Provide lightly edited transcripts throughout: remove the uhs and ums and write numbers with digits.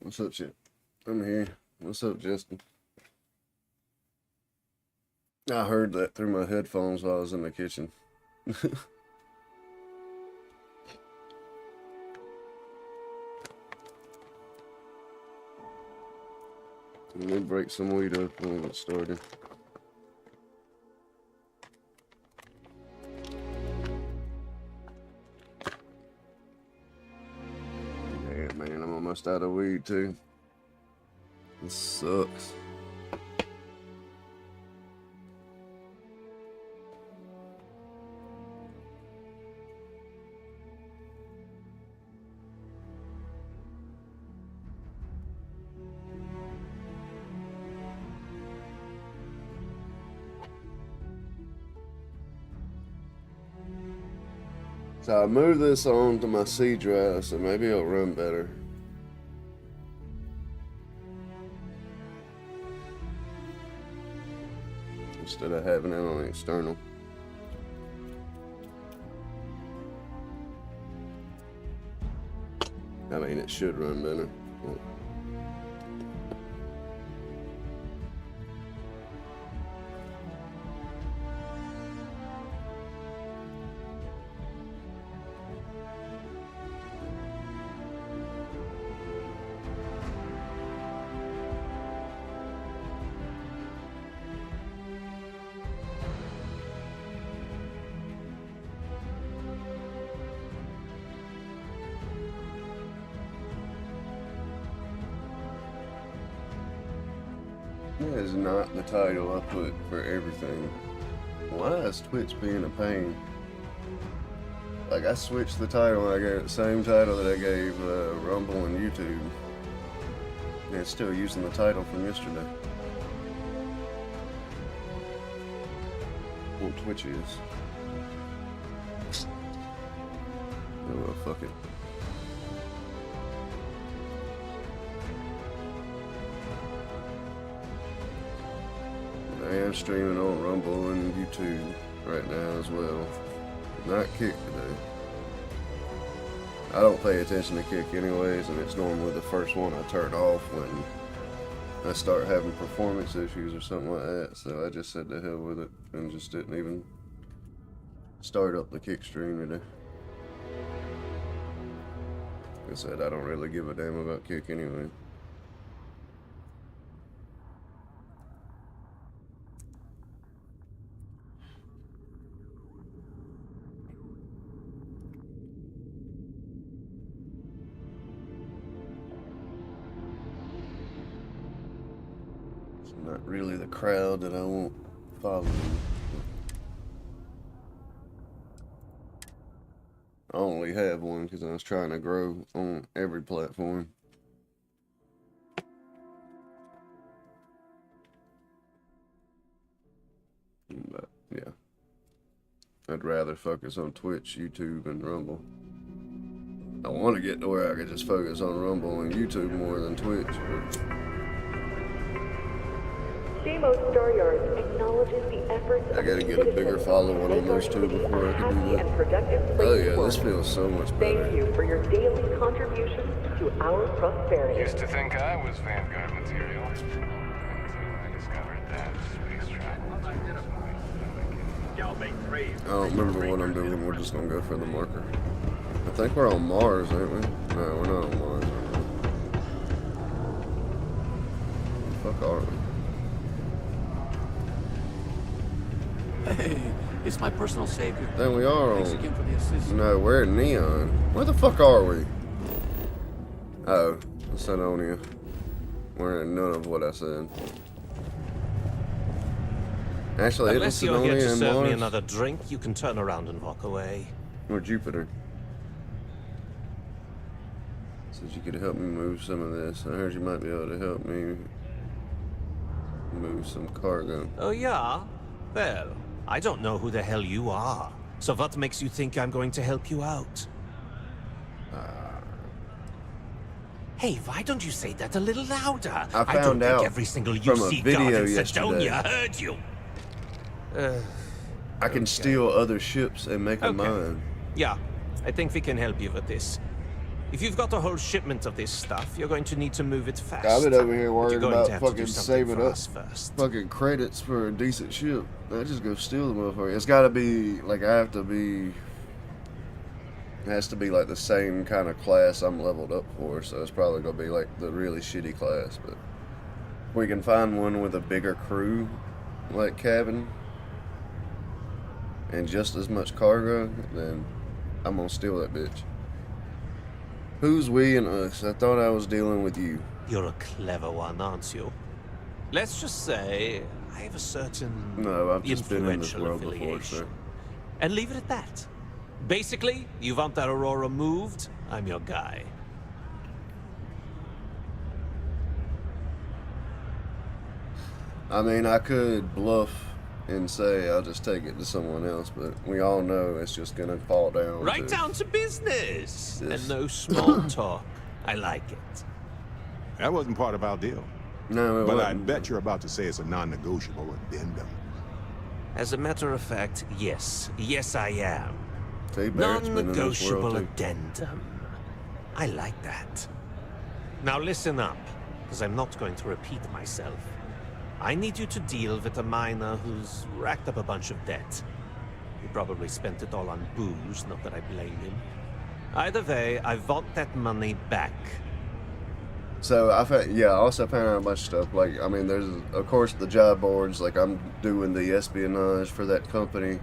What's up, shit? I'm here. What's up, Justin? I heard that through my headphones while I was in the kitchen. Let me break some weed up when we get started. Yeah, man, I'm almost out of weed, too. This sucks. So I moved this on to my C drive, so maybe it'll run better. Instead of having it on external. I mean, it should run better. That is not the title I put for everything. Why is Twitch being a pain? Like, I switched the title and I gave it the same title that I gave Rumble and YouTube. And it's still using the title from yesterday. Well, Twitch is. Oh well, fuck it. I am streaming on Rumble and YouTube right now as well. Not Kick today. I don't pay attention to Kick anyways, and it's normally the first one I turn off when I start having performance issues or something like that. So I just said to hell with it and just didn't even start up the Kick stream today. Like I said, I don't really give a damn about Kick anyway. It's not really the crowd that I want following. I only have one because I was trying to grow on every platform. But yeah, I'd rather focus on Twitch, YouTube, and Rumble. I want to get to where I could just focus on Rumble and YouTube more than Twitch, but Demos Staryard acknowledges the efforts I gotta get a bigger following on those two before I can do that. Oh yeah, this feels so much better. Thank you for your daily contributions to our prosperity. Used to think I was Vanguard material until I discovered that space travel. I don't remember what I'm doing. We're just gonna go for the marker. I think we're on Mars, aren't we? No, we're not on Mars. Where the fuck are we? Hey, it's my personal savior. Then we are Thanks on. again for the assist. No, we're in Neon. Where the fuck are we? Oh, Sanonia. We're in none of what I said. Actually, it Unless is you're here Sanonia to and serve me Mars. another drink, you can turn around and walk away. Or Jupiter. Said you could help me move some of this. I heard you might be able to help me move some cargo. Oh, yeah? Well, I don't know who the hell you are. So what makes you think I'm going to help you out? Hey, why don't you say that a little louder? I don't found think out every single from a UC video guard in yesterday. Cydonia heard you. I can steal other ships and make them Okay. mine. Yeah, I think we can help you with this. If you've got a whole shipment of this stuff, you're going to need to move it fast. I've been over here But worried you're going about to have to do fucking something saving for up us first. fucking credits for a decent ship. I just go steal the motherfucker. It's gotta be, like, I have to be... It has to be, like, the same kind of class I'm leveled up for, so it's probably gonna be, like, the really shitty class, but... If we can find one with a bigger crew, like cabin, and just as much cargo, then I'm gonna steal that bitch. Who's we and us? I thought I was dealing with you. You're a clever one, aren't you? Let's just say I have a certain No, I've just been in this influential world before, affiliation. sir. And leave it at that. Basically, you want that Aurora moved, I'm your guy. I mean, I could bluff and say I'll just take it to someone else, but we all know it's just gonna fall down. Right to, down to business. Yes. And no small talk. I like it. That wasn't part of our deal. No, it But I wasn't. bet you're about to say it's a non-negotiable addendum. As a matter of fact, yes. Yes, I am. See, Barrett's been in this Non-negotiable world too. addendum. I like that. Now listen up, because I'm not going to repeat myself. I need you to deal with a miner who's racked up a bunch of debt. He probably spent it all on booze, not that I blame him. Either way, I want that money back. So I also found out a bunch of stuff. Like, I mean, there's of course the job boards. Like, I'm doing the espionage for that company,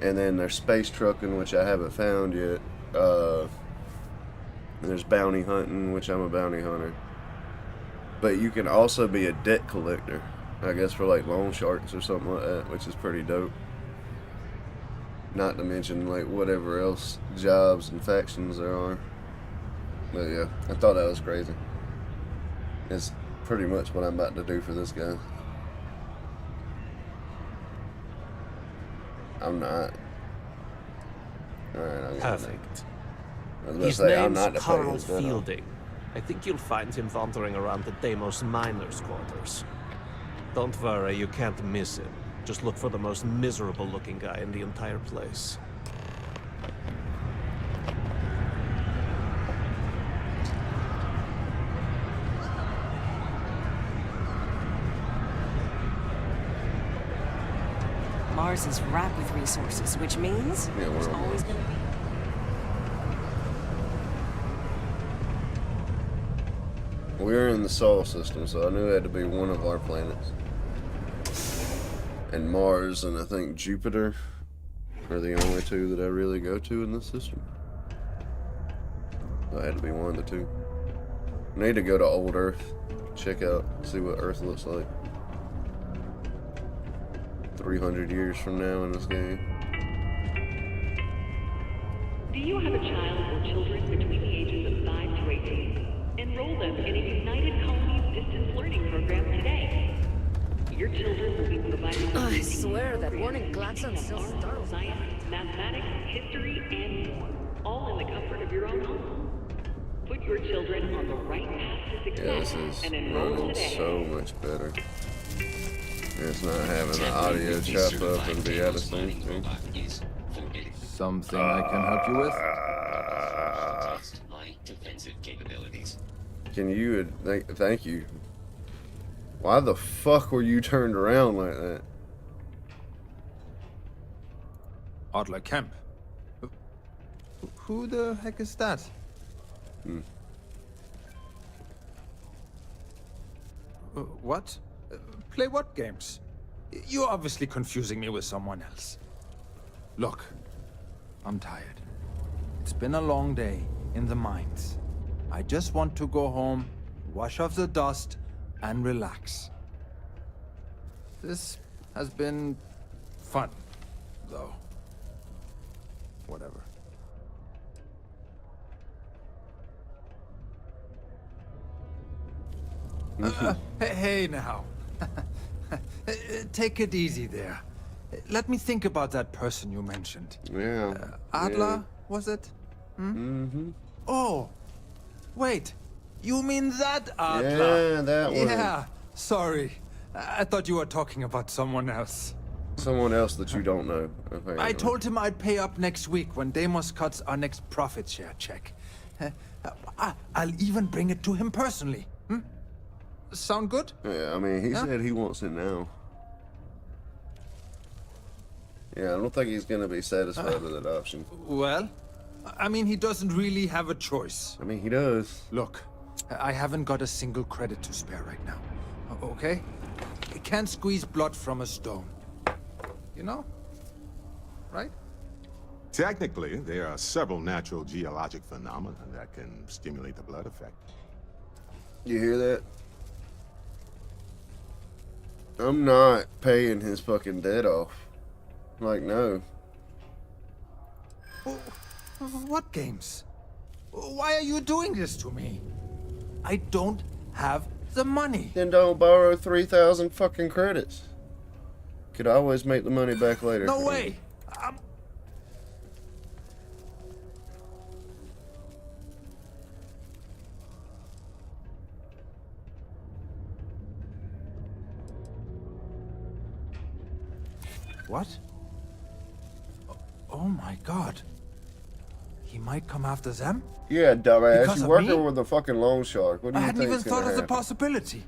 and then there's space trucking, which I haven't found yet. There's bounty hunting, which I'm a bounty hunter. But you can also be a debt collector, I guess, for like loan sharks or something like that, which is pretty dope. Not to mention like whatever else jobs and factions there are. But yeah, I thought that was crazy. It's pretty much what I'm about to do for this guy. I'm not. Alright, I'm Perfect. I was about to His say, I'm name's not to pay Carl his debt off. Fielding. I think you'll find him wandering around the Deimos miners' quarters. Don't worry, you can't miss him. Just look for the most miserable-looking guy in the entire place. Mars is ripe with resources, which means Yeah, there's we're on always Mars. going to be. We're in the Sol system, so I knew it had to be one of our planets. And Mars and I think Jupiter are the only two that I really go to in this system. So it had to be one of the two. I need to go to Old Earth, check out, see what Earth looks like 300 years from now in this game. Do you have a child or children between the ages of 5 to 18? Enroll them in a United Colonies distance learning program today. Your children will be provided I with swear that programs warning klaxon still on startles me. science, mathematics, history, and more, all in the comfort of your own home. Put your children on the right path to Yeah, success this is and enroll running today. so much better. It's not having the audio chop up and be out of sync. Something I can help you with? High defensive capabilities. Can you thank you? Why the fuck were you turned around like that? Adler Kemp. Who the heck is that? What? Play what games? You're obviously confusing me with someone else. Look, I'm tired. It's been a long day in the mines. I just want to go home, wash off the dust, and relax. This has been fun, though. Whatever. Hey now. Take it easy there. Let me think about that person you mentioned. Yeah. Adler, was it? Mm-hmm. Oh, wait. You mean that Adler? Yeah, that one. Yeah, sorry. I thought you were talking about someone else. Someone else that you don't know. Apparently. I told him I'd pay up next week when Deimos cuts our next profit share check. I'll even bring it to him personally. Sound good? Yeah, I mean, he Huh? said he wants it now. Yeah, I don't think he's gonna be satisfied with that option. Well, I mean, he doesn't really have a choice. I mean, he does. Look, I haven't got a single credit to spare right now. Okay? I can't squeeze blood from a stone. You know? Right? Technically, there are several natural geologic phenomena that can stimulate the blood effect. You hear that? I'm not paying his fucking debt off. Like, no. What games? Why are you doing this to me? I don't have the money. Then don't borrow 3,000 fucking credits. Could always make the money back later. No way. What? Oh my god. He might come after them? Yeah, dumbass. Because You're of working me? with a fucking loan shark. What do I you hadn't think even is gonna thought of the happen? possibility.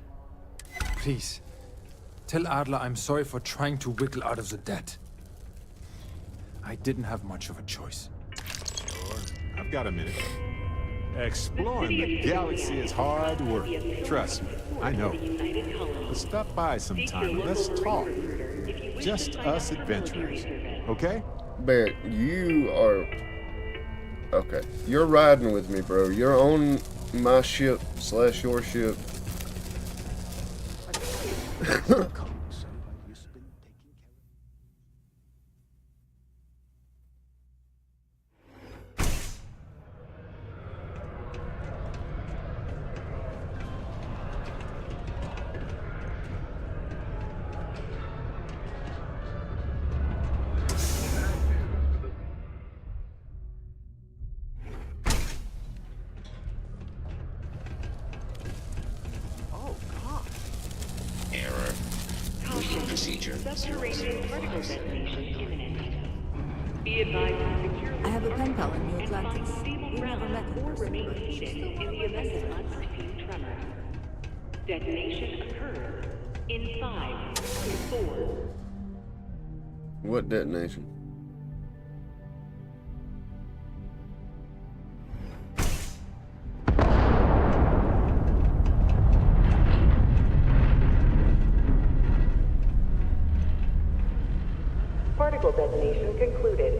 Please, tell Adler I'm sorry for trying to wiggle out of the debt. I didn't have much of a choice. I've got a minute. Exploring the galaxy is hard work. Trust me, I know. But stop by sometime and let's talk. Just us adventurers, okay? Barrett, you are... Okay. You're riding with me, bro. You're on my ship / your ship. Error. Caution. Procedure. Subterranean particle detonation imminent. Be advised to securely I have a pen pal in New and find Atlantis. stable We never ground met in or person, remain but she's seated still in the event of unforeseen tremors. Detonation occurs in 5, 4. What detonation? Particle detonation concluded.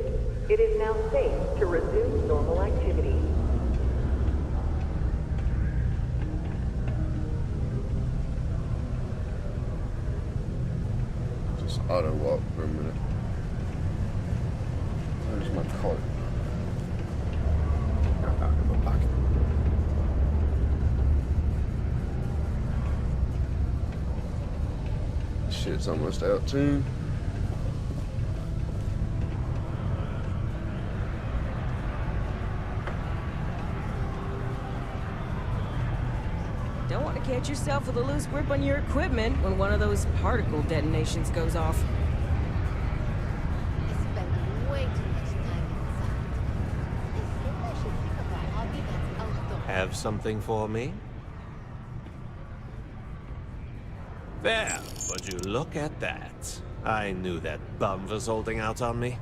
It is now safe to resume normal activity. Just auto walk for a minute. Where's my cart? In my pocket. Shit's almost out too. Don't want to catch yourself with a loose grip on your equipment when one of those particle detonations goes off. I spend way too much time inside. I think I should pick up a hobby that's outdoors. Have something for me? There, would you look at that? I knew that bum was holding out on me.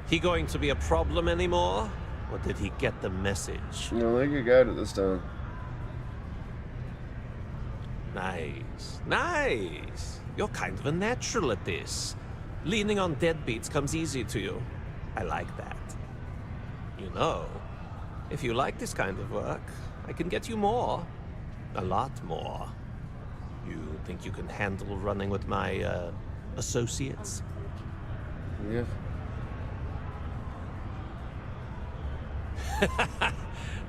He going to be a problem anymore? Or did he get the message? You know, I think you got it this time. Nice, nice. You're kind of a natural at this. Leaning on deadbeats comes easy to you. I like that. You know, if you like this kind of work, I can get you more. A lot more. You think you can handle running with my, associates? Yeah.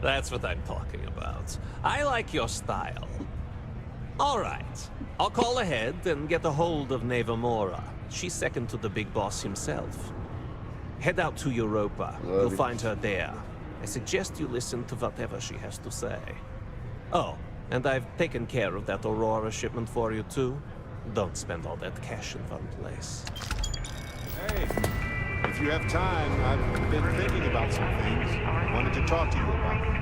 That's what I'm talking about. I like your style. All right. I'll call ahead and get a hold of Neva Mora. She's second to the big boss himself. Head out to Europa. You'll find her there. I suggest you listen to whatever she has to say. Oh, and I've taken care of that Aurora shipment for you too. Don't spend all that cash in one place. Hey, if you have time, I've been thinking about some things. Wanted to talk to you about them.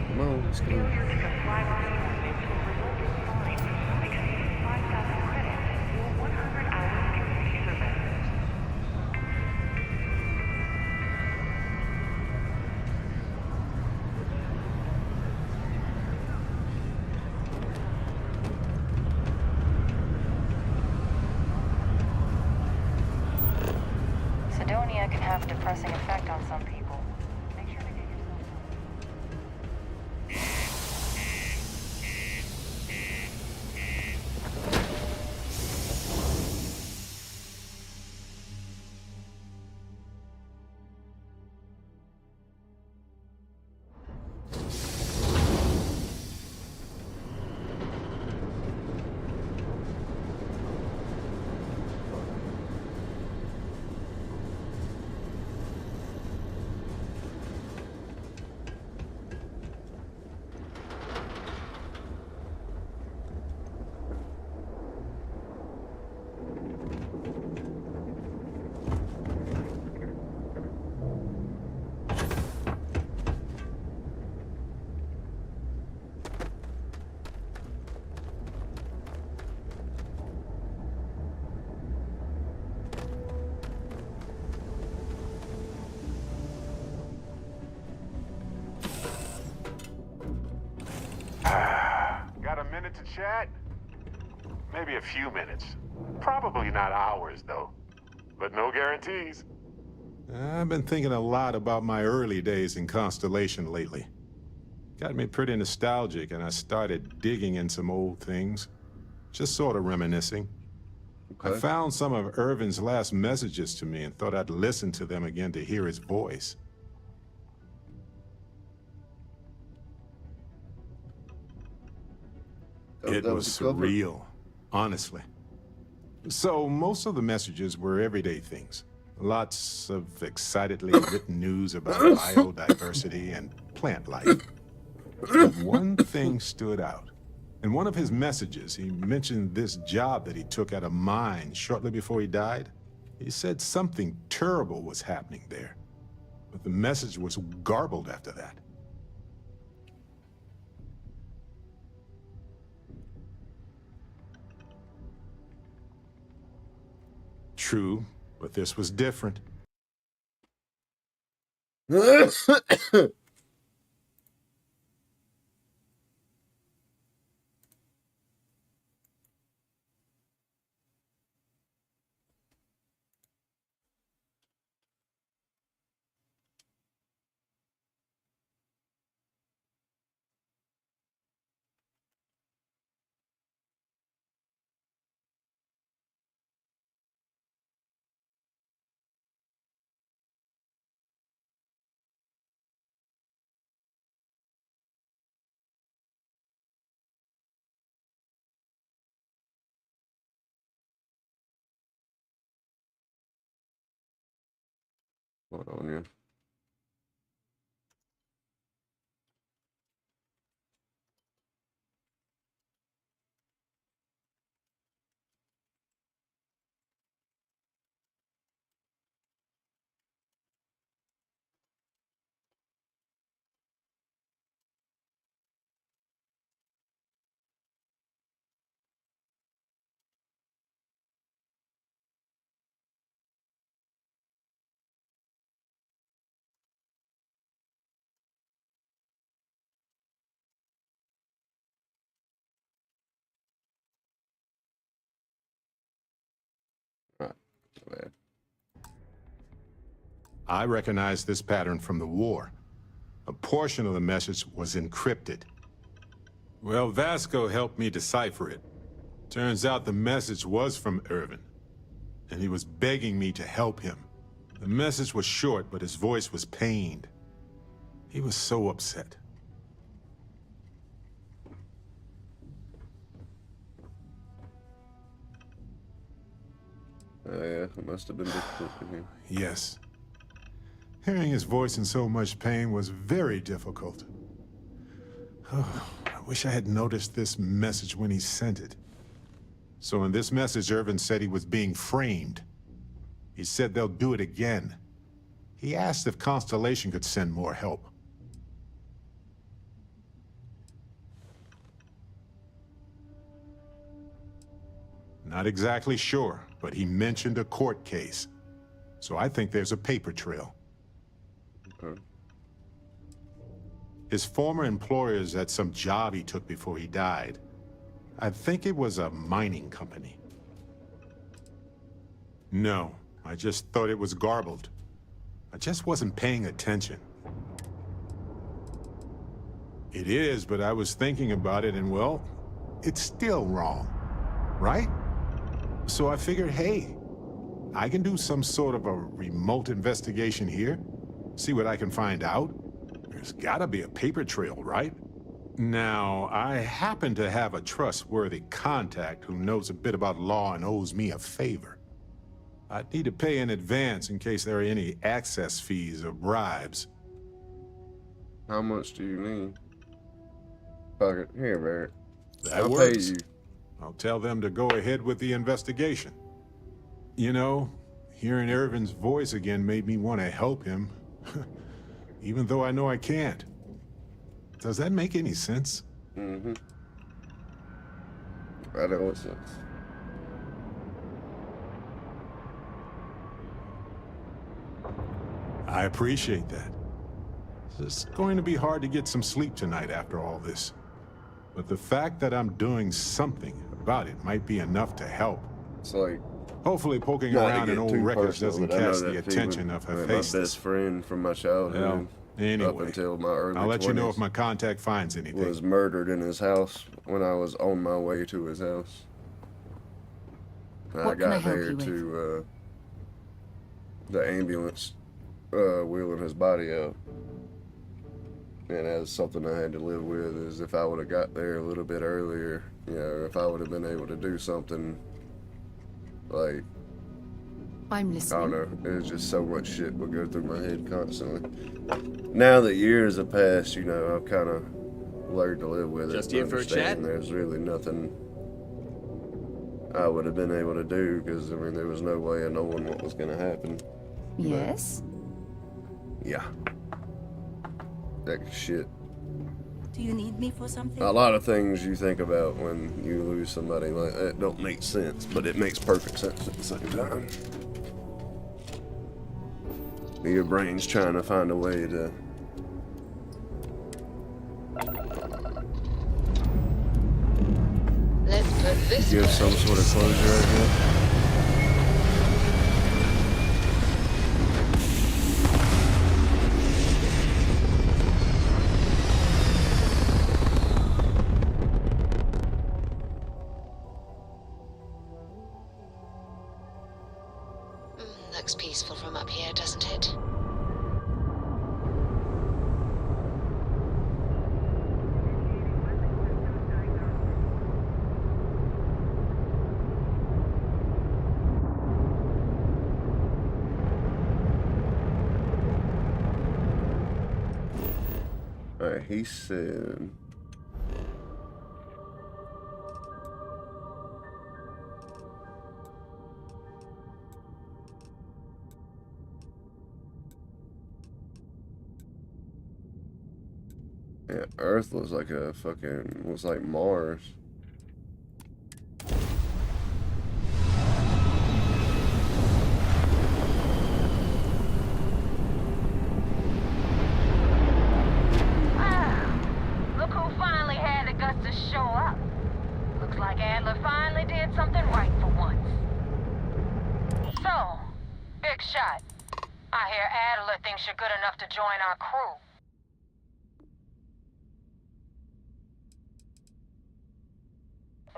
Come on, let's go. Cydonia can have a depressing effect on some people. Make sure to get yourself Got a minute to chat? Maybe a few minutes. Probably not hours, though. But no guarantees. I've been thinking a lot about my early days in Constellation lately. Got me pretty nostalgic, and I started digging in some old things. Just sort of reminiscing. Okay. I found some of Irvin's last messages to me and thought I'd listen to them again to hear his voice. It was surreal, honestly. So most of the messages were everyday things. Lots of excitedly written news about biodiversity and plant life. But one thing stood out. In one of his messages, he mentioned this job that he took at a mine shortly before he died. He said something terrible was happening there, but the message was garbled after that. True, but this was different. Hold on, yeah. Right. Bad. I recognized this pattern from the war. A portion of the message was encrypted. Well, Vasco helped me decipher it. Turns out the message was from Irvin, and he was begging me to help him. The message was short, but his voice was pained. He was so upset. Yeah, it must have been difficult to hear. Yes. Hearing his voice in so much pain was very difficult. Oh, I wish I had noticed this message when he sent it. So in this message, Irvin said he was being framed. He said they'll do it again. He asked if Constellation could send more help. Not exactly sure, but he mentioned a court case. So I think there's a paper trail. Okay. His former employers had some job he took before he died. I think it was a mining company. No, I just thought it was garbled. I just wasn't paying attention. It is, but I was thinking about it and, well, it's still wrong, right? So I figured, hey, I can do some sort of a remote investigation here, see what I can find out. There's gotta be a paper trail, right? Now, I happen to have a trustworthy contact who knows a bit about law and owes me a favor. I'd need to pay in advance in case there are any access fees or bribes. How much do you need? Pocket here, Barrett. That works. Pay you. I'll tell them to go ahead with the investigation. You know, hearing Irvin's voice again made me want to help him, even though I know I can't. Does that make any sense? Mm-hmm. I know what sense. I appreciate that. It's going to be hard to get some sleep tonight after all this. But the fact that I'm doing something about it might be enough to help. It's like... Hopefully poking around in old records doesn't catch the attention of my Hephaestus. best friend from my childhood. Well, Anyway, up until my early 20s. I'll let you know if my contact finds anything. Was murdered in his house when I was on my way to his house. I got there to the ambulance wheeling his body out. And that's something I had to live with, is if I would have got there a little bit earlier, you know, if I would have been able to do something, like, I'm I listening. don't know, there's just so much shit would go through my head constantly. Now that years have passed, you know, I've kind of learned to live with it. Just here for a chat? There's really nothing I would have been able to do, because, I mean, there was no way of knowing what was going to happen. Yes? Yeah. That shit. Do you need me for something? A lot of things you think about when you lose somebody like that don't make sense, but it makes perfect sense at the same time. Your brain's trying to find a way to Let's put this give some sort of closure, I guess. Looks peaceful from up here, doesn't it? Alright, he said... Yeah, Earth looks like looks like Mars. Look who finally had the guts to show up. Looks like Adler finally did something right for once. So, big shot. I hear Adler thinks you're good enough to join our crew.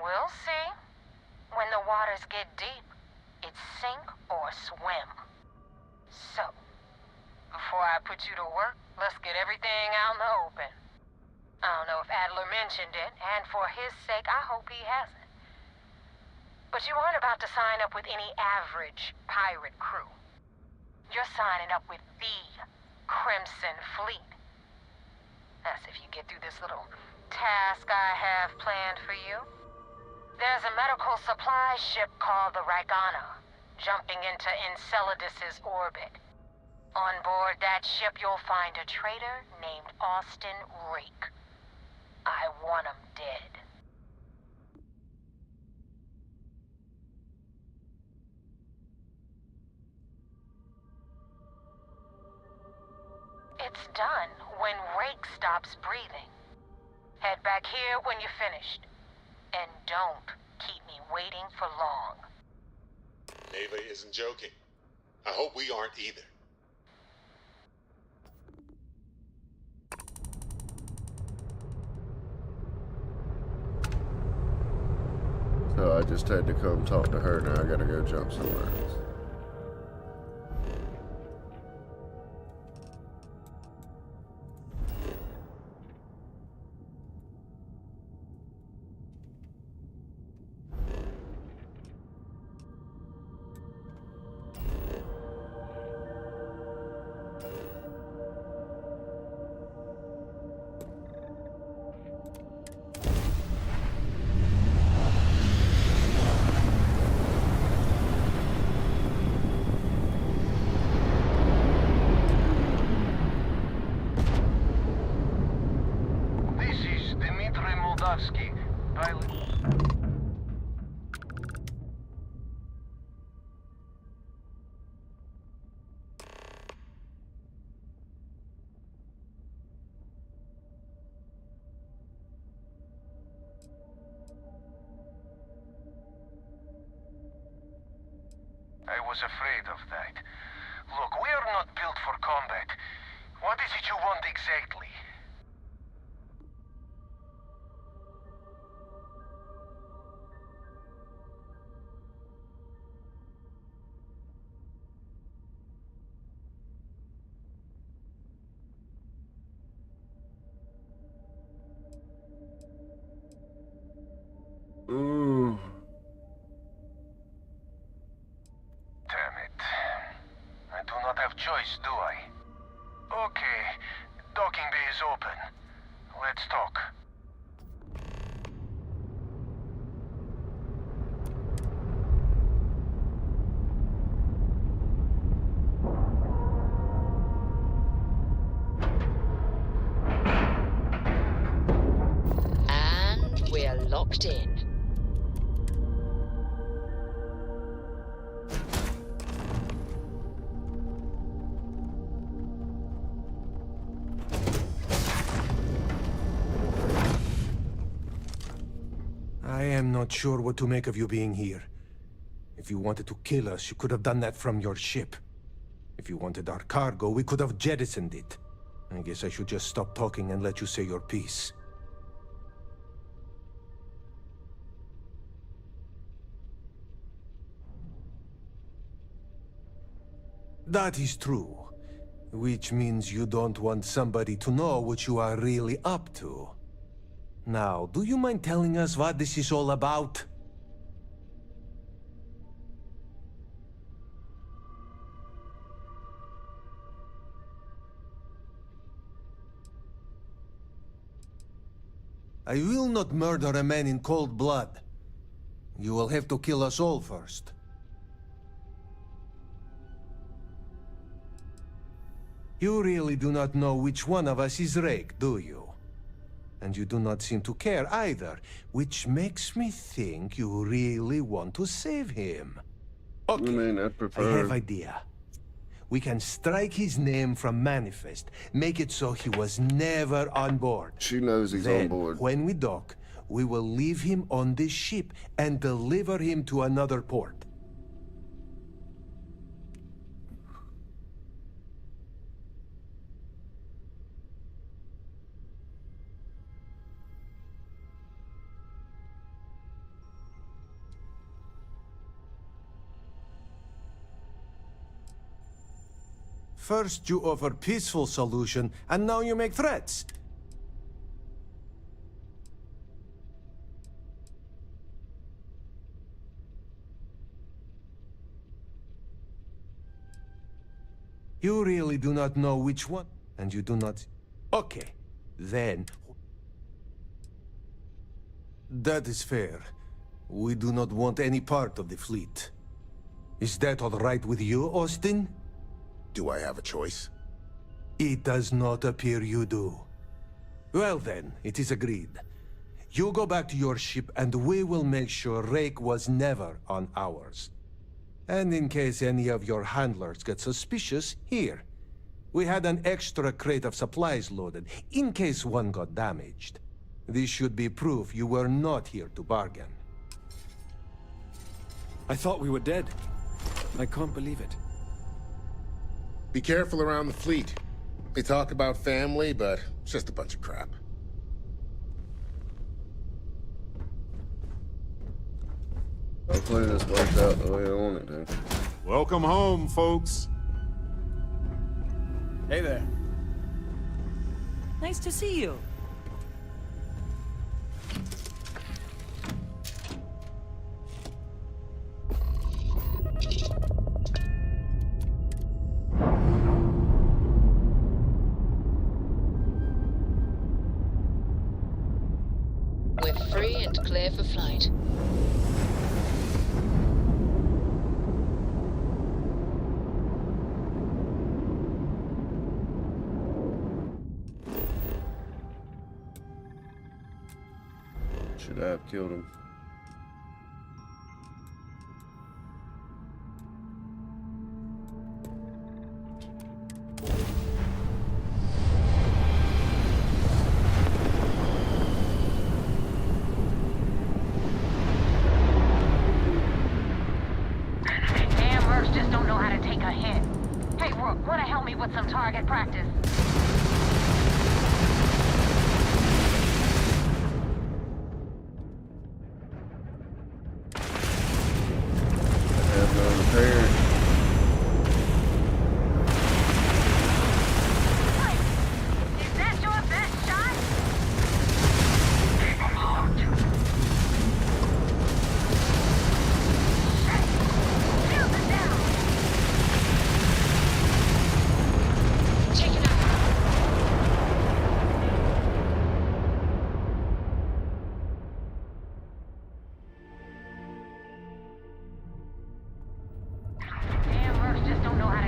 We'll see. When the waters get deep, it's sink or swim. So, before I put you to work, let's get everything out in the open. I don't know if Adler mentioned it, and for his sake, I hope he hasn't. But you aren't about to sign up with any average pirate crew. You're signing up with the Crimson Fleet. That's if you get through this little task I have planned for you. There's a medical supply ship called the Ragana, jumping into Enceladus's orbit. On board that ship, you'll find a traitor named Austin Rake. I want him dead. It's done when Rake stops breathing. Head back here when you're finished. And don't keep me waiting for long. Ava isn't joking. I hope we aren't either. So I just had to come talk to her. Now I gotta go jump somewhere else. I was afraid of that. Look, we are not built for combat. What is it you want exactly? Ooh. Damn it. I do not have choice, do I? Okay, docking bay is open. Let's talk. And we're locked in. I am not sure what to make of you being here. If you wanted to kill us, you could have done that from your ship. If you wanted our cargo, we could have jettisoned it. I guess I should just stop talking and let you say your piece. That is true. Which means you don't want somebody to know what you are really up to. Now, do you mind telling us what this is all about? I will not murder a man in cold blood. You will have to kill us all first. You really do not know which one of us is Rake, do you? And you do not seem to care either, which makes me think you really want to save him. Okay, I mean, I have an idea. We can strike his name from Manifest, make it so he was never on board. She knows he's Then, on board. when we dock, we will leave him on this ship and deliver him to another port. First you offer peaceful solution, and now you make threats. You really do not know which one, and you do not... Okay, then... That is fair. We do not want any part of the fleet. Is that all right with you, Austin? Do I have a choice? It does not appear you do. Well then, it is agreed. You go back to your ship and we will make sure Rake was never on ours. And in case any of your handlers get suspicious, here. We had an extra crate of supplies loaded, in case one got damaged. This should be proof you were not here to bargain. I thought we were dead. I can't believe it. Be careful around the fleet. They talk about family, but it's just a bunch of crap. Hopefully this works out the way I want it to. Welcome home, folks. Hey there. Nice to see you. We're free and clear for flight. Should I have killed him? Damn mercs just don't know how to take a hit. Hey, Rook, wanna help me with some target practice?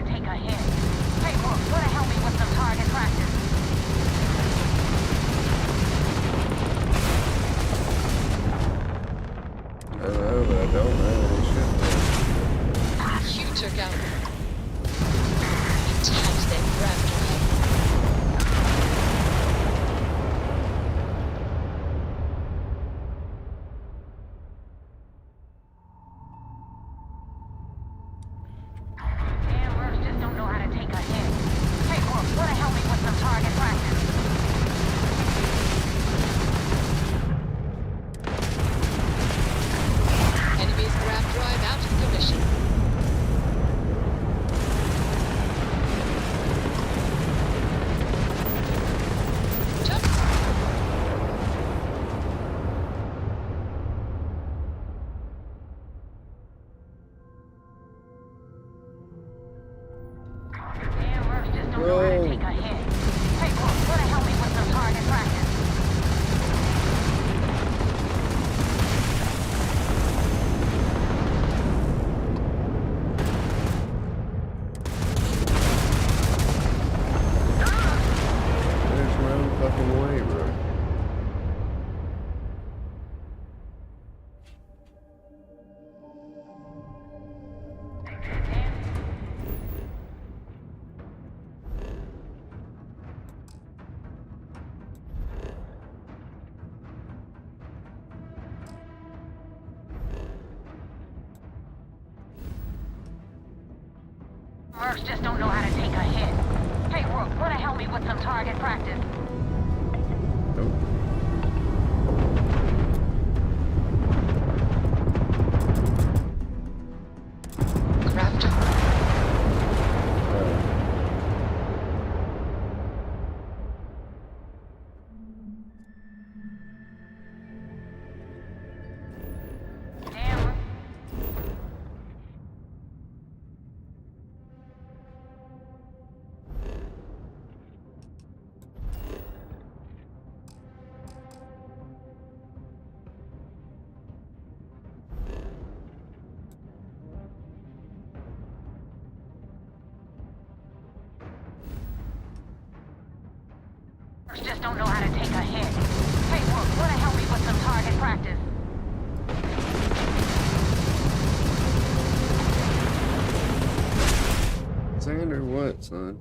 to take a hit. Hey, Brooke, wanna help me with some target practice? I know, but I don't have any shit there. You took out attached that grab drive. Damn, Mercs just don't know how to take a hit. Hey, Brooke, wanna help me with some target practice? Enemy's grab drive out of commission. Jump. Damn, Mercs just don't know how to take a hit. Hey, Brooke, wanna help me with some target practice? There's no fucking way, bro. Mercs just don't know how to take a hit. Hey, Brooke, wanna help me with some target practice? Grab drive. Damn. Mercs just don't know how to take a hit. Hey, Brooke, wanna help me with some target practice? Xander, what, son?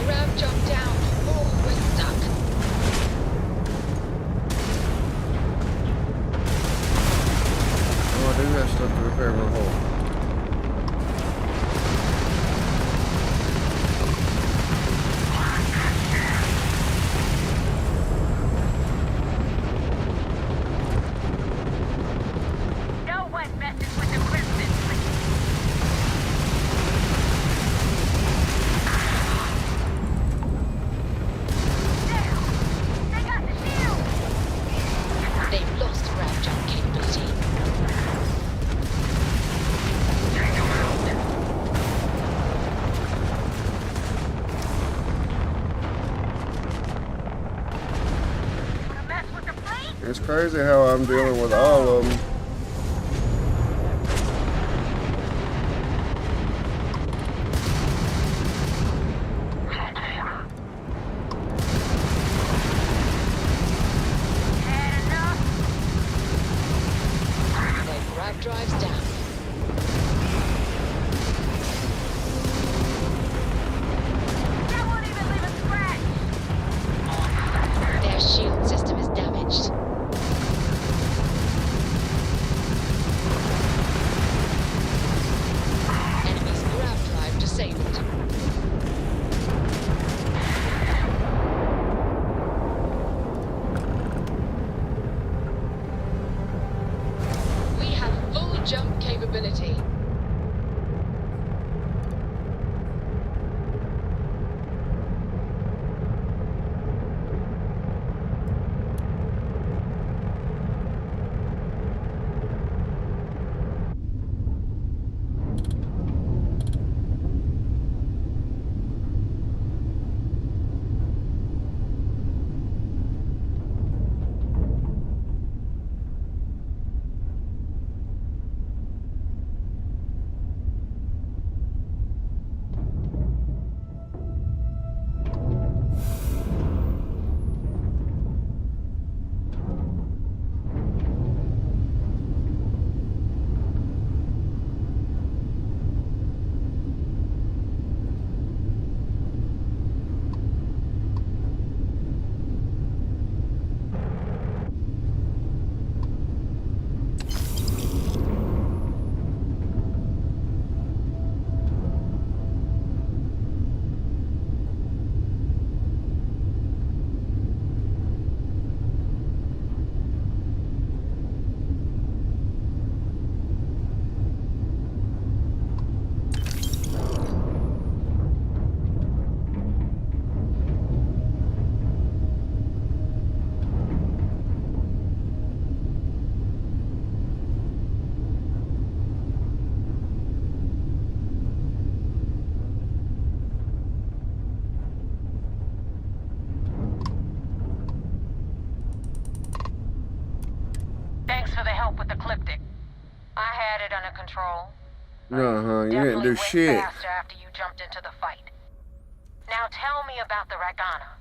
Grab jump down. Oh, we're stuck. Oh, I do have stuff to repair my hole. No one messes with equipment. Damn! They got the shield! They've lost grab jump capability. Wanna mess with the fleet? It's crazy how I'm dealing with all of them. Had enough? Their grab drive's down. That won't even leave a scratch! Their shield system is damaged. control. Uh-huh, you didn't do Definitely shit. went faster after you jumped into the fight. Now tell me about the Regana.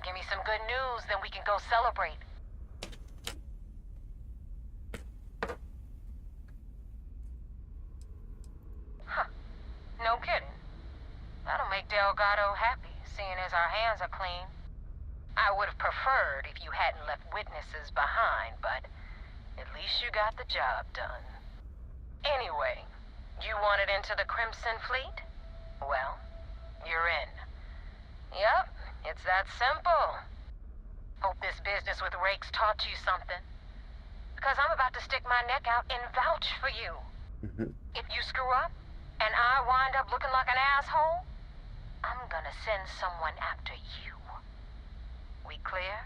Give me some good news, then we can go celebrate. Huh. No kidding. That'll make Delgado happy, seeing as our hands are clean. I would have preferred if you hadn't left witnesses behind, but at least you got the job done. Anyway, you wanted into the Crimson Fleet? Well, you're in. Yep, it's that simple. Hope this business with Rakes taught you something. Because I'm about to stick my neck out and vouch for you. If you screw up, and I wind up looking like an asshole, I'm gonna send someone after you. We clear?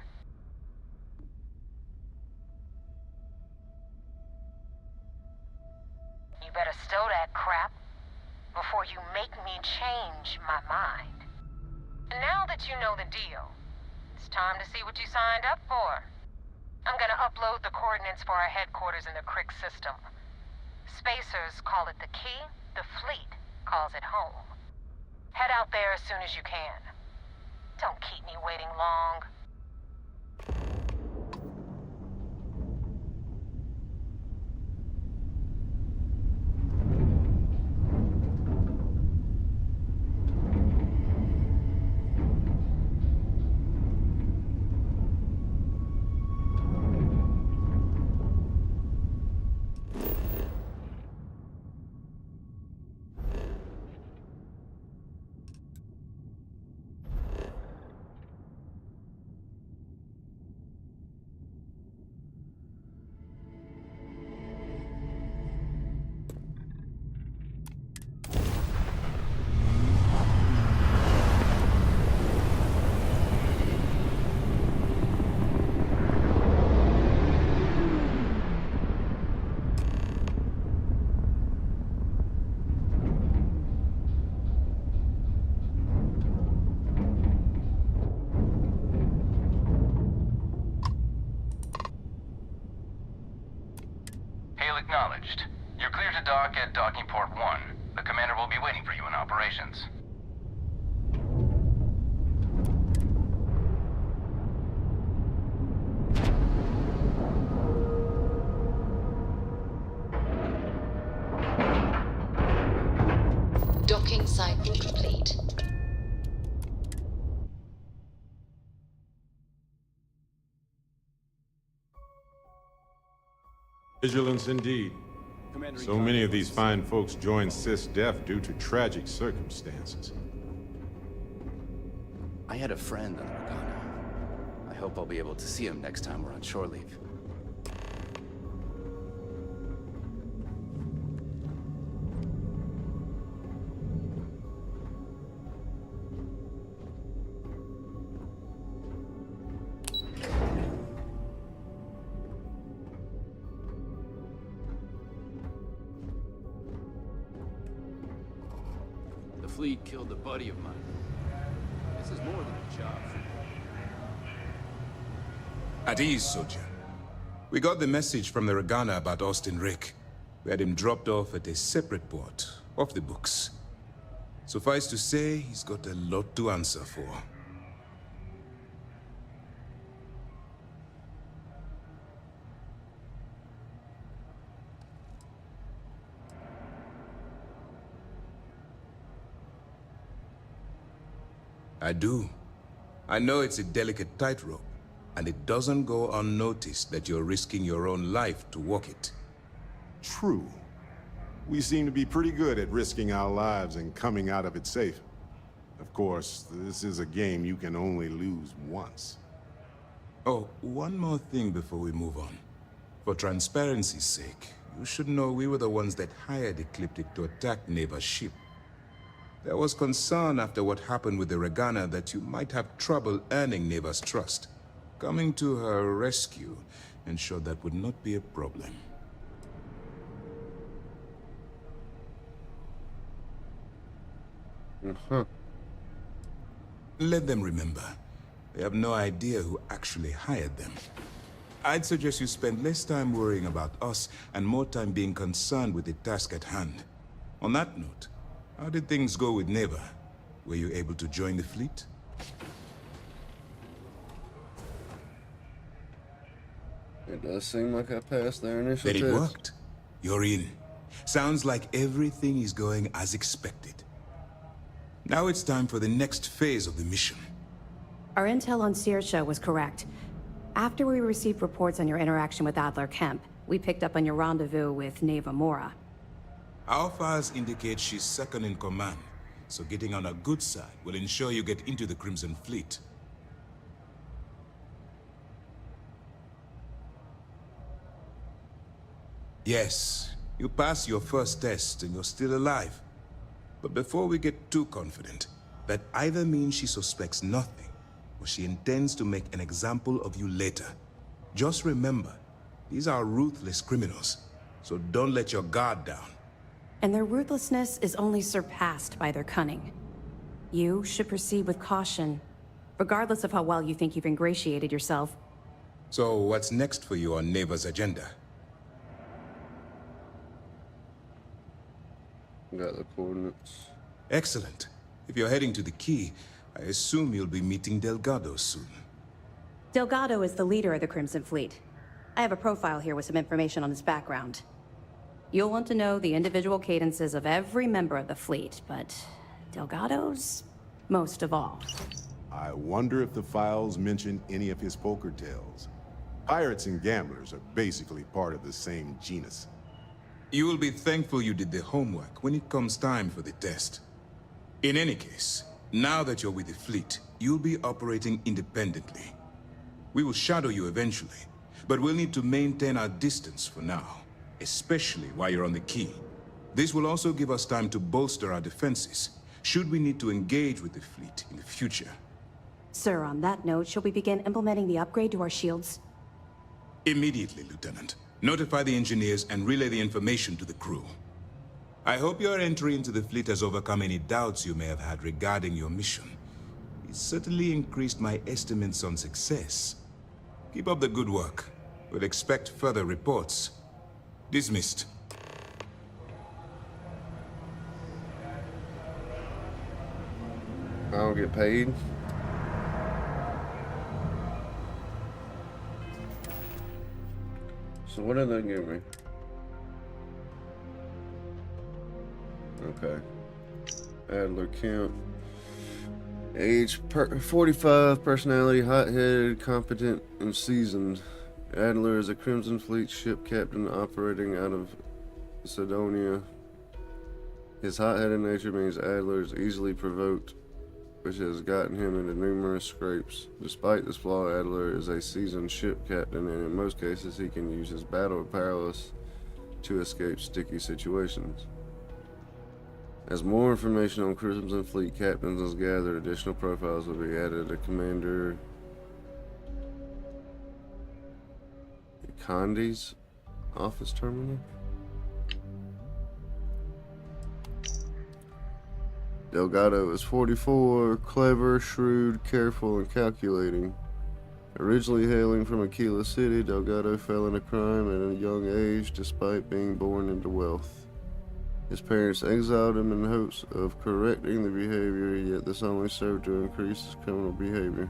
You better stow that crap before you make me change my mind. And now that you know the deal, it's time to see what you signed up for. I'm gonna upload the coordinates for our headquarters in the Crick system. Spacers call it the key, the fleet calls it home. Head out there as soon as you can. Don't keep me waiting long. Acknowledged. You're clear to dock at docking port 1. The commander will be waiting for you in operations. Docking cycle complete. Vigilance indeed. So many of these fine folks joined SysDef due to tragic circumstances. I had a friend on Regana. I hope I'll be able to see him next time we're on shore leave. The fleet killed a buddy of mine. This is more than a job for me. At ease, soldier. We got the message from the Regana about Austin Rick. We had him dropped off at a separate port, off the books. Suffice to say, he's got a lot to answer for. I do. I know it's a delicate tightrope, and it doesn't go unnoticed that you're risking your own life to walk it. True. We seem to be pretty good at risking our lives and coming out of it safe. Of course, this is a game you can only lose once. Oh, one more thing before we move on. For transparency's sake, you should know we were the ones that hired Ecliptic to attack Neva's ship. There was concern after what happened with the Regana that you might have trouble earning Neva's trust. Coming to her rescue ensured that would not be a problem. Let them remember. They have no idea who actually hired them. I'd suggest you spend less time worrying about us and more time being concerned with the task at hand. On that note, how did things go with Neva? Were you able to join the fleet? It does seem like I passed their initial Then it test. worked. You're in. Sounds like everything is going as expected. Now it's time for the next phase of the mission. Our intel on Saoirse was correct. After we received reports on your interaction with Adler Kemp, we picked up on your rendezvous with Neva Mora. Our files indicate she's second in command, so getting on her good side will ensure you get into the Crimson Fleet. Yes, you passed your first test and you're still alive. But before we get too confident, that either means she suspects nothing, or she intends to make an example of you later. Just remember, these are ruthless criminals, so don't let your guard down. And their ruthlessness is only surpassed by their cunning. You should proceed with caution, regardless of how well you think you've ingratiated yourself. So what's next for you on Neva's agenda? Got the coordinates. Excellent. If you're heading to the Key, I assume you'll be meeting Delgado soon. Delgado is the leader of the Crimson Fleet. I have a profile here with some information on his background. You'll want to know the individual cadences of every member of the fleet, but Delgado's most of all. I wonder if the files mention any of his poker tales. Pirates and gamblers are basically part of the same genus. You will be thankful you did the homework when it comes time for the test. In any case, now that you're with the fleet, you'll be operating independently. We will shadow you eventually, but we'll need to maintain our distance for now, especially while you're on the Key. This will also give us time to bolster our defenses, should we need to engage with the fleet in the future. Sir, on that note, shall we begin implementing the upgrade to our shields? Immediately, Lieutenant. Notify the engineers and relay the information to the crew. I hope your entry into the fleet has overcome any doubts you may have had regarding your mission. It certainly increased my estimates on success. Keep up the good work. We'll expect further reports. Dismissed. I don't get paid. So what did they give me? Okay. Adler Kemp. Age 45, personality hot-headed, competent, and seasoned. Adler is a Crimson Fleet ship captain operating out of Sidonia. His hot-headed nature means Adler is easily provoked, which has gotten him into numerous scrapes. Despite this flaw, Adler is a seasoned ship captain, and in most cases he can use his battle prowess to escape sticky situations. As more information on Crimson Fleet captains is gathered, additional profiles will be added to Commander Condi's office terminal. Delgado is 44, clever, shrewd, careful, and calculating. Originally hailing from Aquila City, Delgado fell into crime at a young age despite being born into wealth. His parents exiled him in hopes of correcting the behavior, yet this only served to increase his criminal behavior,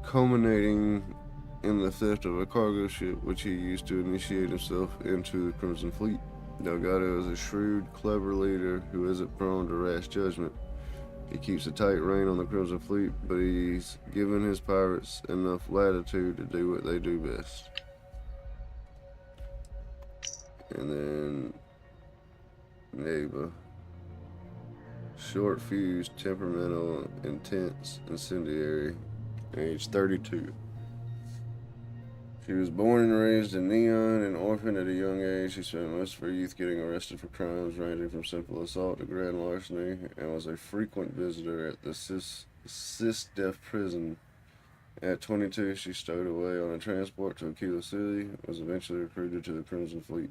culminating in the theft of a cargo ship which he used to initiate himself into the Crimson Fleet. Delgado is a shrewd, clever leader who isn't prone to rash judgment. He keeps a tight rein on the Crimson Fleet, but he's given his pirates enough latitude to do what they do best. And then Neva. Short fused, temperamental, intense, incendiary, age 32. She was born and raised in Neon and orphaned at a young age. She spent most of her youth getting arrested for crimes ranging from simple assault to grand larceny, and was a frequent visitor at the SysDef prison. At 22, she stowed away on a transport to Aquila City, was eventually recruited to the Crimson Fleet.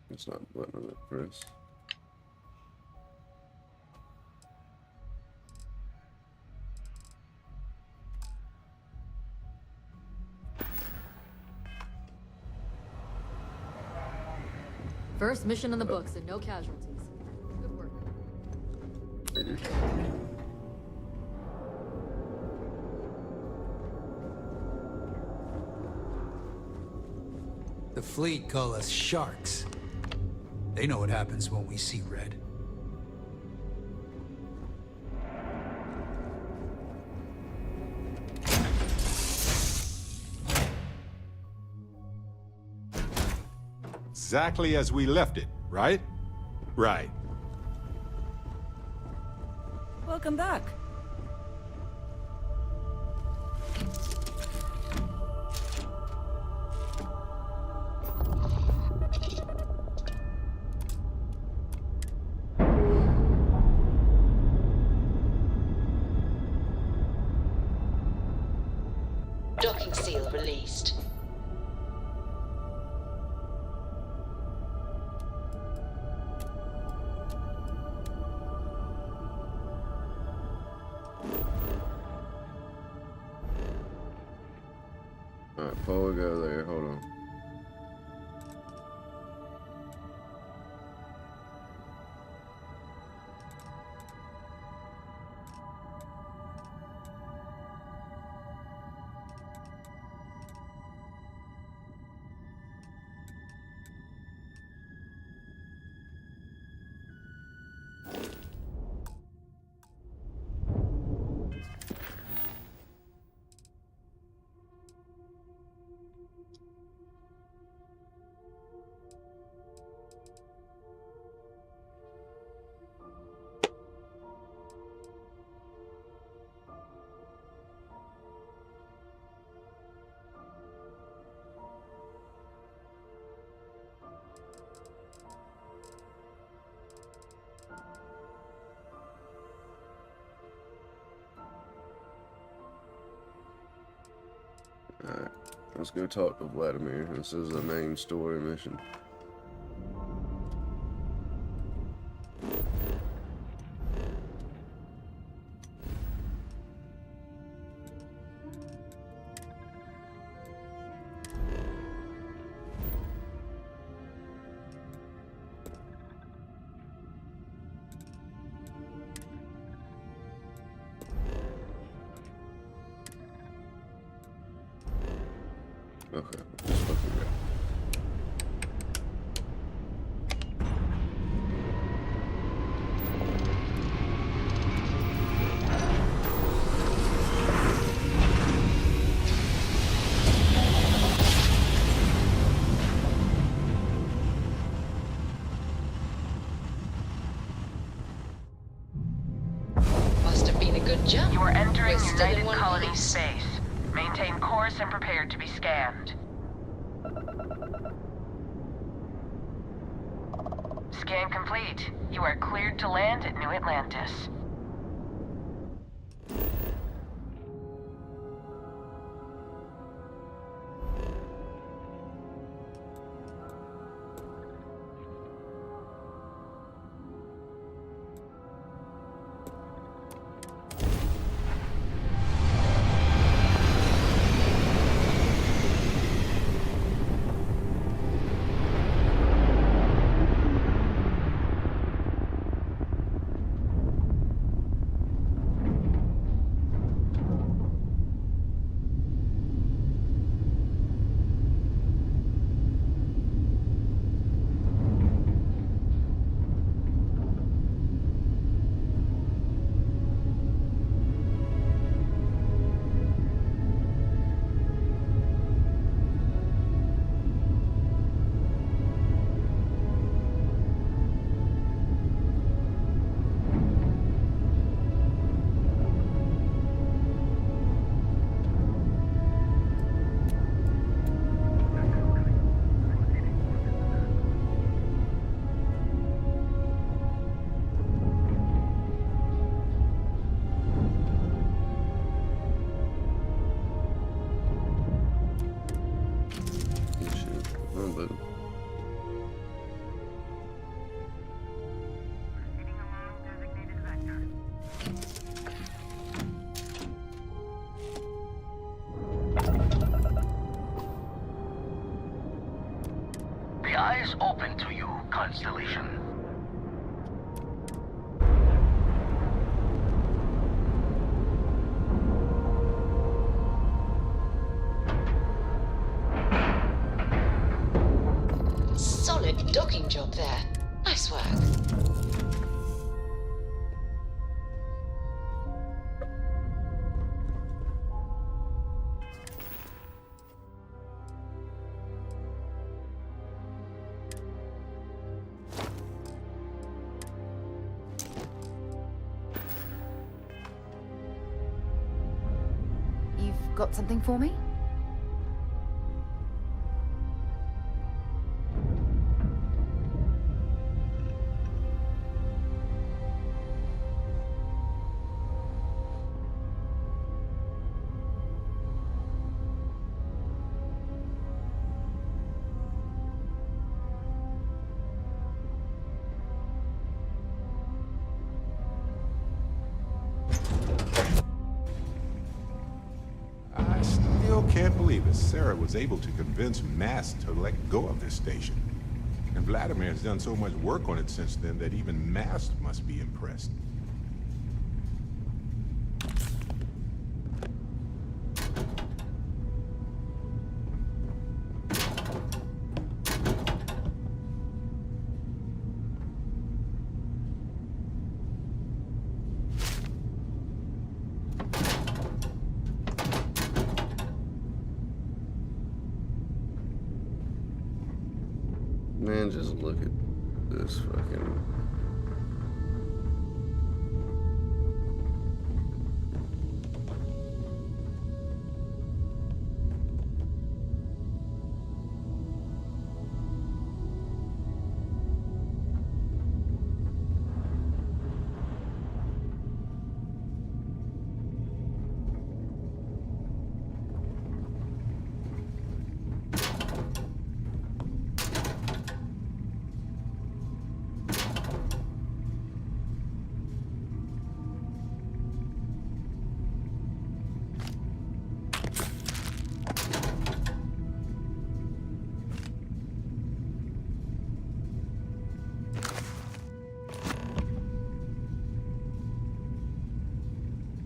It's not the button on that press. First mission in the books and no casualties. Good work. The fleet call us sharks. They know what happens when we see red. Exactly as we left it, right? Right. Welcome back. Docking seal released. Alright, before we go there, hold on. Alright, let's go talk to Vladimir. This is the main story mission. Okay, just looking at. Must have been a good jump. You are entering We're still in United one Colony piece. space. Maintain course and prepare to be scanned. Scan complete. You are cleared to land at New Atlantis. constellation. Solid docking job there. Nice work. You've got something for me? I still can't believe that Sarah was able to convince Mast to let go of this station. And Vladimir has done so much work on it since then that even Mast must be impressed. Man, just look at this fucking...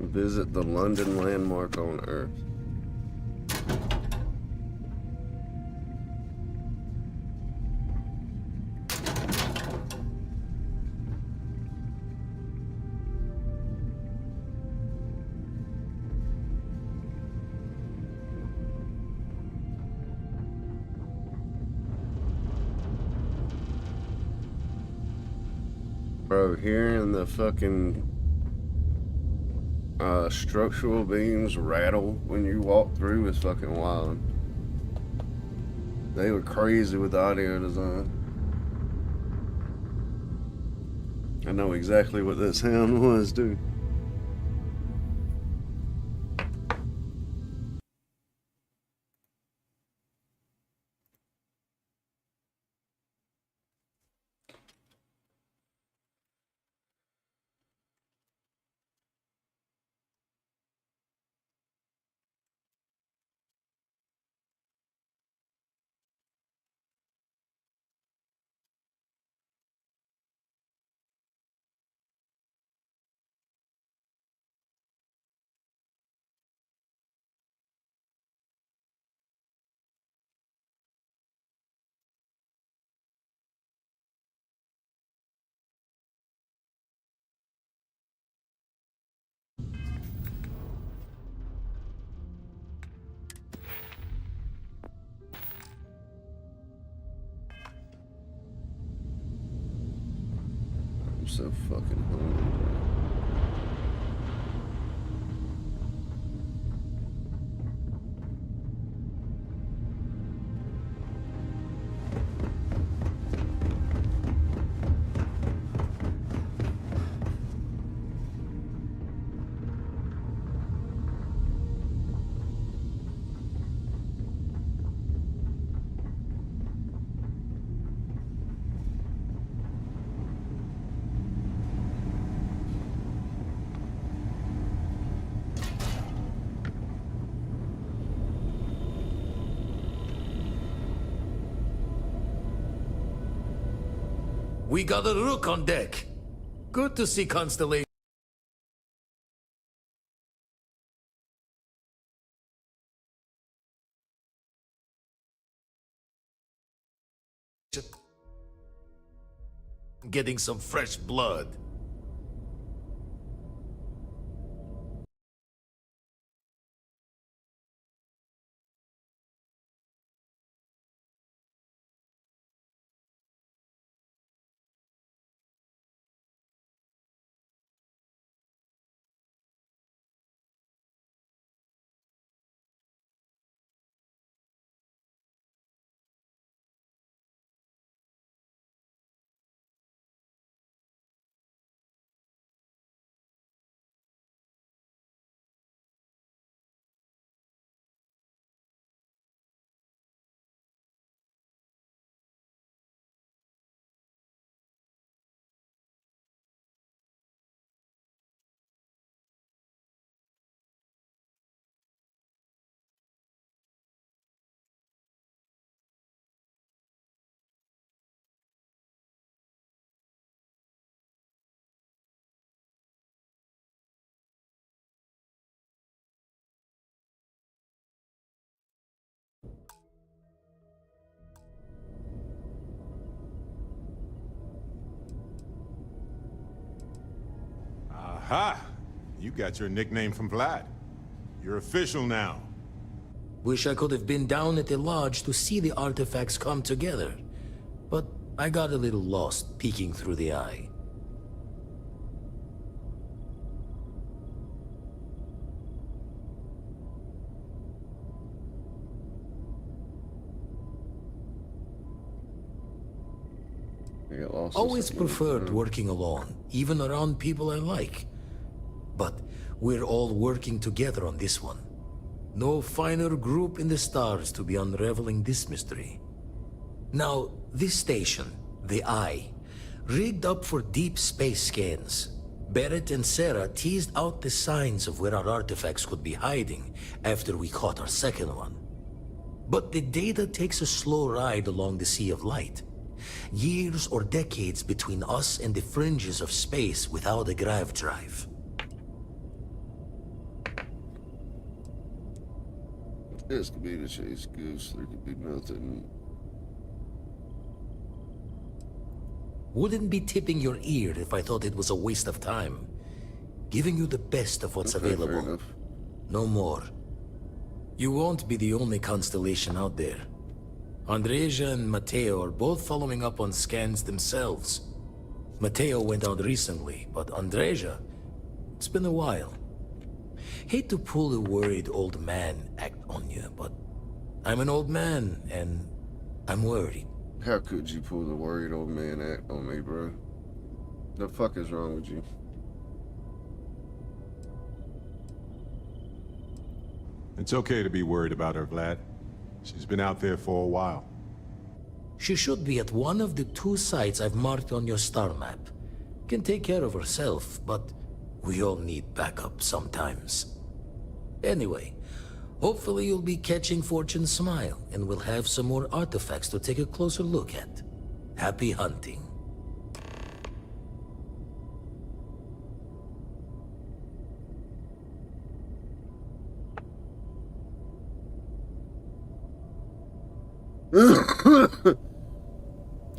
Visit the London landmark on Earth. Bro, hearing the fucking structural beams rattle when you walk through is fucking wild. They were crazy with the audio design. I know exactly what that sound was, dude. I'm so fucking hungry, bro. We got a rook on deck. Good to see Constellation. Getting some fresh blood. Aha! You got your nickname from Vlad. You're official now. Wish I could have been down at the lodge to see the artifacts come together. But I got a little lost peeking through the eye. Always preferred working alone, even around people I like. But we're all working together on this one. No finer group in the stars to be unraveling this mystery. Now, this station, the Eye, rigged up for deep space scans. Barrett and Sarah teased out the signs of where our artifacts could be hiding after we caught our second one. But the data takes a slow ride along the Sea of Light. Years or decades between us and the fringes of space without a grav drive. This could be the Chase Goose, there could be nothing. Wouldn't be tipping your ear if I thought it was a waste of time. Giving you the best of what's available. No more. You won't be the only constellation out there. Andreja and Mateo are both following up on scans themselves. Mateo went out recently, but Andreja, it's been a while. Hate to pull the worried old man act on you, but I'm an old man, and I'm worried. How could you pull the worried old man act on me, bro? The fuck is wrong with you? It's okay to be worried about her, Vlad. She's been out there for a while. She should be at one of the 2 sites I've marked on your star map. Can take care of herself, but we all need backup sometimes. Anyway, hopefully you'll be catching Fortune's smile, and we'll have some more artifacts to take a closer look at. Happy hunting.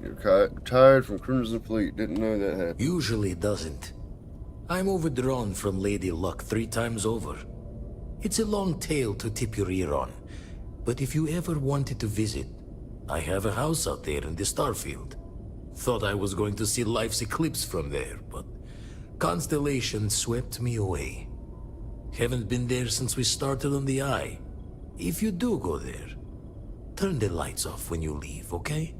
You're tired from Crimson Fleet. Didn't know that happened. Usually doesn't. I'm overdrawn from Lady Luck 3 times over. It's a long tale to tip your ear on, but if you ever wanted to visit, I have a house out there in the Starfield. Thought I was going to see life's eclipse from there, but Constellation swept me away. Haven't been there since we started on the Eye. If you do go there, turn the lights off when you leave, okay?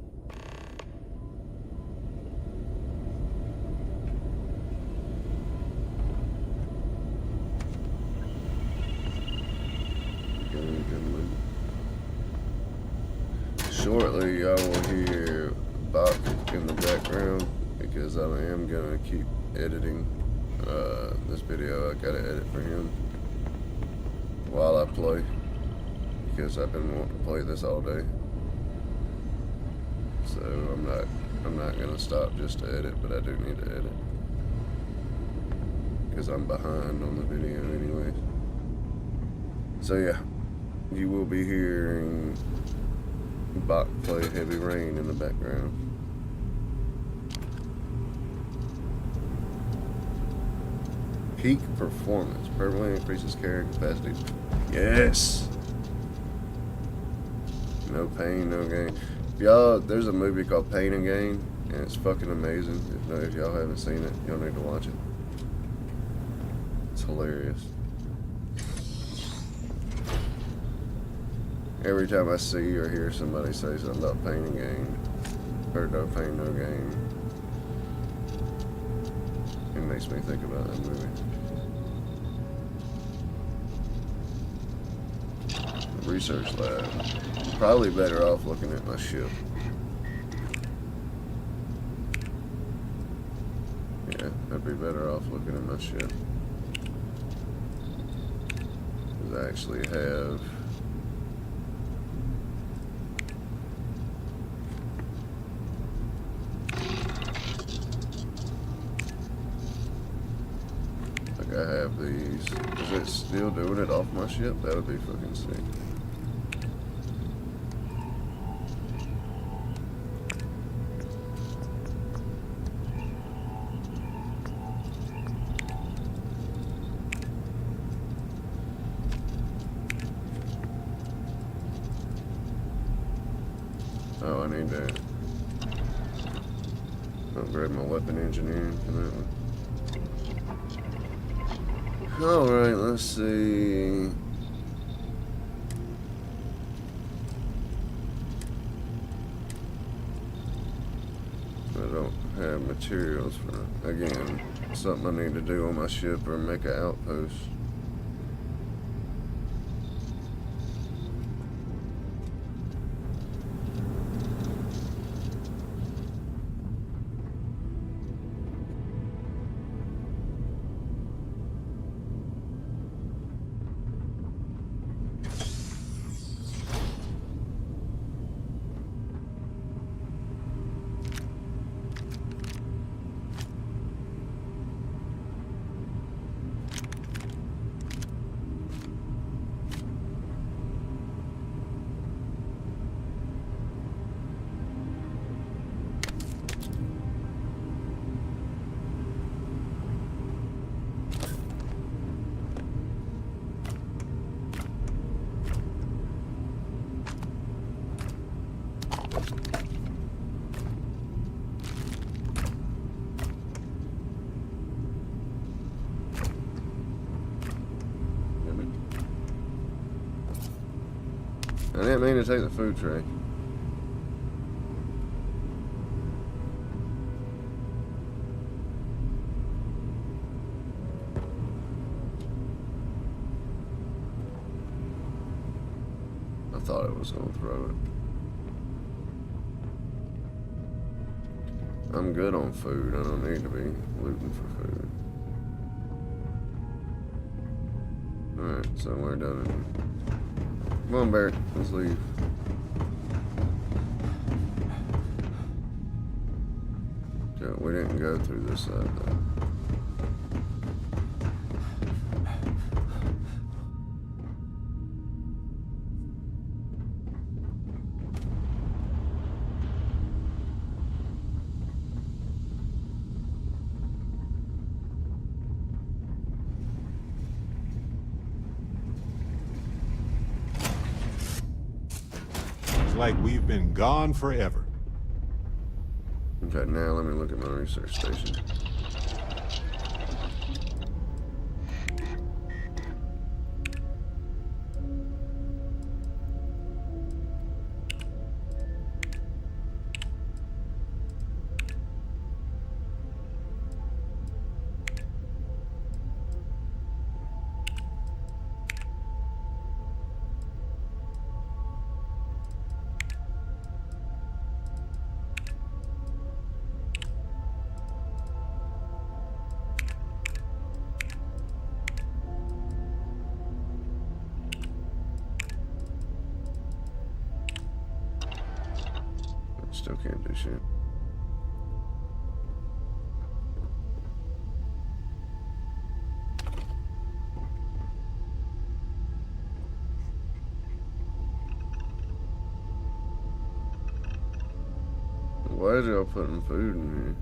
Shortly, I will hear Bach in the background because I am gonna keep editing this video. I gotta edit for him while I play because I've been wanting to play this all day. So I'm not I'm not gonna stop just to edit, but I do need to edit. Because I'm behind on the video anyway. So yeah, you will be hearing Bach play Heavy Rain in the background. Peak performance. Permanently increases carrying capacity. Yes! No pain, no gain. Y'all, there's a movie called Pain and Gain, and it's fucking amazing. If y'all haven't seen it, y'all need to watch it. It's hilarious. Every time I see or hear somebody say something about pain and gain, or no pain, no gain, it makes me think about that movie. The research lab. Probably better off looking at my ship. Yeah, I'd be better off looking at my ship. Because I actually have I have these. Is it still doing it off my ship? That would be fucking sick. Oh, I need to upgrade my weapon engineering for that one. Alright, let's see. I don't have materials for, again, something I need to do on my ship or make an outpost. I didn't mean to take the food tray. I thought it was gonna throw it. I'm good on food. I don't need to be looting for food. Alright, so we're done. Come on, Barrett. Let's leave. Okay, we didn't go through this side, though. Like we've been gone forever. Okay, now let me look at my research station. Still can't do shit. glad y'all putting food in here.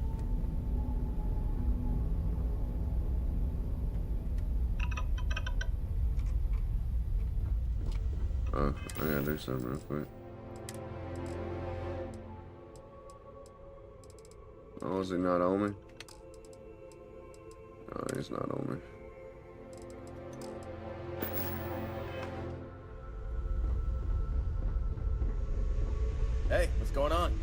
Oh, I gotta do something real quick. Oh, is he not on me? No, he's not on me. Hey, what's going on?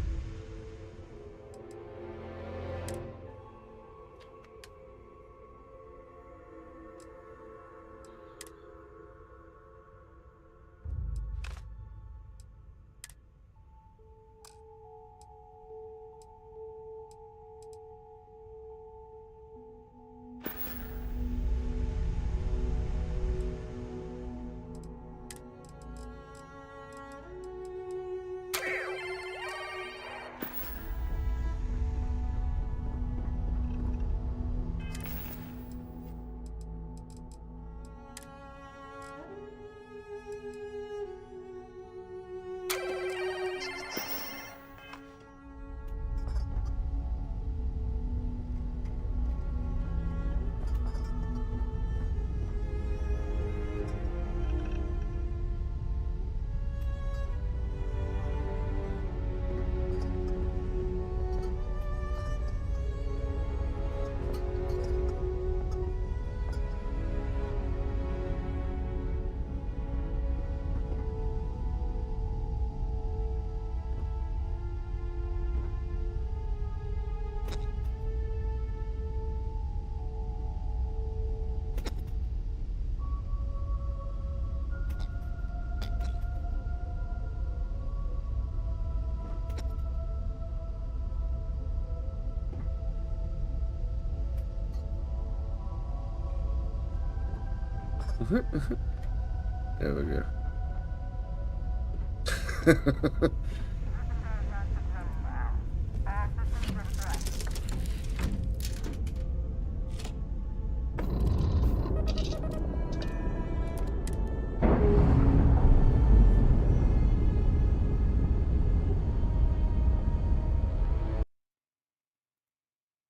There we go.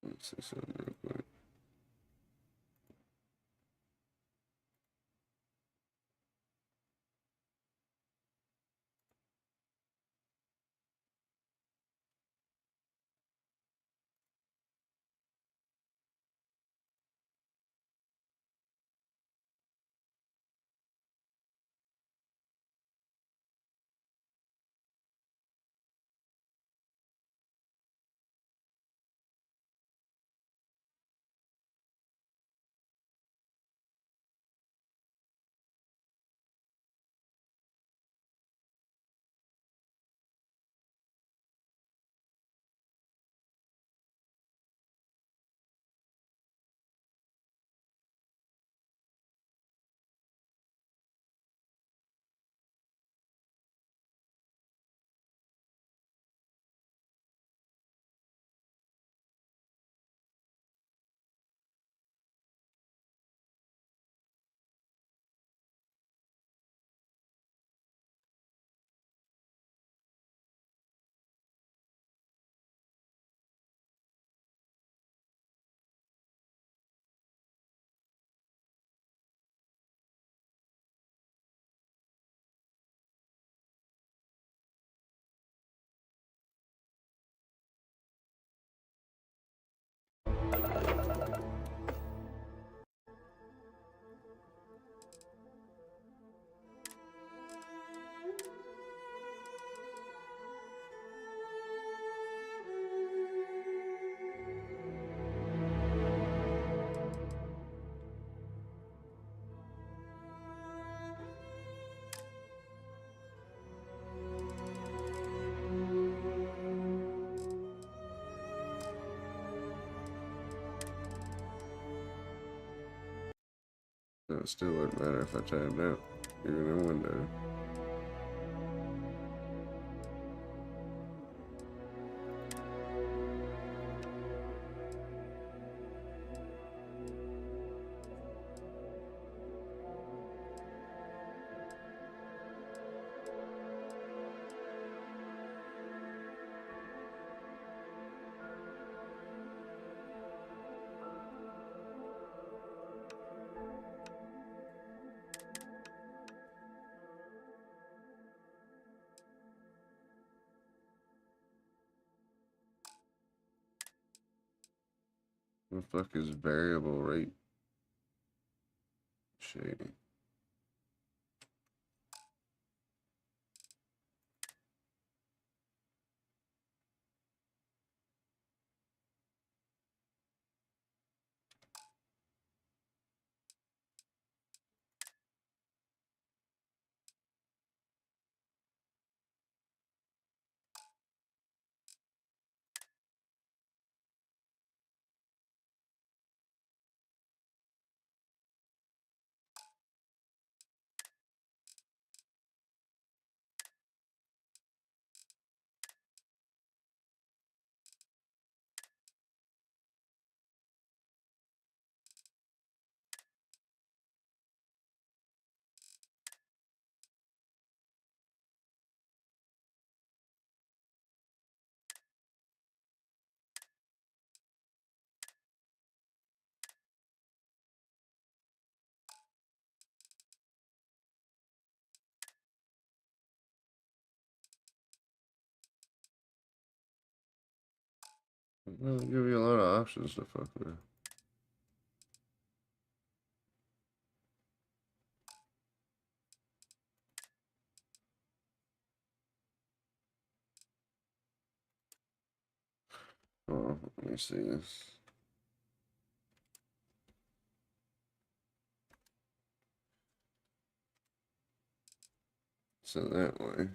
Let's see something real quick. No, it still wouldn't matter if I tabbed out, even in window. The fuck is variable rate shading? It'll give you a lot of options to fuck with. Oh, let me see this. So that way.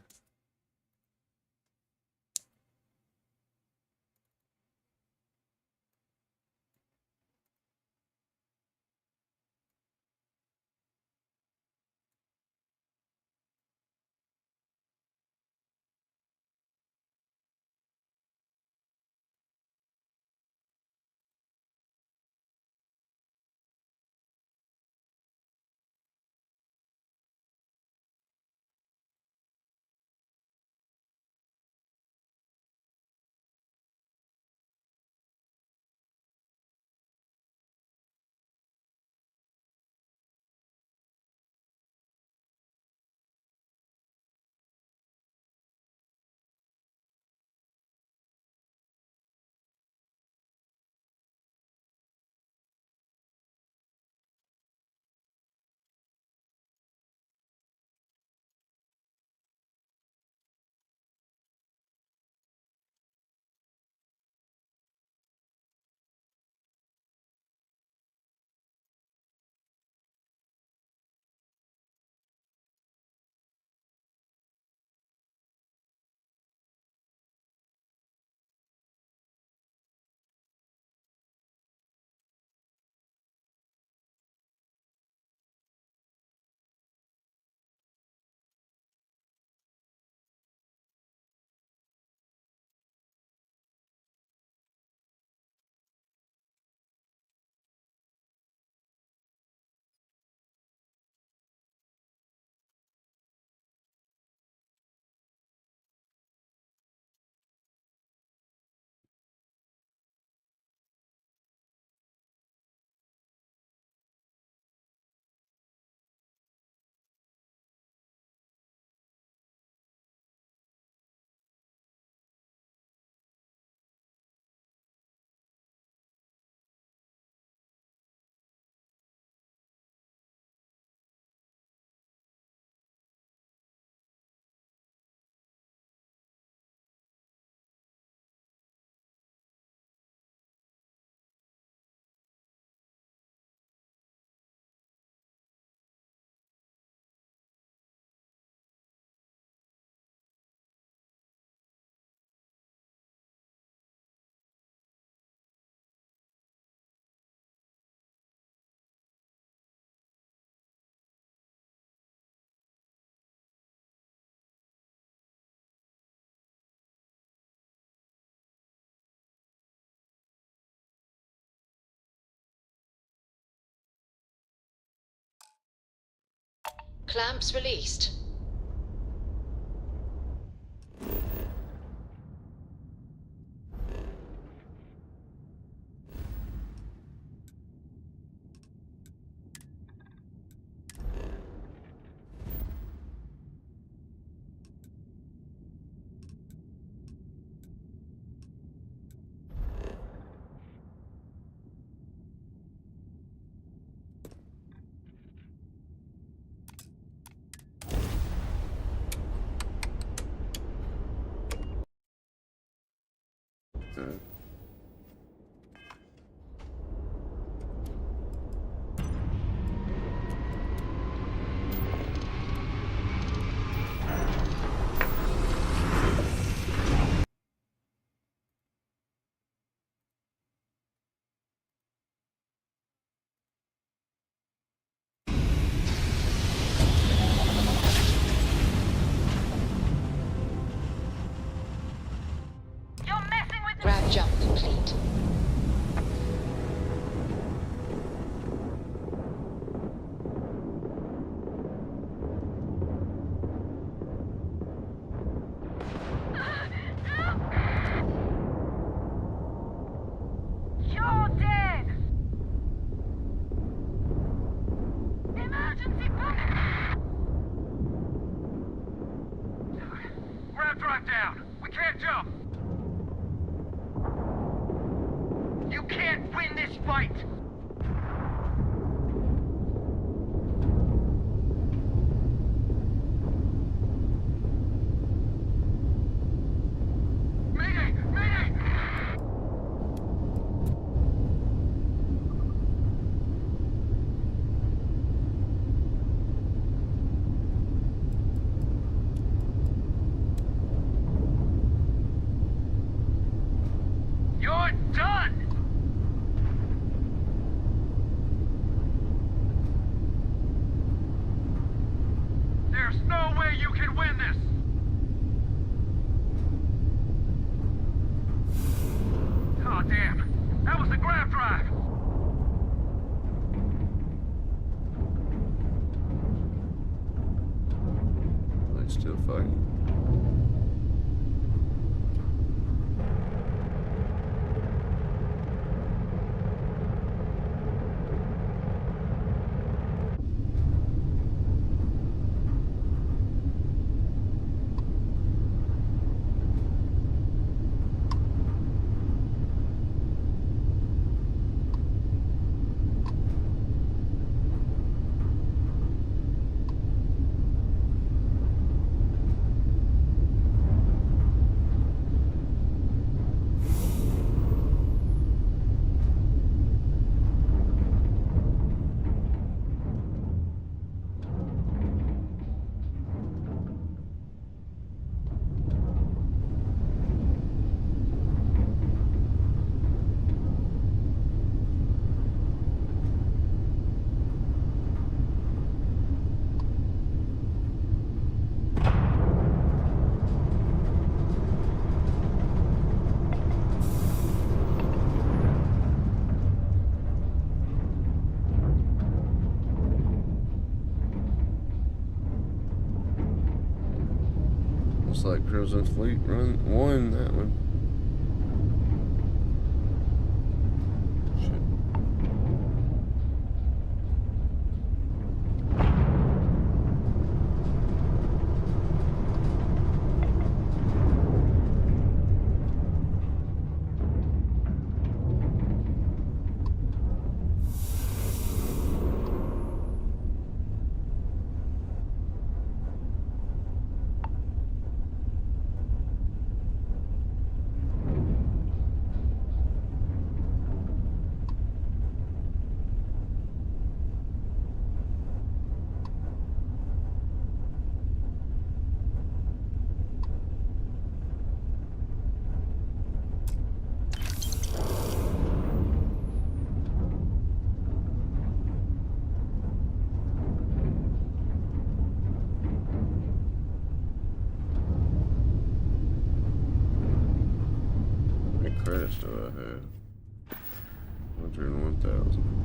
Clamps released. Grab jump complete. You're dead! Emergency Grab drive down. We can't jump. You can't win this fight! Mayday! Mayday! You're done! There's no way you can win this! Oh, damn. That was the grab drive! They still fighting. Looks like Crimson Fleet won that one. Credits do I have? 101,000.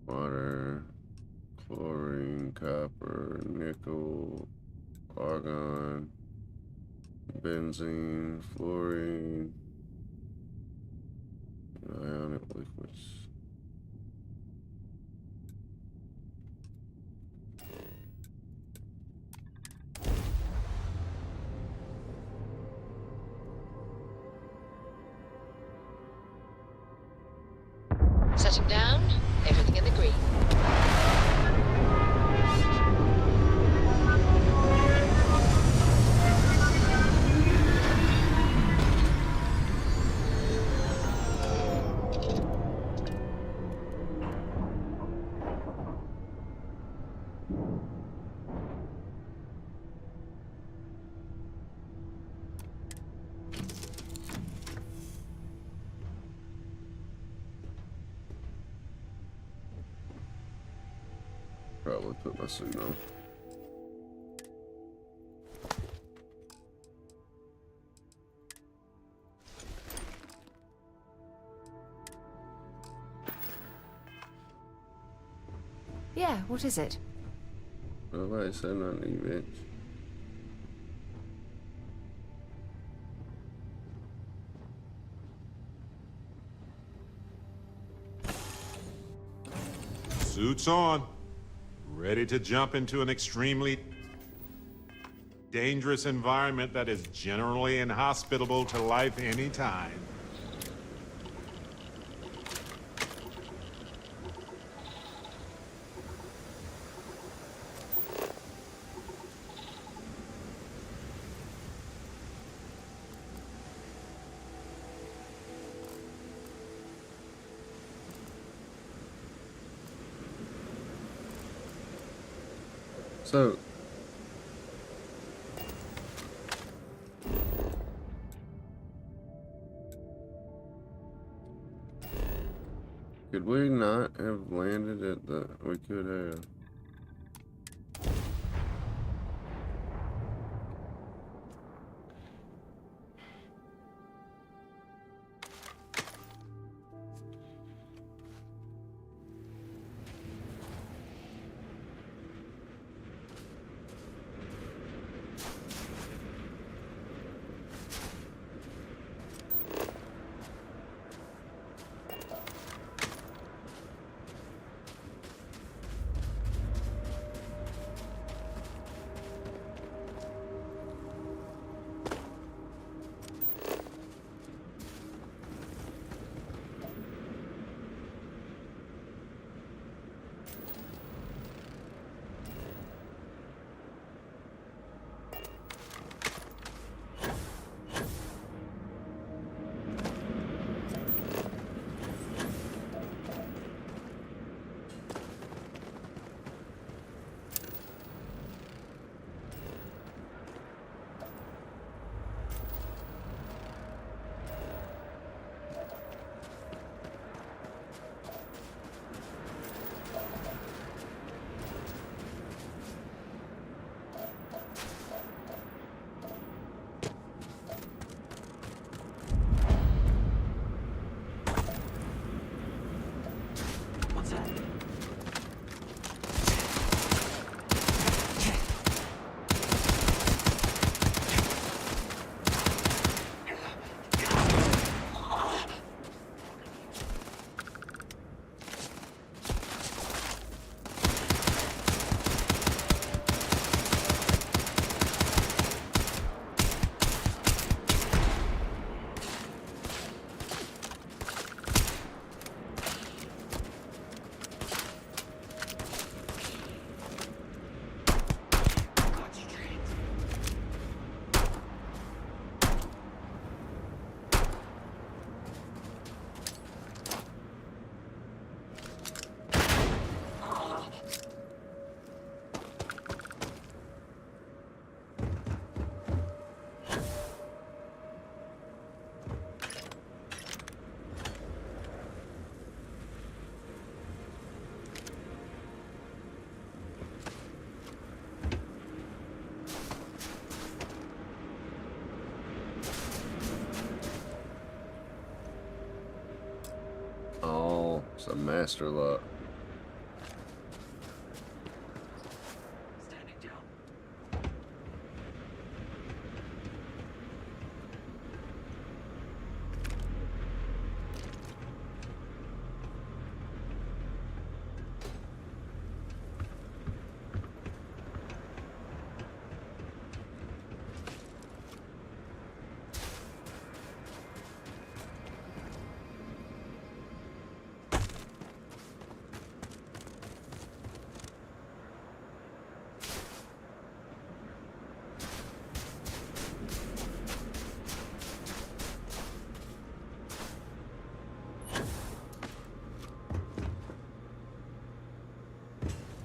water, chlorine, copper, nickel, argon, benzene, fluorine, ionic liquids. Setting down, everything in the green. Probably put my suit on. Yeah, what is it? Nobody said nothing to you, bitch. Suits on. Ready to jump into an extremely dangerous environment that is generally inhospitable to life anytime. So, could we not have landed at the, we could have. Oh, it's a master lock.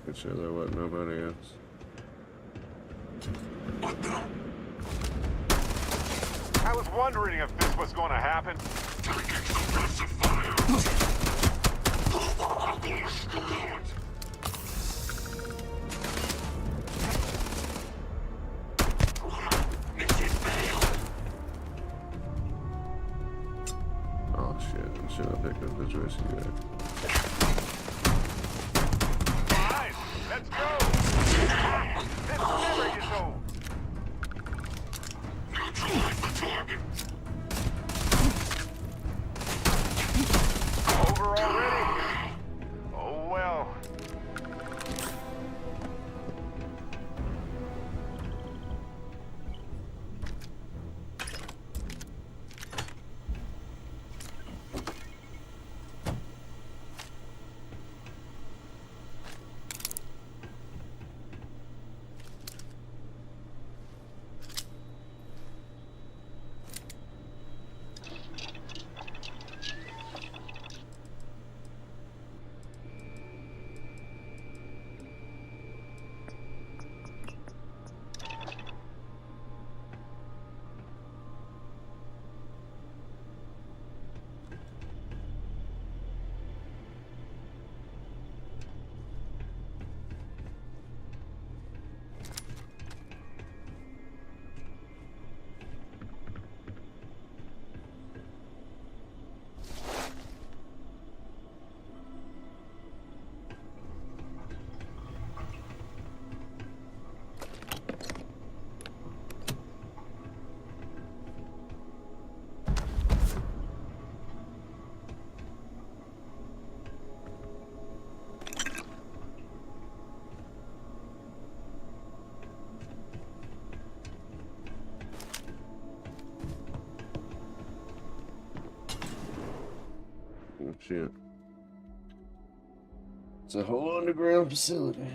making sure there wasn't nobody else. I was wondering if this was going to happen. Oh shit, I should have picked up this rescue guy. Alright, let's go! This never gets old! Over already? Oh well. Oh shit. It's a whole underground facility.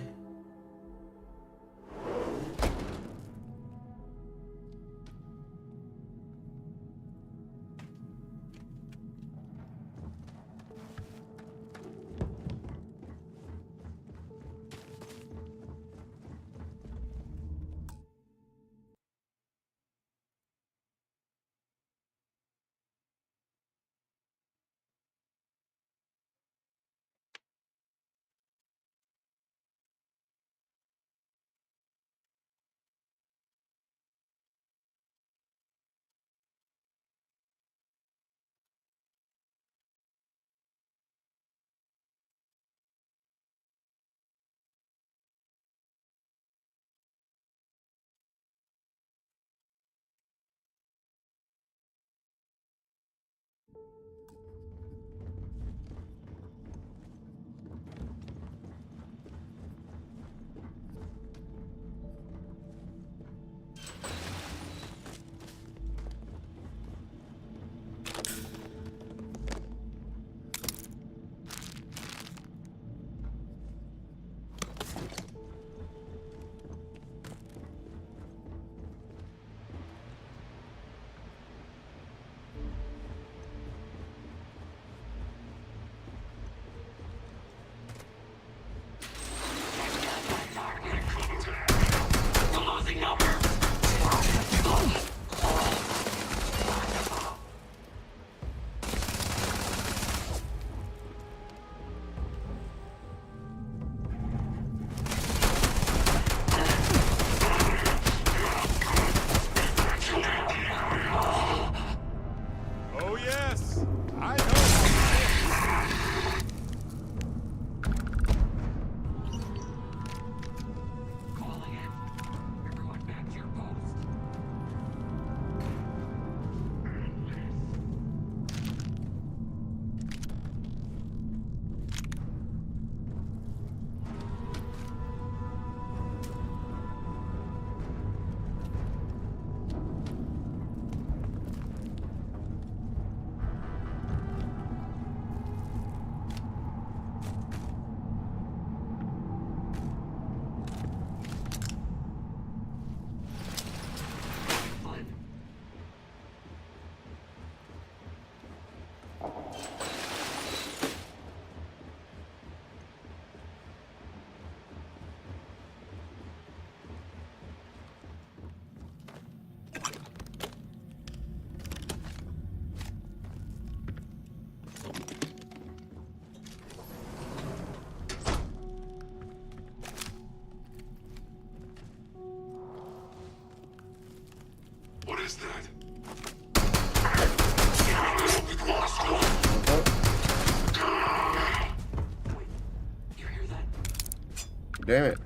Damn it.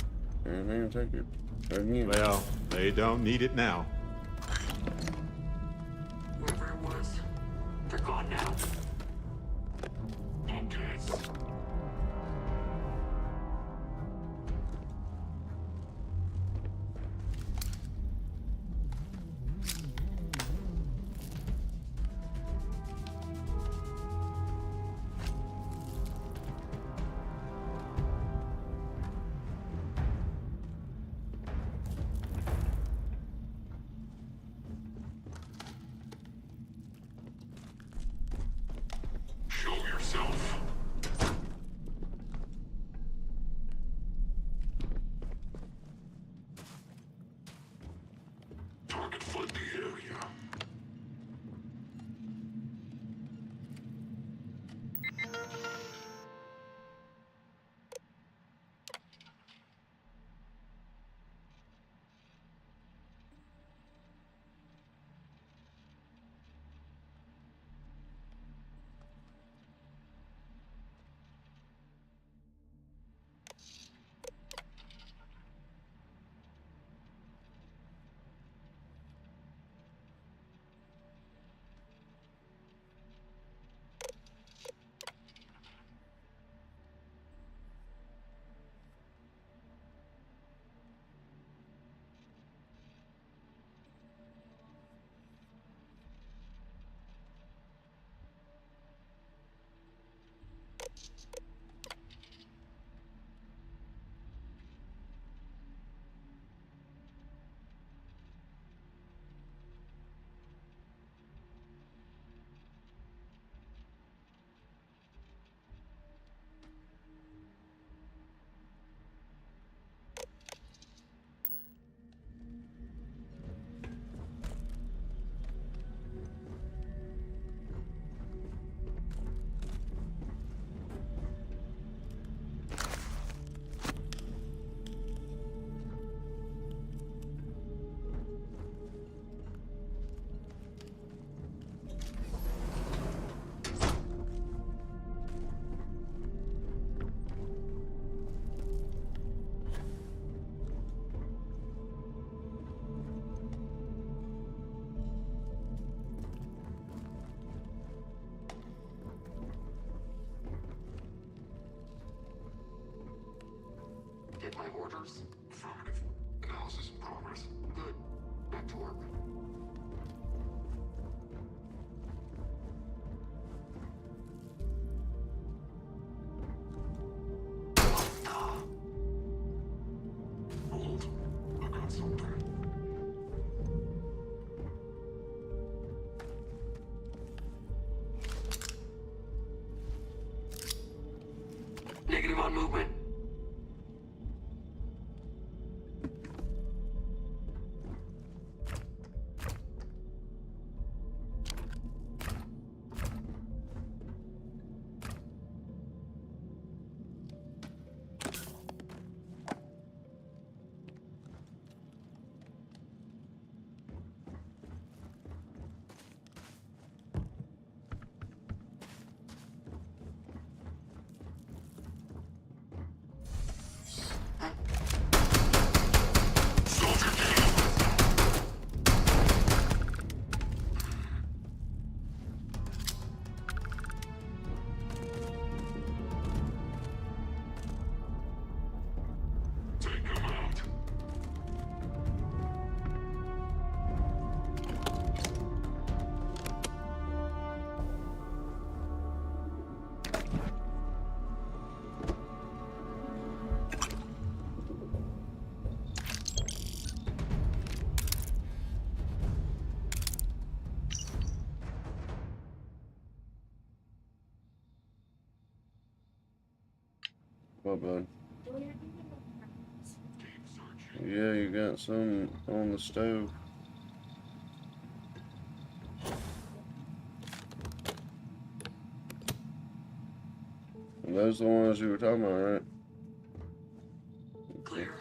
I didn't even take it. Again. Well, they don't need it now. Wherever it was, they're gone now. Endless. Show yourself. Target flood the area. Get my orders? Affirmative. Analysis in progress. Good. Back to work. Hold. I got something. Negative on movement. What, bud? Yeah, you got some on the stove. And those are the ones you were talking about, right? Clear.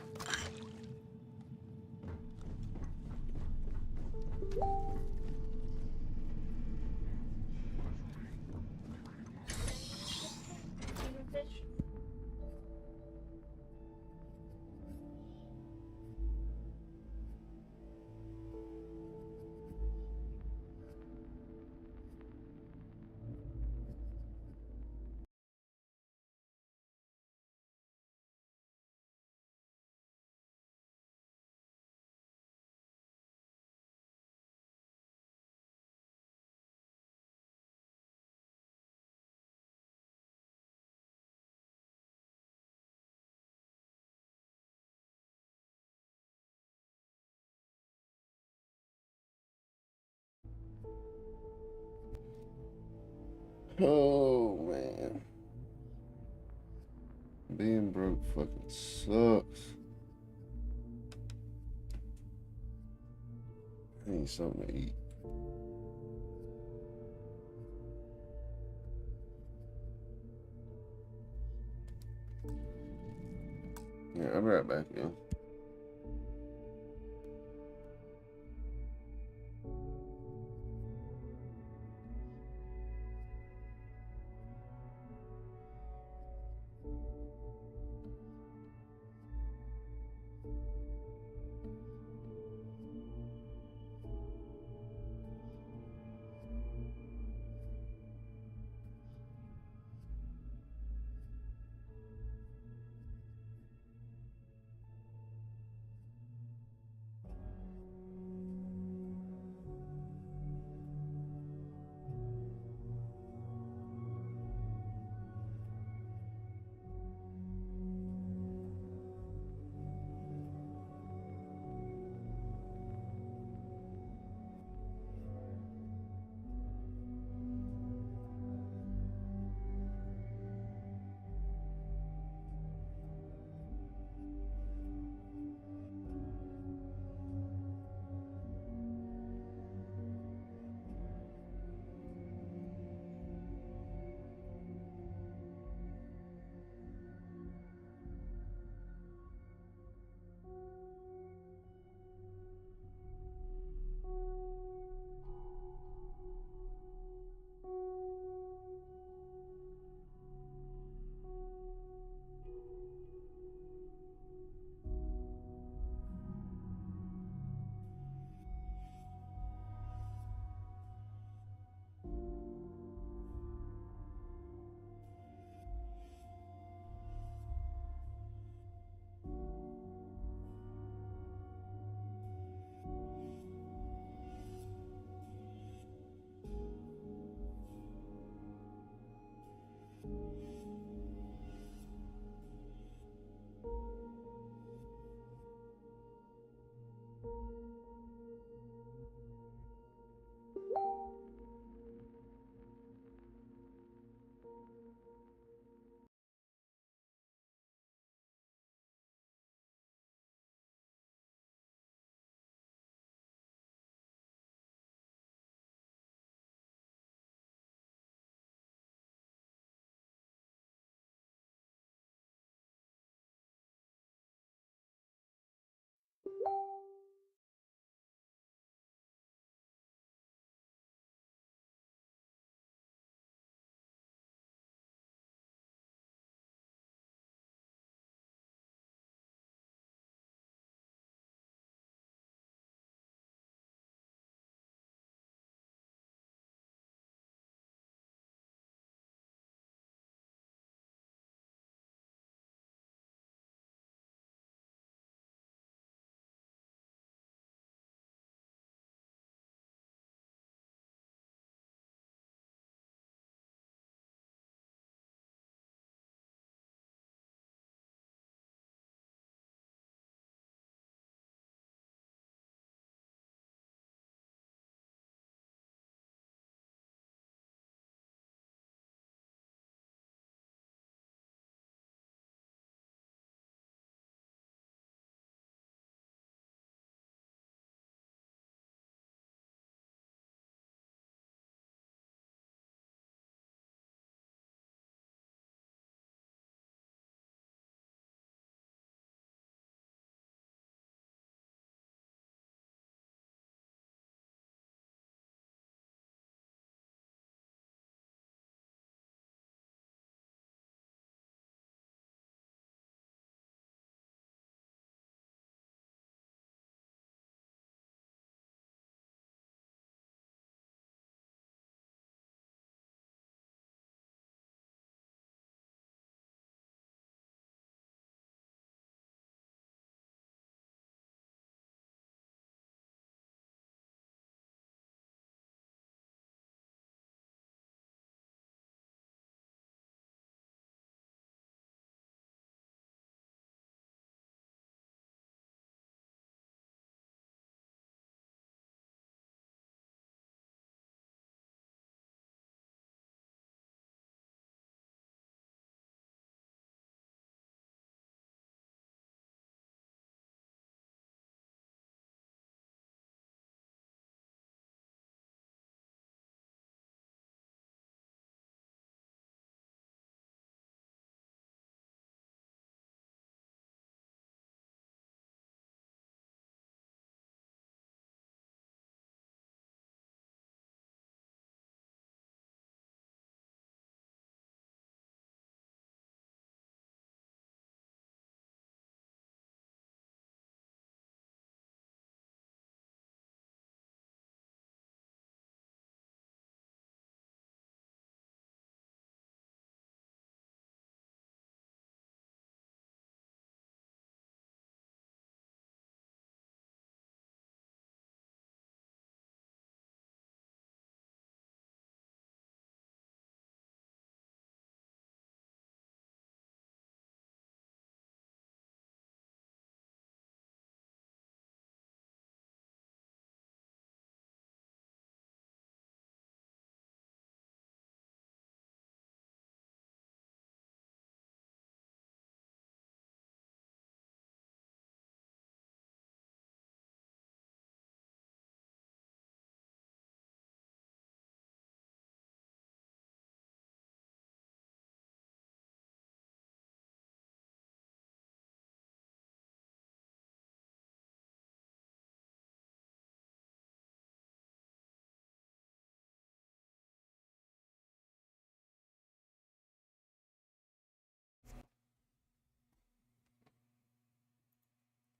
Oh, man. Being broke fucking sucks. I need something to eat. Yeah, I'll be right back, yo.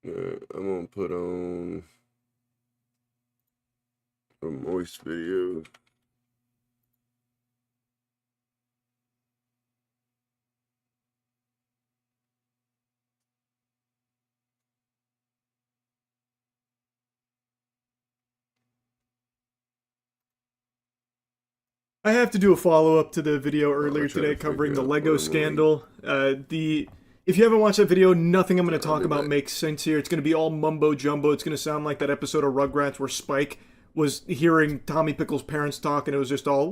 Alright, I'm gonna put on a moist video. I have to do a follow-up to the video earlier today covering the Lego scandal. If you haven't watched that video, nothing I'm going to talk about makes sense here. It's going to be all mumbo-jumbo. It's going to sound like that episode of Rugrats where Spike was hearing Tommy Pickles' parents talk, and it was just all...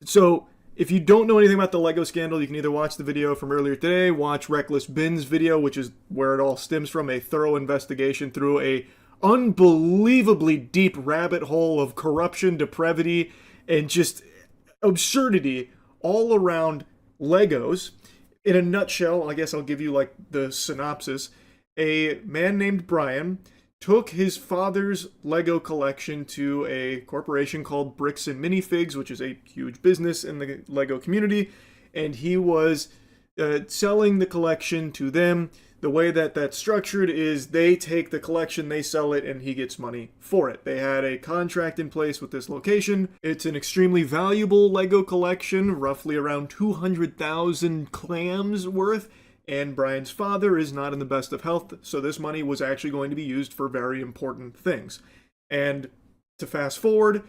So, if you don't know anything about the Lego scandal, you can either watch the video from earlier today, watch Reckless Ben's video, which is where it all stems from, a thorough investigation through a unbelievably deep rabbit hole of corruption, depravity, and just absurdity all around Legos. In a nutshell, I guess I'll give you like the synopsis. A man named Brian took his father's Lego collection to a corporation called Bricks and Minifigs, which is a huge business in the Lego community, and he was selling the collection to them. The way that that's structured is they take the collection, they sell it, and he gets money for it. They had a contract in place with this location. It's an extremely valuable Lego collection, roughly around 200,000 clams worth, and Brian's father is not in the best of health, so this money was actually going to be used for very important things. And to fast forward,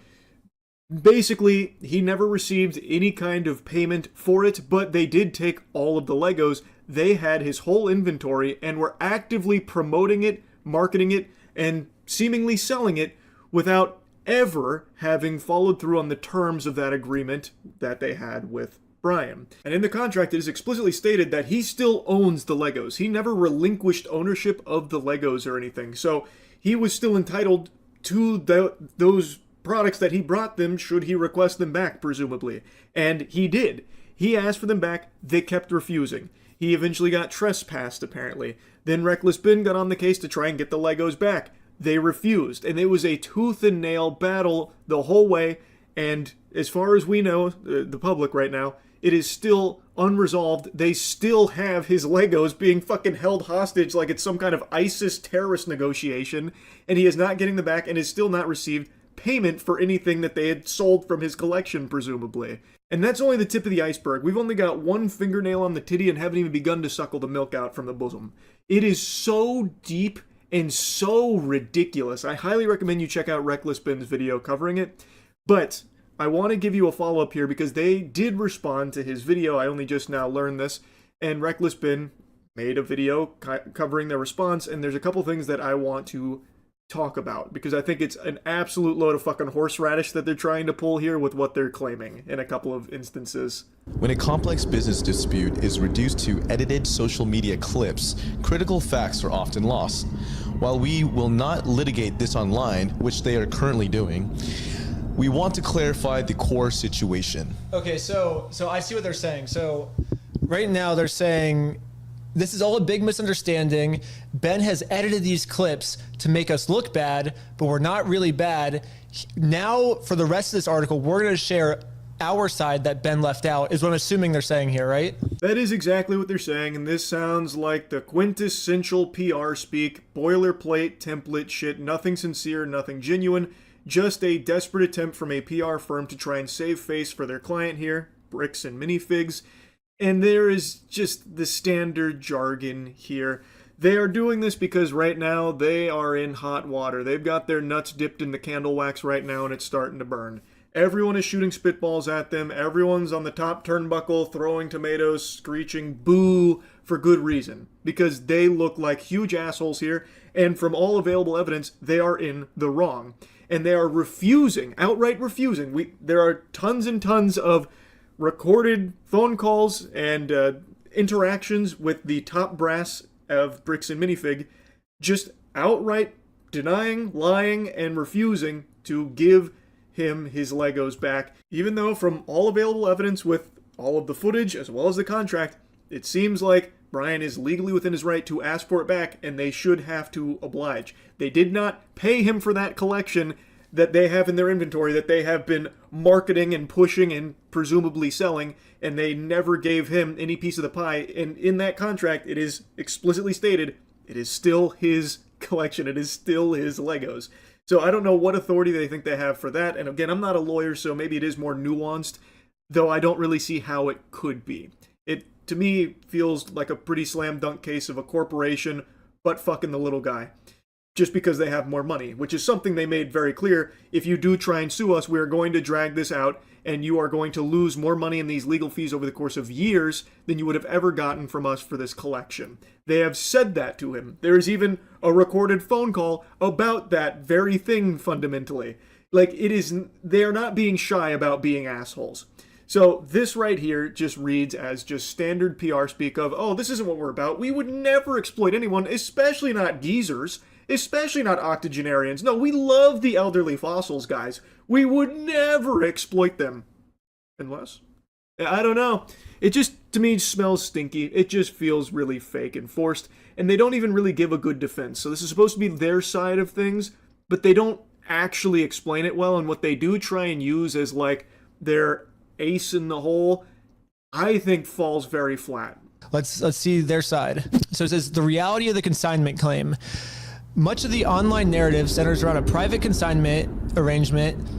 basically, he never received any kind of payment for it, but they did take all of the Legos. They had his whole inventory and were actively promoting it, marketing it, and seemingly selling it without ever having followed through on the terms of that agreement that they had with Brian. And in the contract, it is explicitly stated that he still owns the Legos. He never relinquished ownership of the Legos or anything. So he was still entitled to those products that he brought them should he request them back, presumably. And he did. He asked for them back. They kept refusing. He eventually got trespassed, apparently. Then Reckless Ben got on the case to try and get the Legos back. They refused. And it was a tooth and nail battle the whole way. And as far as we know, the public right now, it is still unresolved. They still have his Legos being fucking held hostage like it's some kind of ISIS terrorist negotiation. And he is not getting them back and has still not received payment for anything that they had sold from his collection, presumably. And that's only the tip of the iceberg. We've only got one fingernail on the titty and haven't even begun to suckle the milk out from the bosom. It is so deep and so ridiculous. I highly recommend you check out Reckless Ben's video covering it. But I want to give you a follow-up here because they did respond to his video. I only just now learned this. And Reckless Ben made a video covering their response. And there's a couple things that I want to talk about because I think it's an absolute load of fucking horseradish that they're trying to pull here with what they're claiming in a couple of instances. When a complex business dispute is reduced to edited social media clips, critical facts are often lost. While we will not litigate this online, which they are currently doing, we want to clarify the core situation. Okay, so I see what they're saying. So right now they're saying this is all a big misunderstanding. Ben has edited these clips to make us look bad, but we're not really bad. Now, for the rest of this article, we're going to share our side that Ben left out, is what I'm assuming they're saying here, right? That is exactly what they're saying, and this sounds like the quintessential PR speak, boilerplate, template shit, nothing sincere, nothing genuine, just a desperate attempt from a PR firm to try and save face for their client here, Bricks and Minifigs. And there is just the standard jargon here. They are doing this because right now they are in hot water. They've got their nuts dipped in the candle wax right now and it's starting to burn. Everyone is shooting spitballs at them. Everyone's on the top turnbuckle throwing tomatoes, screeching boo for good reason. Because they look like huge assholes here. And from all available evidence, they are in the wrong. And they are refusing, outright refusing. There are tons and tons of recorded phone calls and interactions with the top brass of Bricks and Minifig, just outright denying, lying, and refusing to give him his Legos back, even though from all available evidence with all of the footage as well as the contract, it seems like Brian is legally within his right to ask for it back, and they should have to oblige. They did not pay him for that collection that they have in their inventory that they have been marketing and pushing and presumably selling, and they never gave him any piece of the pie. And in that contract, it is explicitly stated It is still his collection. It is still his Legos. So I don't know what authority they think they have for that. And again, I'm not a lawyer, so maybe it is more nuanced, though I don't really see how it could be. It, to me, feels like a pretty slam dunk case of a corporation butt fucking the little guy, just because they have more money, which is something they made very clear. If you do try and sue us, we are going to drag this out, and you are going to lose more money in these legal fees over the course of years than you would have ever gotten from us for this collection. They have said that to him. There is even a recorded phone call about that very thing, fundamentally. Like, it is, they are not being shy about being assholes. So this right here just reads as just standard PR speak of, oh, this isn't what we're about. We would never exploit anyone, especially not geezers, especially not octogenarians. No, we love the elderly fossils, guys. We would never exploit them. Unless? I don't know. It just, to me, smells stinky. It just feels really fake and forced. And they don't even really give a good defense. So this is supposed to be their side of things, but they don't actually explain it well. And what they do try and use as like their ace in the hole, I think falls very flat. Let's see their side. So it says, the reality of the consignment claim. Much of the online narrative centers around a private consignment arrangement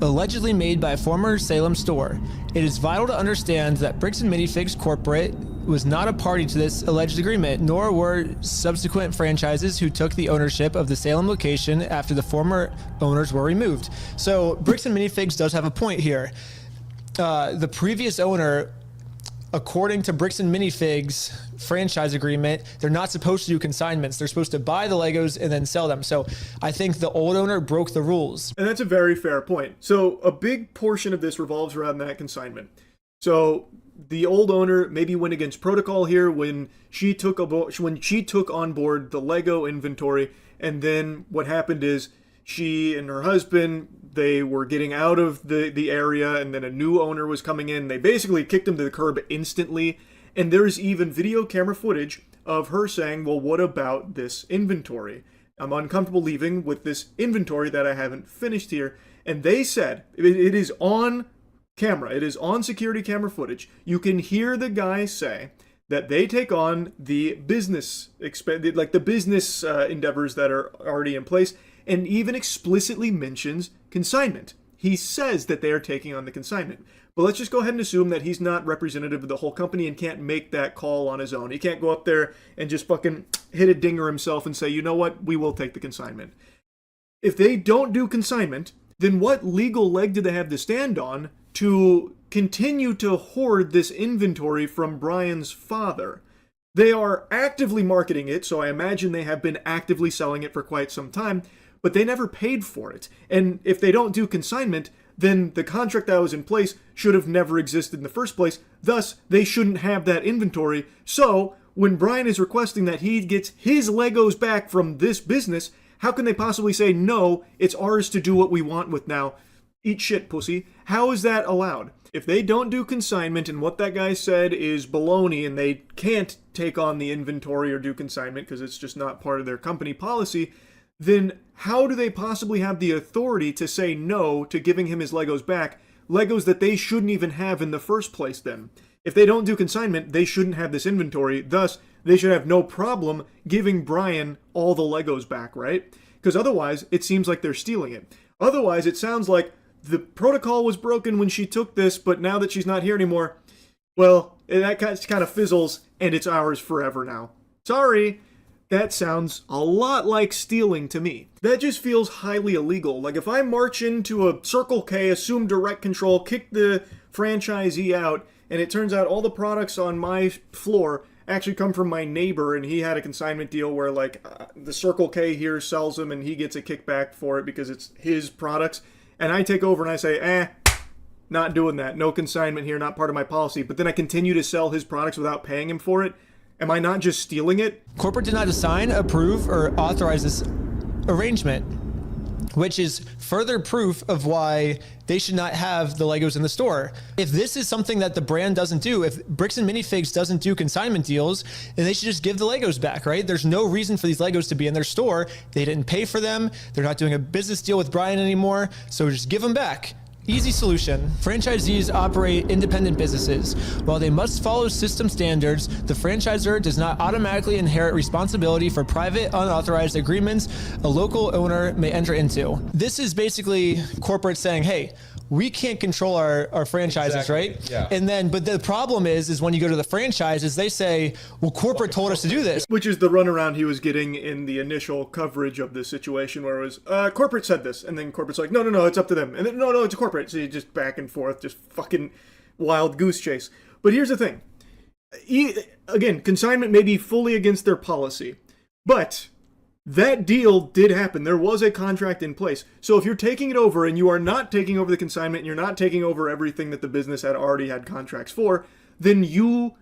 allegedly made by a former Salem store. It is vital to understand that Bricks and Minifigs Corporate was not a party to this alleged agreement, nor were subsequent franchises who took the ownership of the Salem location after the former owners were removed. So Bricks and Minifigs does have a point here. The previous owner, according to Bricks and Minifigs franchise agreement, they're not supposed to do consignments. They're supposed to buy the Legos and then sell them. So I think the old owner broke the rules. And that's a very fair point. So a big portion of this revolves around that consignment. So the old owner maybe went against protocol here when she took on board the Lego inventory, and then what happened is she and her husband, they were getting out of the area, and then a new owner was coming in. They basically kicked him to the curb instantly. And there's even video camera footage of her saying, well, what about this inventory? I'm uncomfortable leaving with this inventory that I haven't finished here. And they said, it is on camera, it is on security camera footage. You can hear the guy say that they take on the business, like the business endeavors that are already in place, and even explicitly mentions consignment. He says that they are taking on the consignment. But let's just go ahead and assume that he's not representative of the whole company and can't make that call on his own. He can't go up there and just fucking hit a dinger himself and say, you know what, we will take the consignment. If they don't do consignment, then what legal leg do they have to stand on to continue to hoard this inventory from Brian's father? They are actively marketing it, so I imagine they have been actively selling it for quite some time, but they never paid for it. And if they don't do consignment, then the contract that was in place should have never existed in the first place. Thus, they shouldn't have that inventory. So, when Brian is requesting that he gets his Legos back from this business, how can they possibly say, no, it's ours to do what we want with now? Eat shit, pussy. How is that allowed? If they don't do consignment and what that guy said is baloney and they can't take on the inventory or do consignment because it's just not part of their company policy, then how do they possibly have the authority to say no to giving him his Legos back? Legos that they shouldn't even have in the first place then. If they don't do consignment, they shouldn't have this inventory. Thus, they should have no problem giving Brian all the Legos back, right? Because otherwise, it seems like they're stealing it. Otherwise, it sounds like the protocol was broken when she took this, but now that she's not here anymore, well, that kind of fizzles, and it's ours forever now. Sorry. That sounds a lot like stealing to me. That just feels highly illegal. Like if I march into a Circle K, assume direct control, kick the franchisee out, and it turns out all the products on my floor actually come from my neighbor, and he had a consignment deal where like the Circle K here sells them and he gets a kickback for it because it's his products, and I take over and I say, not doing that. No consignment here, not part of my policy. But then I continue to sell his products without paying him for it. Am I not just stealing it? Corporate did not assign, approve, or authorize this arrangement, which is further proof of why they should not have the Legos in the store. If this is something that the brand doesn't do, if Bricks and Minifigs doesn't do consignment deals, then they should just give the Legos back, right? There's no reason for these Legos to be in their store. They didn't pay for them. They're not doing a business deal with Brian anymore, so just give them back. Easy solution. Franchisees operate independent businesses. While they must follow system standards, the franchisor does not automatically inherit responsibility for private, unauthorized agreements a local owner may enter into. This is basically corporate saying, hey, we can't control our franchises, Exactly. right? Yeah. And then, but the problem is when you go to the franchises, they say, well, corporate told us to do this. Which is the runaround he was getting in the initial coverage of this situation, where it was, corporate said this, and then corporate's like, no, it's up to them. And then, no, it's a corporate. So you just back and forth, just fucking wild goose chase. But here's the thing. Again, consignment may be fully against their policy, but that deal did happen. There was a contract in place. So if you're taking it over and you are not taking over the consignment and you're not taking over everything that the business had already had contracts for, then you,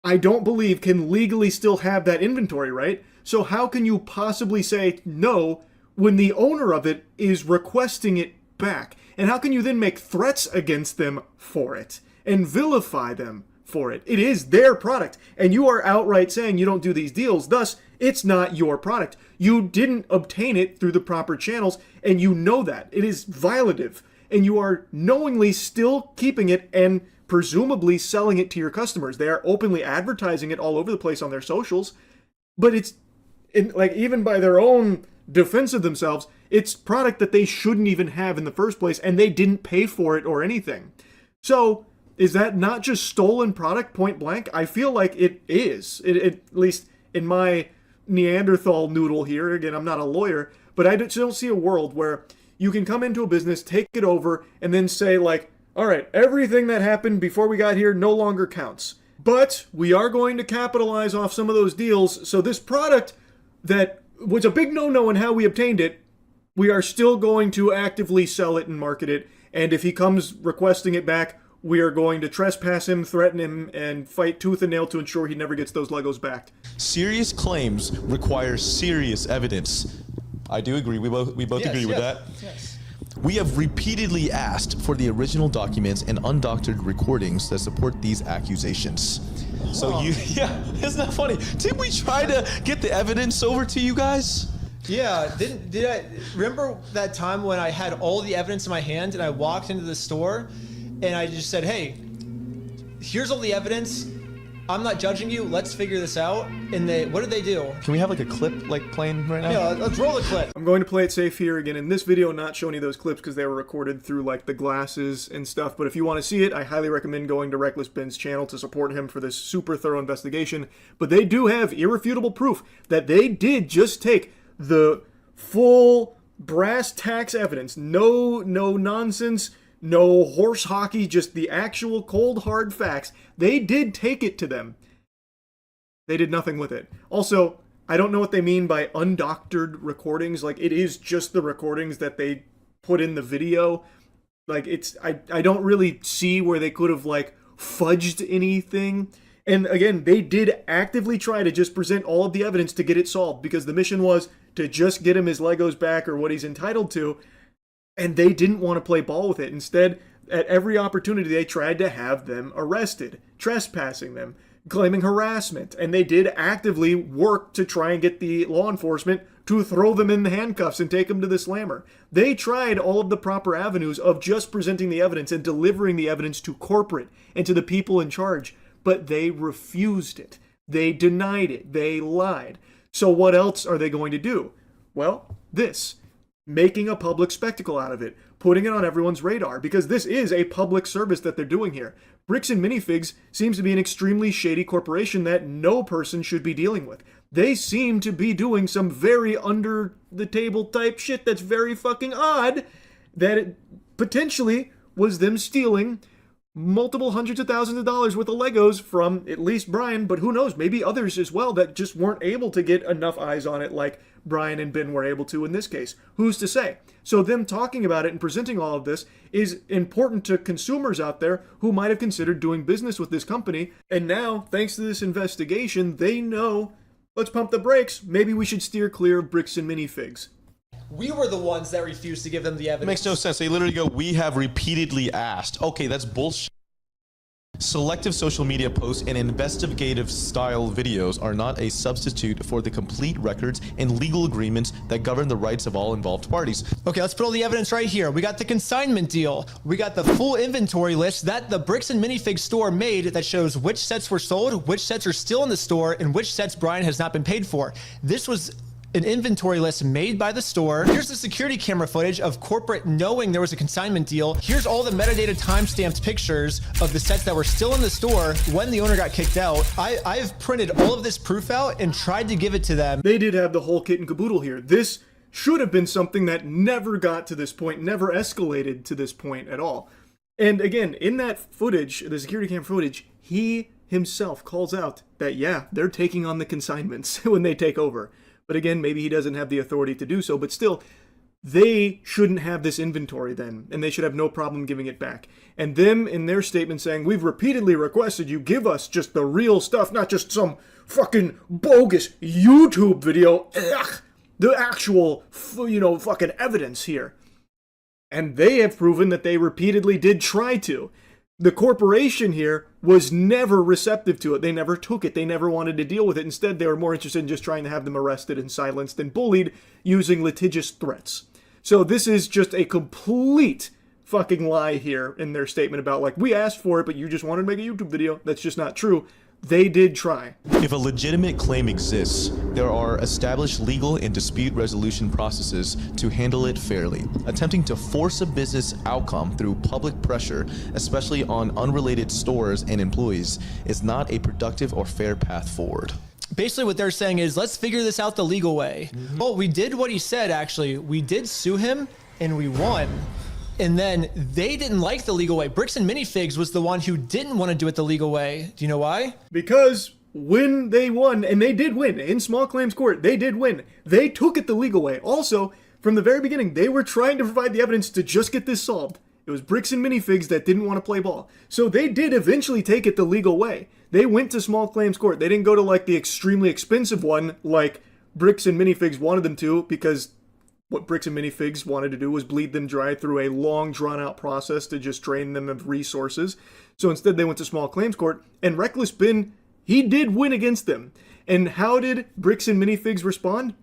I don't believe, can legally still have that inventory, right? So how can you possibly say no when the owner of it is requesting it back? And how can you then make threats against them for it and vilify them for it? It is their product, and you are outright saying you don't do these deals. Thus, it's not your product. You didn't obtain it through the proper channels, and you know that. It is violative, and you are knowingly still keeping it and presumably selling it to your customers. They are openly advertising it all over the place on their socials, but it's, like, even by their own defense of themselves, it's product that they shouldn't even have in the first place, and they didn't pay for it or anything. So, is that not just stolen product, point blank? I feel like it is. At least in my Neanderthal noodle here. Again, I'm not a lawyer, but I just don't see a world where you can come into a business, take it over, and then say, like, all right, everything that happened before we got here no longer counts. But we are going to capitalize off some of those deals, so this product that was a big no-no in how we obtained it, we are still going to actively sell it and market it, and if he comes requesting it back, we are going to trespass him, threaten him, and fight tooth and nail to ensure he never gets those Legos back. Serious claims require serious evidence. I do agree. We both agree with that. Yes. We have repeatedly asked for the original documents and undoctored recordings that support these accusations. So yeah, isn't that funny? Didn't we try to get the evidence over to you guys? Yeah, did I remember that time when I had all the evidence in my hand and I walked into the store and I just said, hey, here's all the evidence. I'm not judging you. Let's figure this out. And what did they do? Can we have like a clip like playing right now? Yeah, let's roll the clip. I'm going to play it safe here again in this video, not show any of those clips because they were recorded through like the glasses and stuff. But if you want to see it, I highly recommend going to Reckless Ben's channel to support him for this super thorough investigation. But they do have irrefutable proof that they did just take the full brass tacks evidence. No nonsense. No horse hockey, just the actual cold hard facts. They did take it to them. They did nothing with it. Also, I don't know what they mean by undoctored recordings. Like, it is just the recordings that they put in the video. Like, it's, I don't really see where they could have, like, fudged anything. And again, they did actively try to just present all of the evidence to get it solved, because the mission was to just get him his Legos back or what he's entitled to. And they didn't want to play ball with it. Instead, at every opportunity, they tried to have them arrested, trespassing them, claiming harassment. And they did actively work to try and get the law enforcement to throw them in the handcuffs and take them to the slammer. They tried all of the proper avenues of just presenting the evidence and delivering the evidence to corporate and to the people in charge. But they refused it. They denied it. They lied. So what else are they going to do? Well, this. Making a public spectacle out of it, putting it on everyone's radar, because this is a public service that they're doing here. Bricks and Minifigs seems to be an extremely shady corporation that no person should be dealing with. They seem to be doing some very under-the-table type shit that's very fucking odd, that it potentially was them stealing multiple hundreds of thousands of dollars worth of Legos from at least Brian, but who knows, maybe others as well that just weren't able to get enough eyes on it like Brian and Ben were able to in this case. Who's to say? So them talking about it and presenting all of this is important to consumers out there who might have considered doing business with this company. And now, thanks to this investigation, they know, let's pump the brakes. Maybe we should steer clear of Bricks and Minifigs. We were the ones that refused to give them the evidence. It makes no sense. They literally go, we have repeatedly asked. Okay, that's bullshit. Selective social media posts and investigative style videos are not a substitute for the complete records and legal agreements that govern the rights of all involved parties. Okay, let's put all the evidence right here. We got the consignment deal. We got the full inventory list that the Bricks and Minifigs store made that shows which sets were sold, which sets are still in the store, and which sets Brian has not been paid for. This was an inventory list made by the store. Here's the security camera footage of corporate knowing there was a consignment deal. Here's all the metadata time-stamped pictures of the sets that were still in the store when the owner got kicked out. I've printed all of this proof out and tried to give it to them. They did have the whole kit and caboodle here. This should have been something that never got to this point, never escalated to this point at all. And again, in that footage, the security camera footage, he himself calls out that, yeah, they're taking on the consignments when they take over. But again, maybe he doesn't have the authority to do so, but still, they shouldn't have this inventory then, and they should have no problem giving it back. And them in their statement saying, we've repeatedly requested you give us just the real stuff, not just some fucking bogus YouTube video. Ugh, the actual, fucking evidence here. And they have proven that they repeatedly did try to. The corporation here was never receptive to it. They never took it. They never wanted to deal with it. Instead, they were more interested in just trying to have them arrested and silenced and bullied using litigious threats. So this is just a complete fucking lie here in their statement about, like, we asked for it, but you just wanted to make a YouTube video. That's just not true. They did try. If a legitimate claim exists, there are established legal and dispute resolution processes to handle it fairly. Attempting to force a business outcome through public pressure, especially on unrelated stores and employees, is not a productive or fair path forward. Basically what they're saying is, let's figure this out the legal way. Well, we did what he said, actually. We did sue him, and we won. And then they didn't like the legal way. Bricks and Minifigs was the one who didn't want to do it the legal way. Do you know why? Because when they won, and they did win, in small claims court, they did win. They took it the legal way. Also, from the very beginning, they were trying to provide the evidence to just get this solved. It was Bricks and Minifigs that didn't want to play ball. So they did eventually take it the legal way. They went to small claims court. They didn't go to like the extremely expensive one like Bricks and Minifigs wanted them to, because what Bricks and Minifigs wanted to do was bleed them dry through a long, drawn-out process to just drain them of resources. So instead, they went to small claims court, and Reckless Ben, he did win against them. And how did Bricks and Minifigs respond?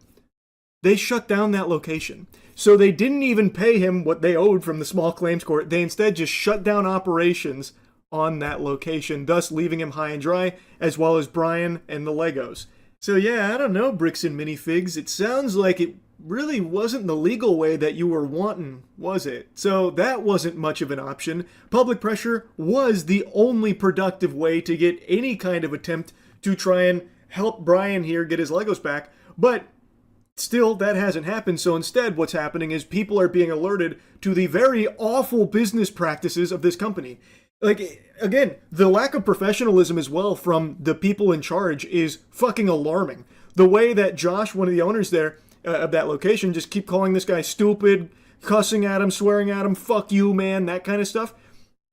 They shut down that location. So they didn't even pay him what they owed from the small claims court. They instead just shut down operations on that location, thus leaving him high and dry, as well as Brian and the Legos. So yeah, I don't know, Bricks and Minifigs. It sounds like it really wasn't the legal way that you were wanting, was it? So that wasn't much of an option. Public pressure was the only productive way to get any kind of attempt to try and help Brian here get his Legos back. But still, that hasn't happened. So instead, what's happening is people are being alerted to the very awful business practices of this company. Like, again, the lack of professionalism as well from the people in charge is fucking alarming. The way that Josh, one of the owners there, of that location, just keep calling this guy stupid, cussing at him, swearing at him, fuck you, man, that kind of stuff.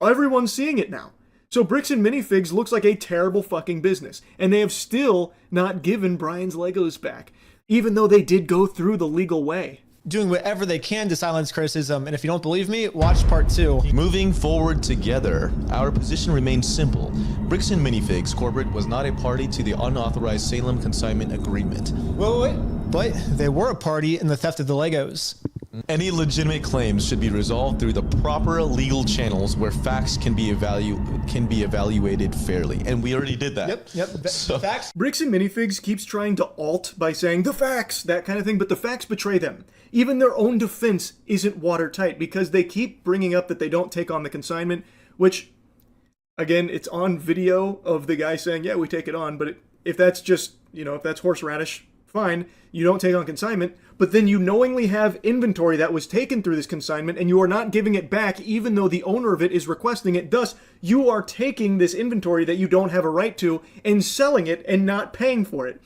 Everyone's seeing it now. So Bricks and Minifigs looks like a terrible fucking business. And they have still not given Brian's Legos back, even though they did go through the legal way. Doing whatever they can to silence criticism. And if you don't believe me, watch part 2. Moving forward together, our position remains simple. Bricks and Minifigs Corporate was not a party to the unauthorized Salem consignment agreement. Wait. But they were a party in the theft of the Legos. Any legitimate claims should be resolved through the proper legal channels where facts can be evaluated fairly. And we already did that. Yep. So, facts. Bricks and Minifigs keeps trying to alt by saying the facts, that kind of thing, but the facts betray them. Even their own defense isn't watertight because they keep bringing up that they don't take on the consignment, which, again, it's on video of the guy saying, yeah, we take it on, but if that's just, if that's horseradish, fine, you don't take on consignment, but then you knowingly have inventory that was taken through this consignment and you are not giving it back even though the owner of it is requesting it. Thus, you are taking this inventory that you don't have a right to and selling it and not paying for it.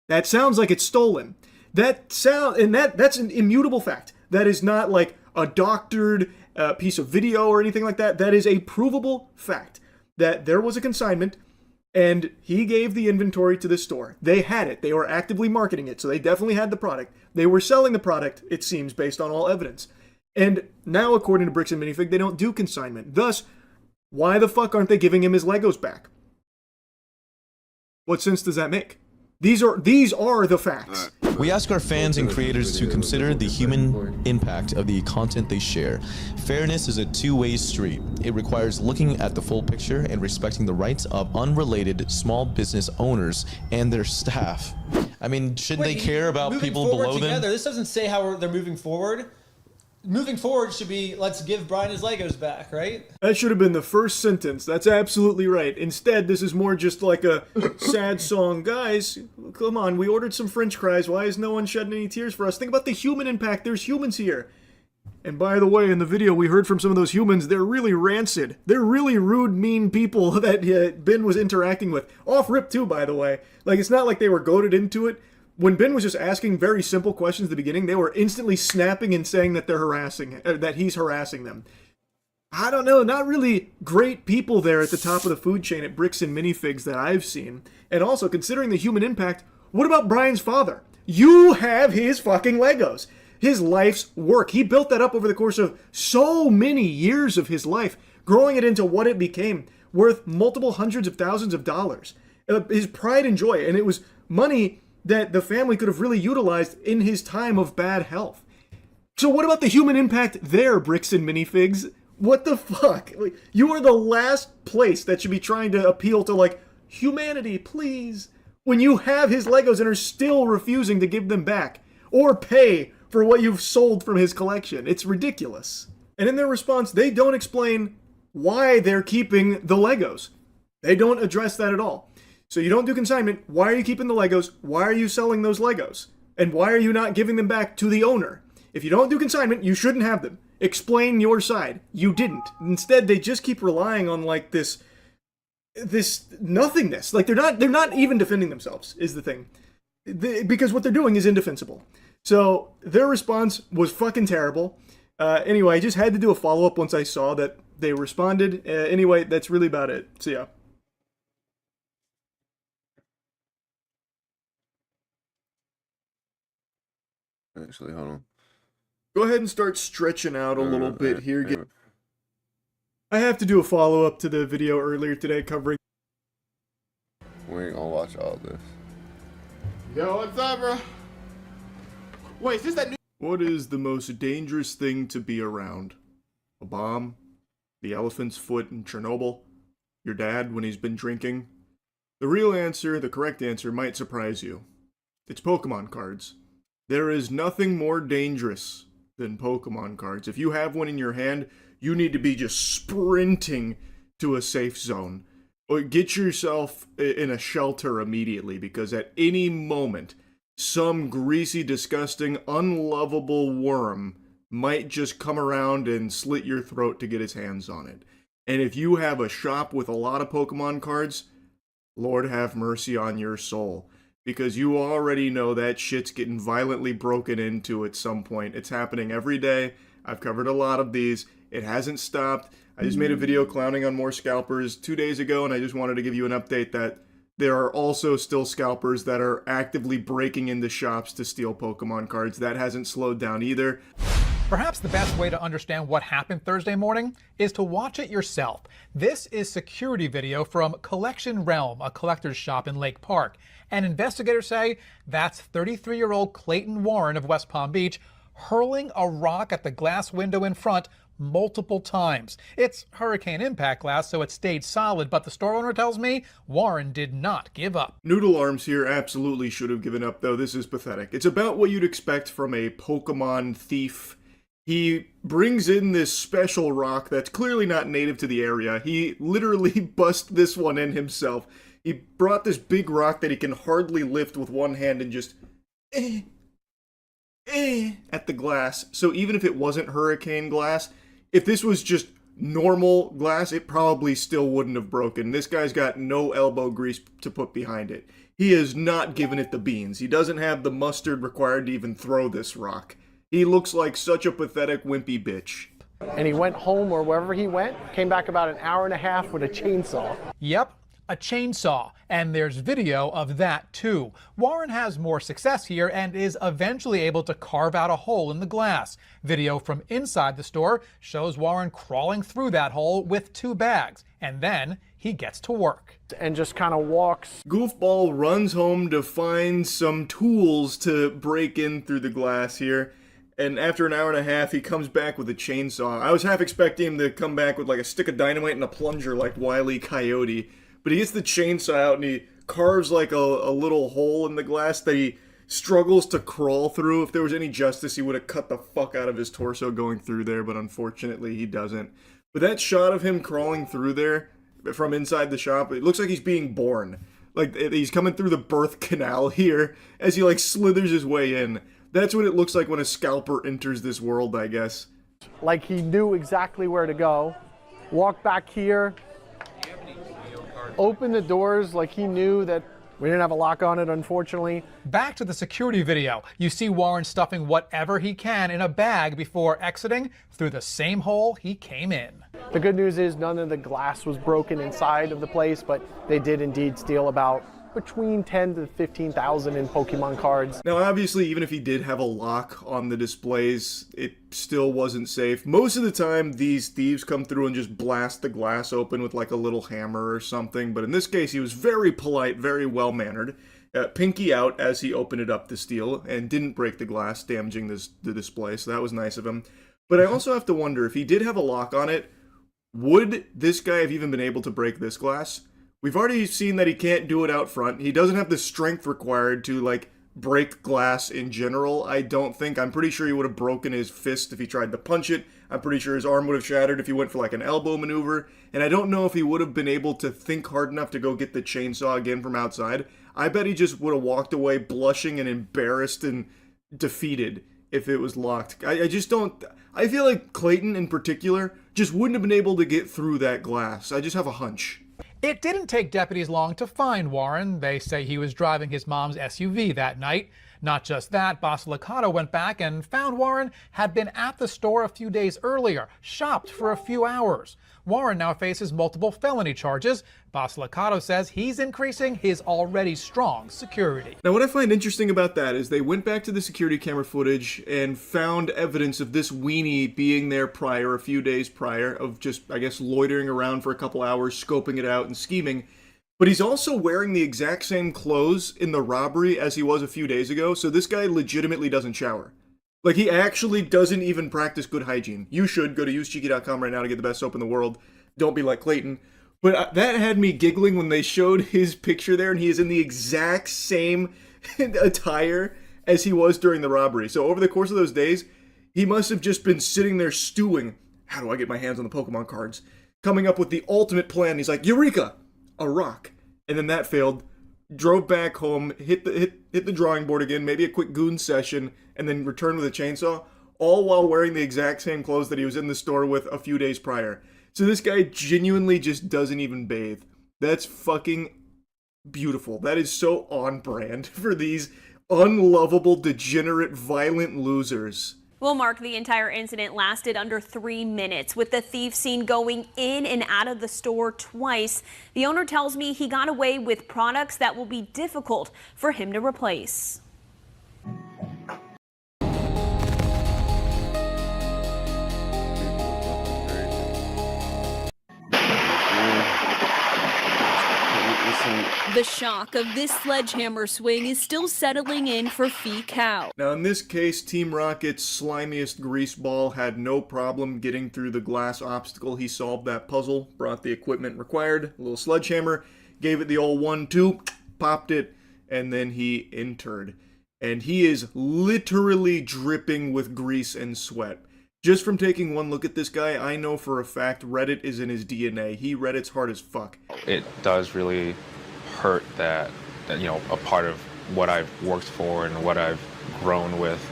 That sounds like it's stolen. That's an immutable fact. That is not like a doctored piece of video or anything like that. That is a provable fact that there was a consignment and he gave the inventory to the store. They had it. They were actively marketing it, so they definitely had the product. They were selling the product, it seems, based on all evidence. And now, according to Bricks and Minifig, they don't do consignment. Thus, Why the fuck aren't they giving him his Legos back? What sense does that make? These are the facts. We ask our fans and creators to consider the human impact of the content they share. Fairness is a two-way street. It requires looking at the full picture and respecting the rights of unrelated small business owners and their staff. I mean, shouldn't they care about people below them? This doesn't say how they're moving forward. Moving forward should be, let's give Brian his Legos back, right? That should have been the first sentence. That's absolutely right. Instead, this is more just like a sad song. Guys, come on, we ordered some French fries. Why is no one shedding any tears for us? Think about the human impact. There's humans here. And by the way, in the video, we heard from some of those humans. They're really rancid. They're really rude, mean people that Ben was interacting with. Off rip, too, by the way. Like, it's not like they were goaded into it. When Ben was just asking very simple questions at the beginning, they were instantly snapping and saying that that he's harassing them. I don't know, not really great people there at the top of the food chain at Bricks and Minifigs that I've seen. And also, considering the human impact, what about Brian's father? You have his fucking Legos. His life's work. He built that up over the course of so many years of his life, growing it into what it became, worth multiple hundreds of thousands of dollars. His pride and joy, and it was money that the family could have really utilized in his time of bad health. So what about the human impact there, Bricks and Minifigs? What the fuck? Like, you are the last place that should be trying to appeal to, like, humanity, please. When you have his Legos and are still refusing to give them back or pay for what you've sold from his collection. It's ridiculous. And in their response, they don't explain why they're keeping the Legos. They don't address that at all. So you don't do consignment. Why are you keeping the Legos? Why are you selling those Legos? And why are you not giving them back to the owner? If you don't do consignment, you shouldn't have them. Explain your side. You didn't. Instead, they just keep relying on like this nothingness. Like they're not even defending themselves is the thing. Because what they're doing is indefensible. So their response was fucking terrible. Anyway, I just had to do a follow-up once I saw that they responded. Anyway, that's really about it. See ya. Actually, hold on. Go ahead and start stretching out a little bit here. I have to do a follow-up to the video earlier today covering... We ain't gonna watch all this. Yo, what's up, bro? Wait, is this that new... What is the most dangerous thing to be around? A bomb? The elephant's foot in Chernobyl? Your dad when he's been drinking? The real answer, the correct answer, might surprise you. It's Pokemon cards. There is nothing more dangerous than Pokemon cards. If you have one in your hand, you need to be just sprinting to a safe zone. Or get yourself in a shelter immediately, because at any moment, some greasy, disgusting, unlovable worm might just come around and slit your throat to get his hands on it. And if you have a shop with a lot of Pokemon cards, Lord have mercy on your soul. Because you already know that shit's getting violently broken into at some point. It's happening every day. I've covered a lot of these. It hasn't stopped. I just made a video clowning on more scalpers 2 days ago, and I just wanted to give you an update that there are also still scalpers that are actively breaking into shops to steal Pokemon cards. That hasn't slowed down either. Perhaps the best way to understand what happened Thursday morning is to watch it yourself. This is security video from Collection Realm, a collector's shop in Lake Park. And investigators say that's 33-year-old Clayton Warren of West Palm Beach hurling a rock at the glass window in front multiple times. It's hurricane impact glass, so it stayed solid, but the store owner tells me Warren did not give up. Noodle Arms here absolutely should have given up, though. This is pathetic. It's about what you'd expect from a Pokemon thief. He brings in this special rock that's clearly not native to the area. He literally busts this one in himself. He brought this big rock that he can hardly lift with one hand and just at the glass. So even if it wasn't hurricane glass, if this was just normal glass, it probably still wouldn't have broken. This guy's got no elbow grease to put behind it. He has not given it the beans. He doesn't have the mustard required to even throw this rock. He looks like such a pathetic, wimpy bitch. And he went home or wherever he went, came back about an hour and a half with a chainsaw. Yep. a chainsaw, and there's video of that too. Warren has more success here and is eventually able to carve out a hole in the glass. Video from inside the store shows Warren crawling through that hole with 2 bags, and then he gets to work. And just kind of walks. Goofball runs home to find some tools to break in through the glass here. And after an hour and a half, he comes back with a chainsaw. I was half expecting him to come back with like a stick of dynamite and a plunger like Wile E. Coyote. But he gets the chainsaw out and he carves like a little hole in the glass that he struggles to crawl through. If there was any justice, he would have cut the fuck out of his torso going through there, but unfortunately he doesn't. But that shot of him crawling through there from inside the shop, it looks like he's being born. Like he's coming through the birth canal here as he like slithers his way in. That's what it looks like when a scalper enters this world, I guess. Like he knew exactly where to go. Walk back here. Open the doors like he knew that we didn't have a lock on it, unfortunately. Back to the security video. You see Warren stuffing whatever he can in a bag before exiting through the same hole he came in. The good news is none of the glass was broken inside of the place, but they did indeed steal about between 10 to 15,000 in Pokemon cards. Now, obviously, even if he did have a lock on the displays, it still wasn't safe. Most of the time, these thieves come through and just blast the glass open with like a little hammer or something. But in this case, he was very polite, very well-mannered. Pinky out as he opened it up to steal and didn't break the glass, damaging the display. So that was nice of him. But I also have to wonder, if he did have a lock on it, would this guy have even been able to break this glass? We've already seen that he can't do it out front. He doesn't have the strength required to, like, break glass in general, I don't think. I'm pretty sure he would have broken his fist if he tried to punch it. I'm pretty sure his arm would have shattered if he went for, like, an elbow maneuver. And I don't know if he would have been able to think hard enough to go get the chainsaw again from outside. I bet he just would have walked away blushing and embarrassed and defeated if it was locked. I just don't... I feel like Clayton, in particular, just wouldn't have been able to get through that glass. I just have a hunch. It didn't take deputies long to find Warren. They say he was driving his mom's SUV that night. Not just that, Basilicata went back and found Warren had been at the store a few days earlier, shopped for a few hours. Warren now faces multiple felony charges. Basilicata says he's increasing his already strong security. Now, what I find interesting about that is they went back to the security camera footage and found evidence of this weenie being there prior, a few days prior, of just, I guess, loitering around for a couple hours, scoping it out and scheming. But he's also wearing the exact same clothes in the robbery as he was a few days ago, so this guy legitimately doesn't shower. Like, he actually doesn't even practice good hygiene. You should go to usecheeky.com right now to get the best soap in the world. Don't be like Clayton. But that had me giggling when they showed his picture there, and he is in the exact same attire as he was during the robbery. So over the course of those days, he must have just been sitting there stewing. How do I get my hands on the Pokemon cards? Coming up with the ultimate plan. He's like, Eureka! A rock. And then that failed. Drove back home, hit the drawing board again, maybe a quick goon session, and then returned with a chainsaw, all while wearing the exact same clothes that he was in the store with a few days prior. So this guy genuinely just doesn't even bathe. That's fucking beautiful. That is so on brand for these unlovable, degenerate, violent losers. Well, Mark, the entire incident lasted under 3 minutes, with the thief seen going in and out of the store twice. The owner tells me he got away with products that will be difficult for him to replace. The shock of this sledgehammer swing is still settling in for Fee Cow. Now in this case, Team Rocket's slimiest greaseball had no problem getting through the glass obstacle. He solved that puzzle, brought the equipment required, a little sledgehammer, gave it the old 1-2, popped it, and then he entered. And he is literally dripping with grease and sweat. Just from taking one look at this guy, I know for a fact Reddit is in his DNA. He Reddit's hard as fuck. It does really hurt that, you know, a part of what I've worked for and what I've grown with,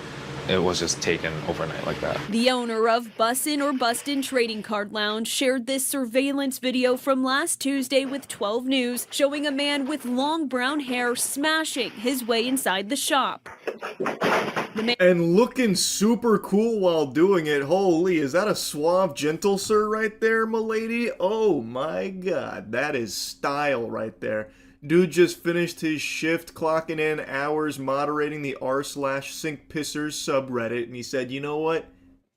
it was just taken overnight like that. The owner of Bussin' or Bustin' Trading Card Lounge shared this surveillance video from last Tuesday with 12 News, showing a man with long brown hair smashing his way inside the shop. And looking super cool while doing it. Holy, is that a suave, gentle sir right there, milady? Oh my god, that is style right there. Dude just finished his shift, clocking in hours moderating the r/Sync Pissers subreddit, and he said, you know what?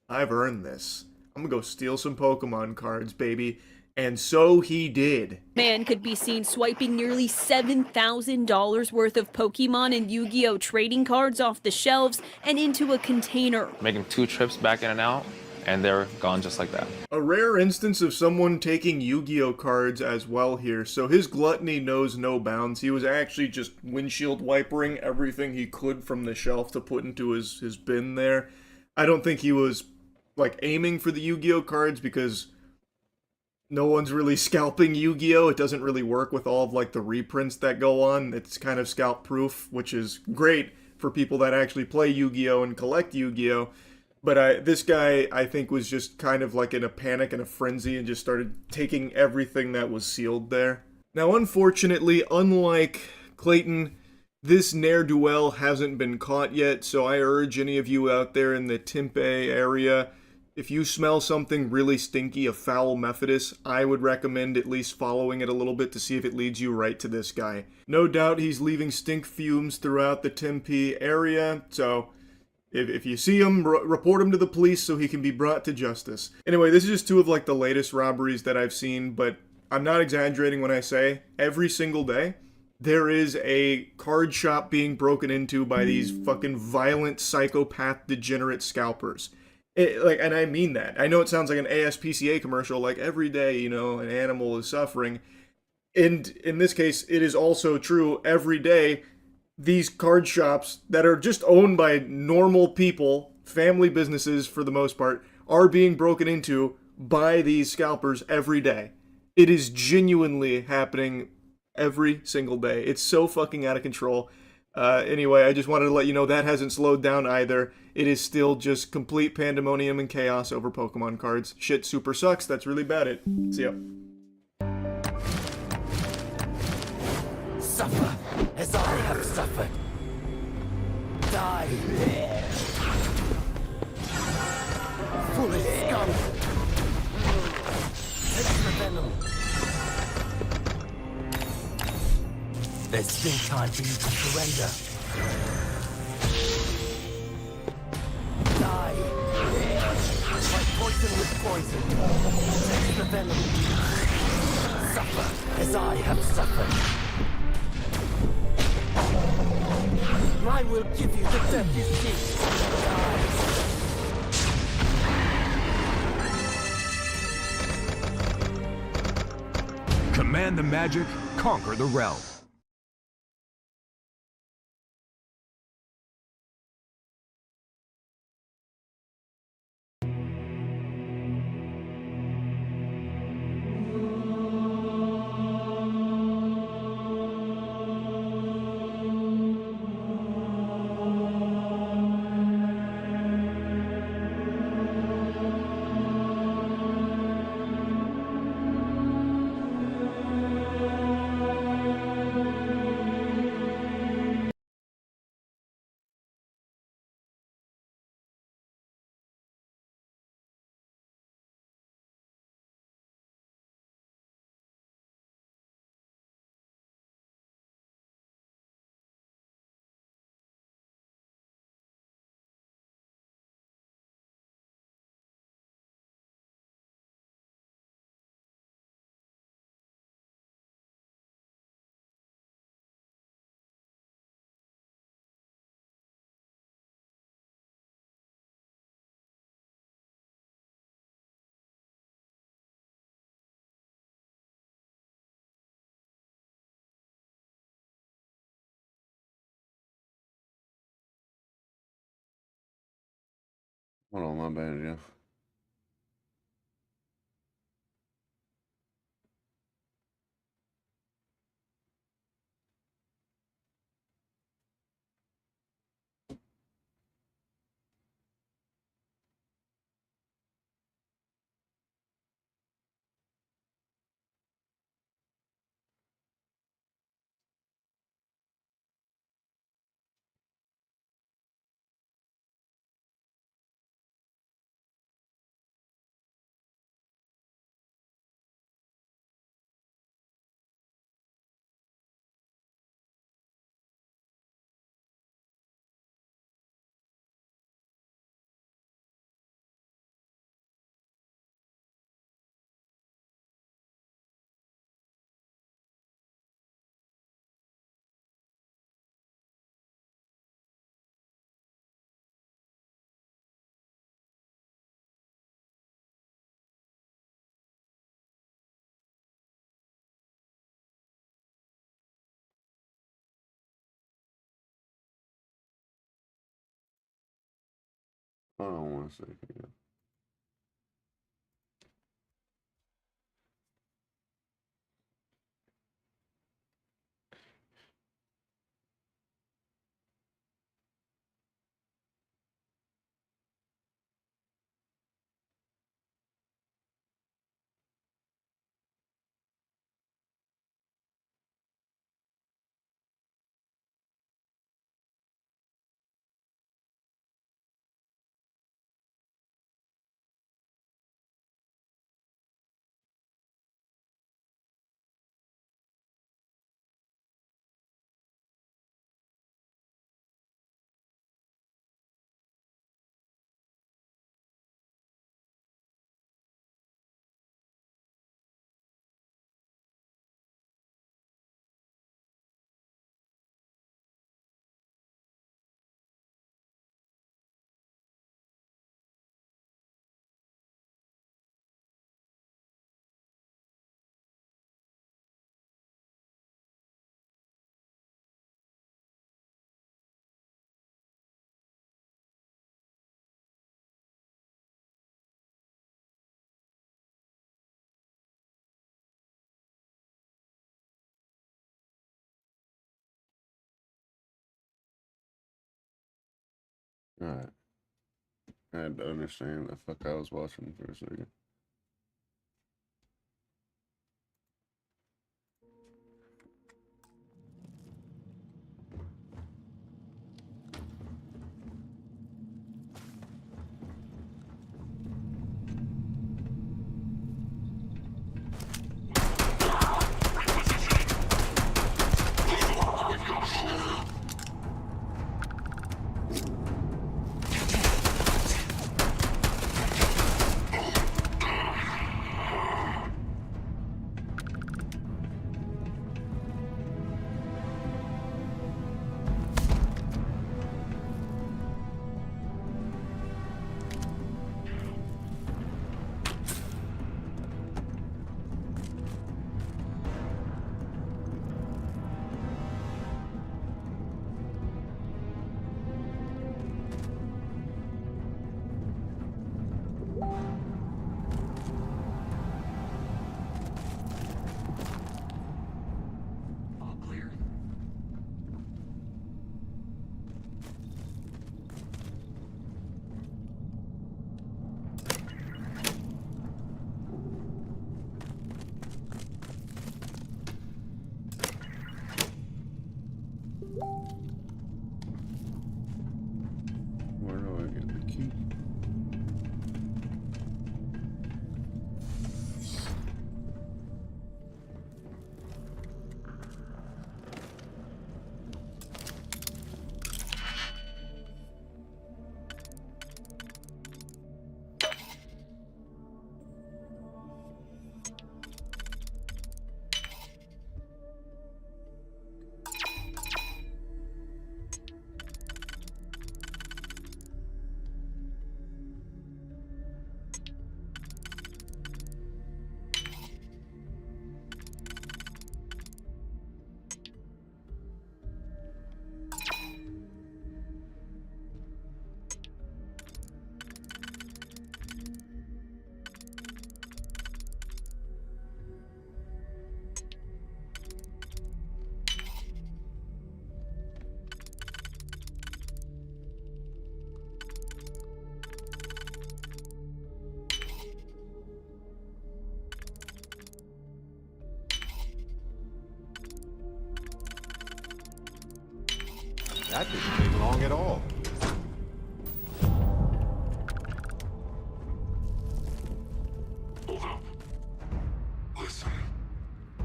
I've earned this. I'm gonna go steal some Pokemon cards, baby. And so he did. Man could be seen swiping nearly $7,000 worth of Pokemon and Yu-Gi-Oh! Trading cards off the shelves and into a container. Making 2 trips back in and out, and they're gone just like that. A rare instance of someone taking Yu-Gi-Oh! Cards as well here. So his gluttony knows no bounds. He was actually just windshield wipering everything he could from the shelf to put into his bin there. I don't think he was, like, aiming for the Yu-Gi-Oh! Cards because no one's really scalping Yu-Gi-Oh! It doesn't really work with all of, like, the reprints that go on. It's kind of scalp-proof, which is great for people that actually play Yu-Gi-Oh! And collect Yu-Gi-Oh! But this guy, I think, was just kind of, like, in a panic and a frenzy and just started taking everything that was sealed there. Now, unfortunately, unlike Clayton, this ne'er-do-well hasn't been caught yet, so I urge any of you out there in the Tempe area, if you smell something really stinky, a foul Methodist, I would recommend at least following it a little bit to see if it leads you right to this guy. No doubt he's leaving stink fumes throughout the Tempe area, so if you see him, report him to the police so he can be brought to justice. Anyway, this is just 2 of, like, the latest robberies that I've seen, but I'm not exaggerating when I say every single day there is a card shop being broken into by these fucking violent psychopath degenerate scalpers. And I mean that. I know it sounds like an ASPCA commercial, like every day, you know, an animal is suffering. And in this case, it is also true every day. These card shops that are just owned by normal people, family businesses for the most part, are being broken into by these scalpers every day. It is genuinely happening every single day. It's so fucking out of control. Anyway, I just wanted to let you know that hasn't slowed down either. It is still just complete pandemonium and chaos over Pokemon cards. Shit super sucks. That's really bad. See ya. Suffer as I have suffered. Die. Foolish scum. Take the venom. There's still time for you to surrender. Die. Fight poison with poison. Take the venom. Suffer as I have suffered. I will give you the death you seek. Die. Command the magic, conquer the realm. Hold on, my bad, Jeff. Hold on 1 second. Alright. I had to understand the fuck I was watching for a second. Where do I get the key? That didn't take long at all. Hold up. Listen.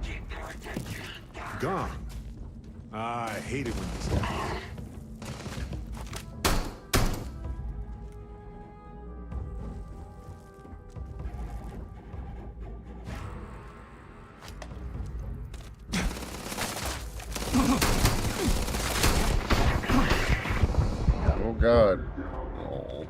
Get back that kid. Gone. I hate it when this happens. Oh God. Oh.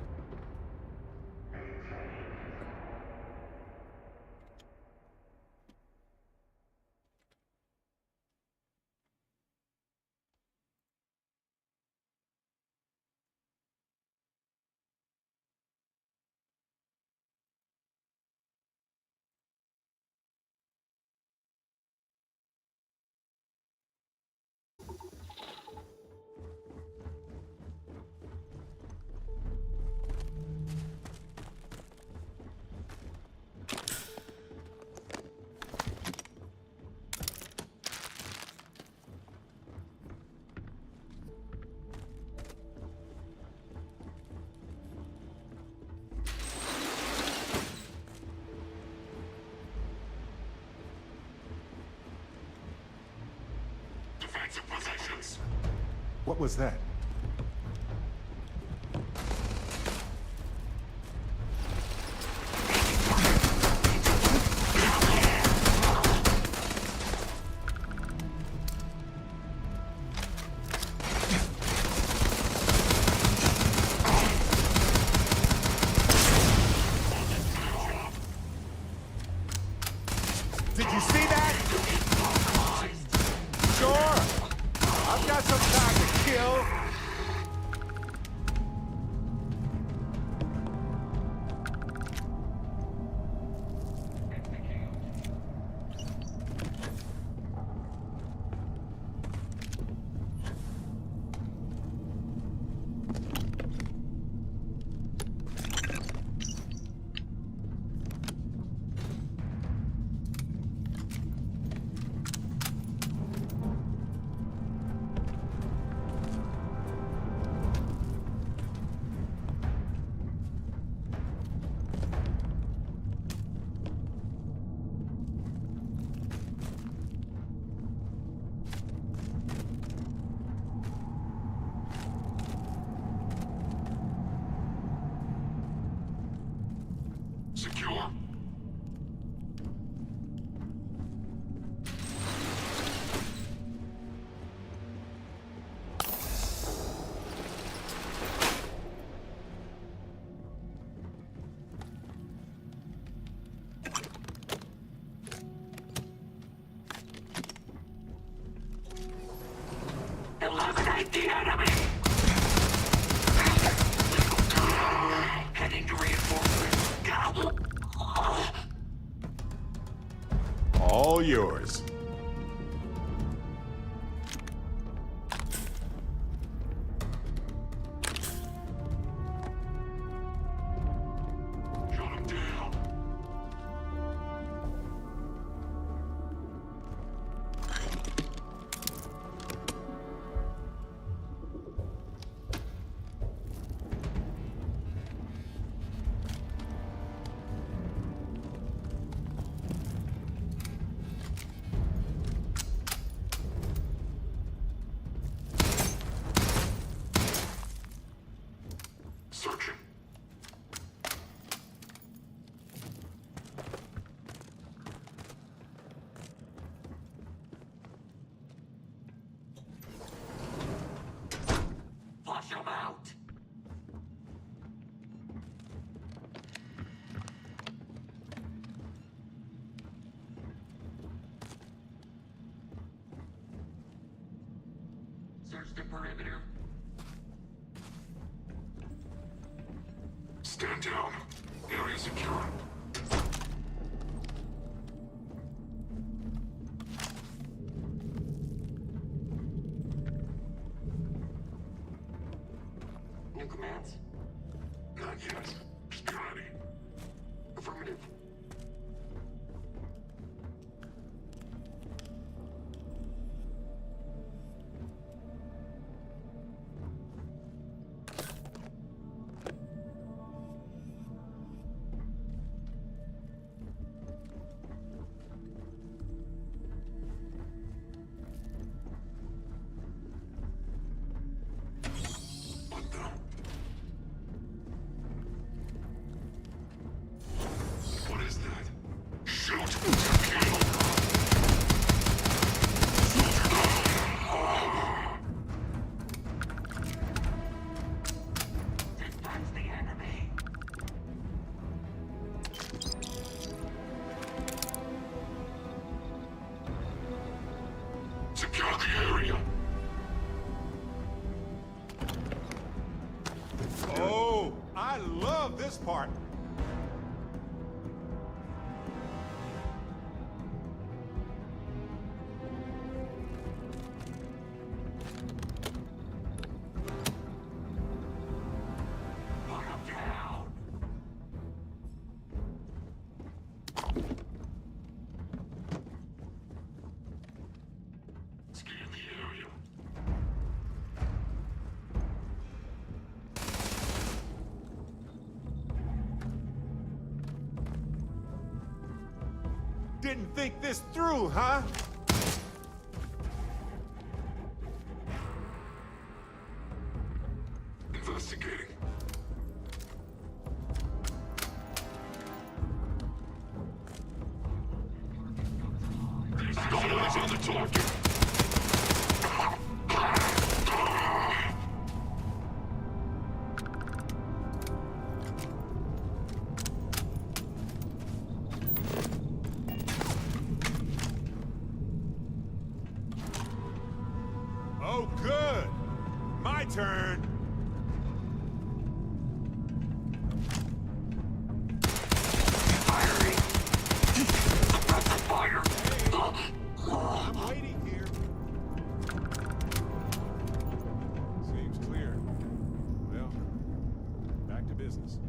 defensive positions. What was that? Did you see that? Sure. I've got some time to kill. Secure. Eliminate the enemy. Heading to reinforcements. Go. All yours. Shut him down. Searching. Flush him out. Search the perimeter. Stand down. Area secure. New commands? Not yet. Just be ready. Affirmative. What the? What is that? Shoot to kill. That's the enemy. Secure the area. Oh, I love this part. Put him down. Scan the area. Didn't think this through, huh? Investigating. There's always on the target. Oh, good. My turn. I'm waiting here. Seems clear. Well, back to business.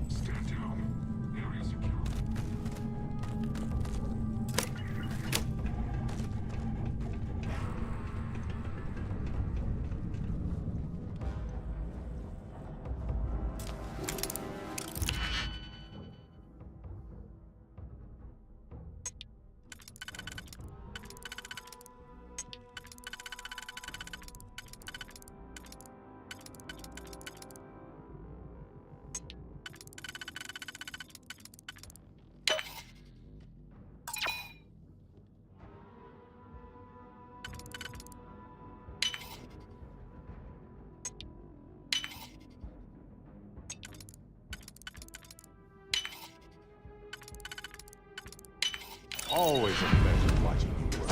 Stand down. Area secure. Always a pleasure watching you work.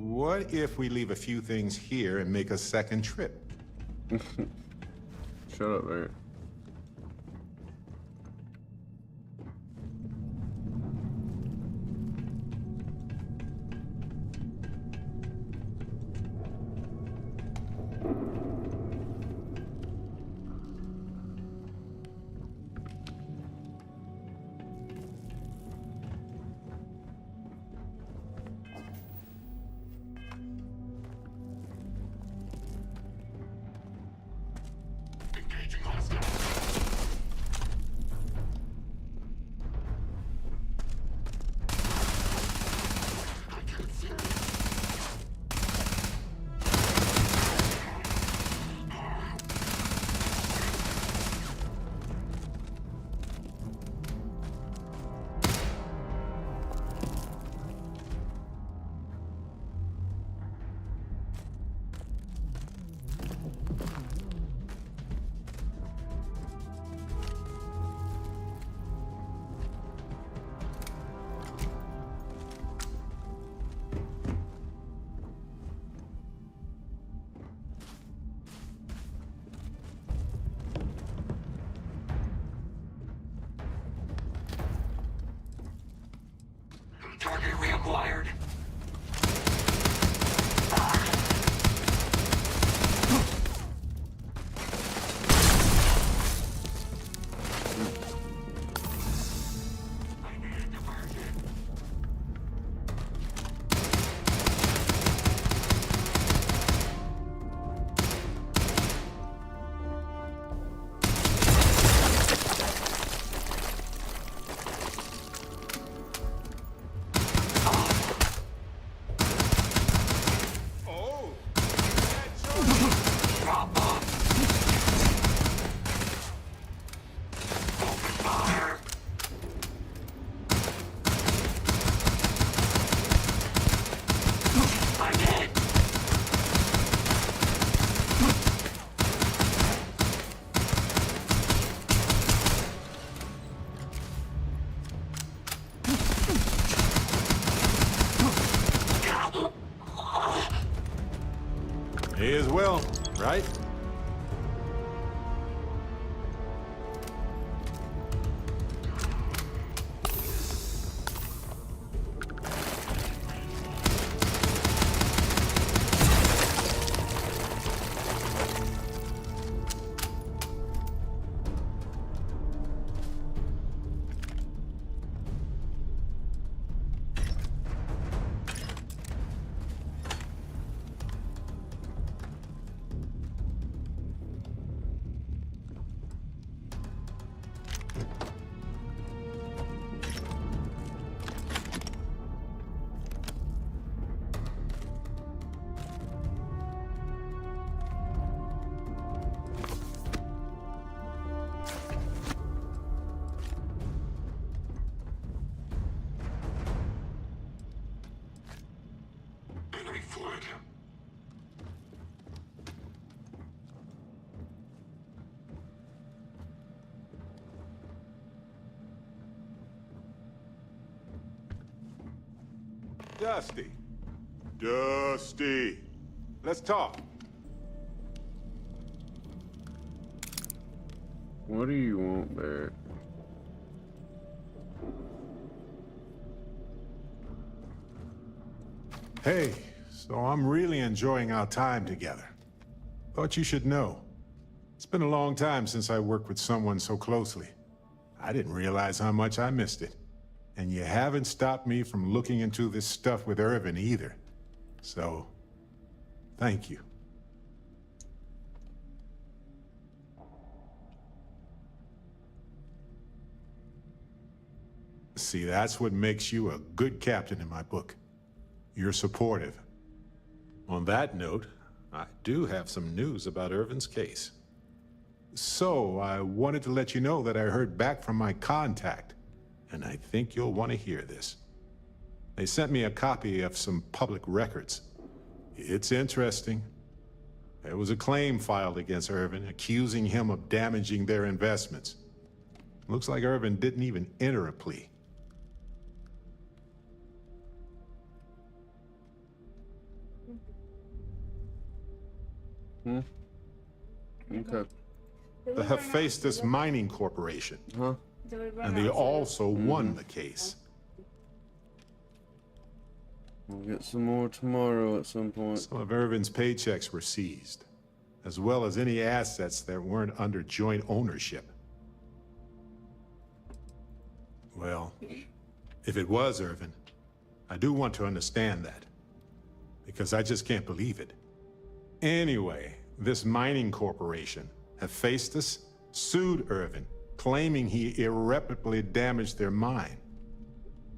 What if we leave a few things here and make a second trip? Shut up, man. Target reacquired. May as well, right? Enemy fled. Dusty. Dusty. Let's talk. What do you want, Barrett? Hey, so I'm really enjoying our time together. Thought you should know. It's been a long time since I worked with someone so closely. I didn't realize how much I missed it. And you haven't stopped me from looking into this stuff with Irvin either. So, thank you. See, that's what makes you a good captain in my book. You're supportive. On that note, I do have some news about Irvin's case. So, I wanted to let you know that I heard back from my contact, and I think you'll want to hear this. They sent me a copy of some public records. It's interesting. There was a claim filed against Irvin, accusing him of damaging their investments. Looks like Irvin didn't even enter a plea. Okay. The Hephaestus Mining Corporation. Huh? And they also won the case. We'll get some more tomorrow at some point. Some of Irvin's paychecks were seized, as well as any assets that weren't under joint ownership. Well, if it was Irvin, I do want to understand that, because I just can't believe it. Anyway, this mining corporation, Hephaestus, sued Irvin, claiming he irreparably damaged their mine.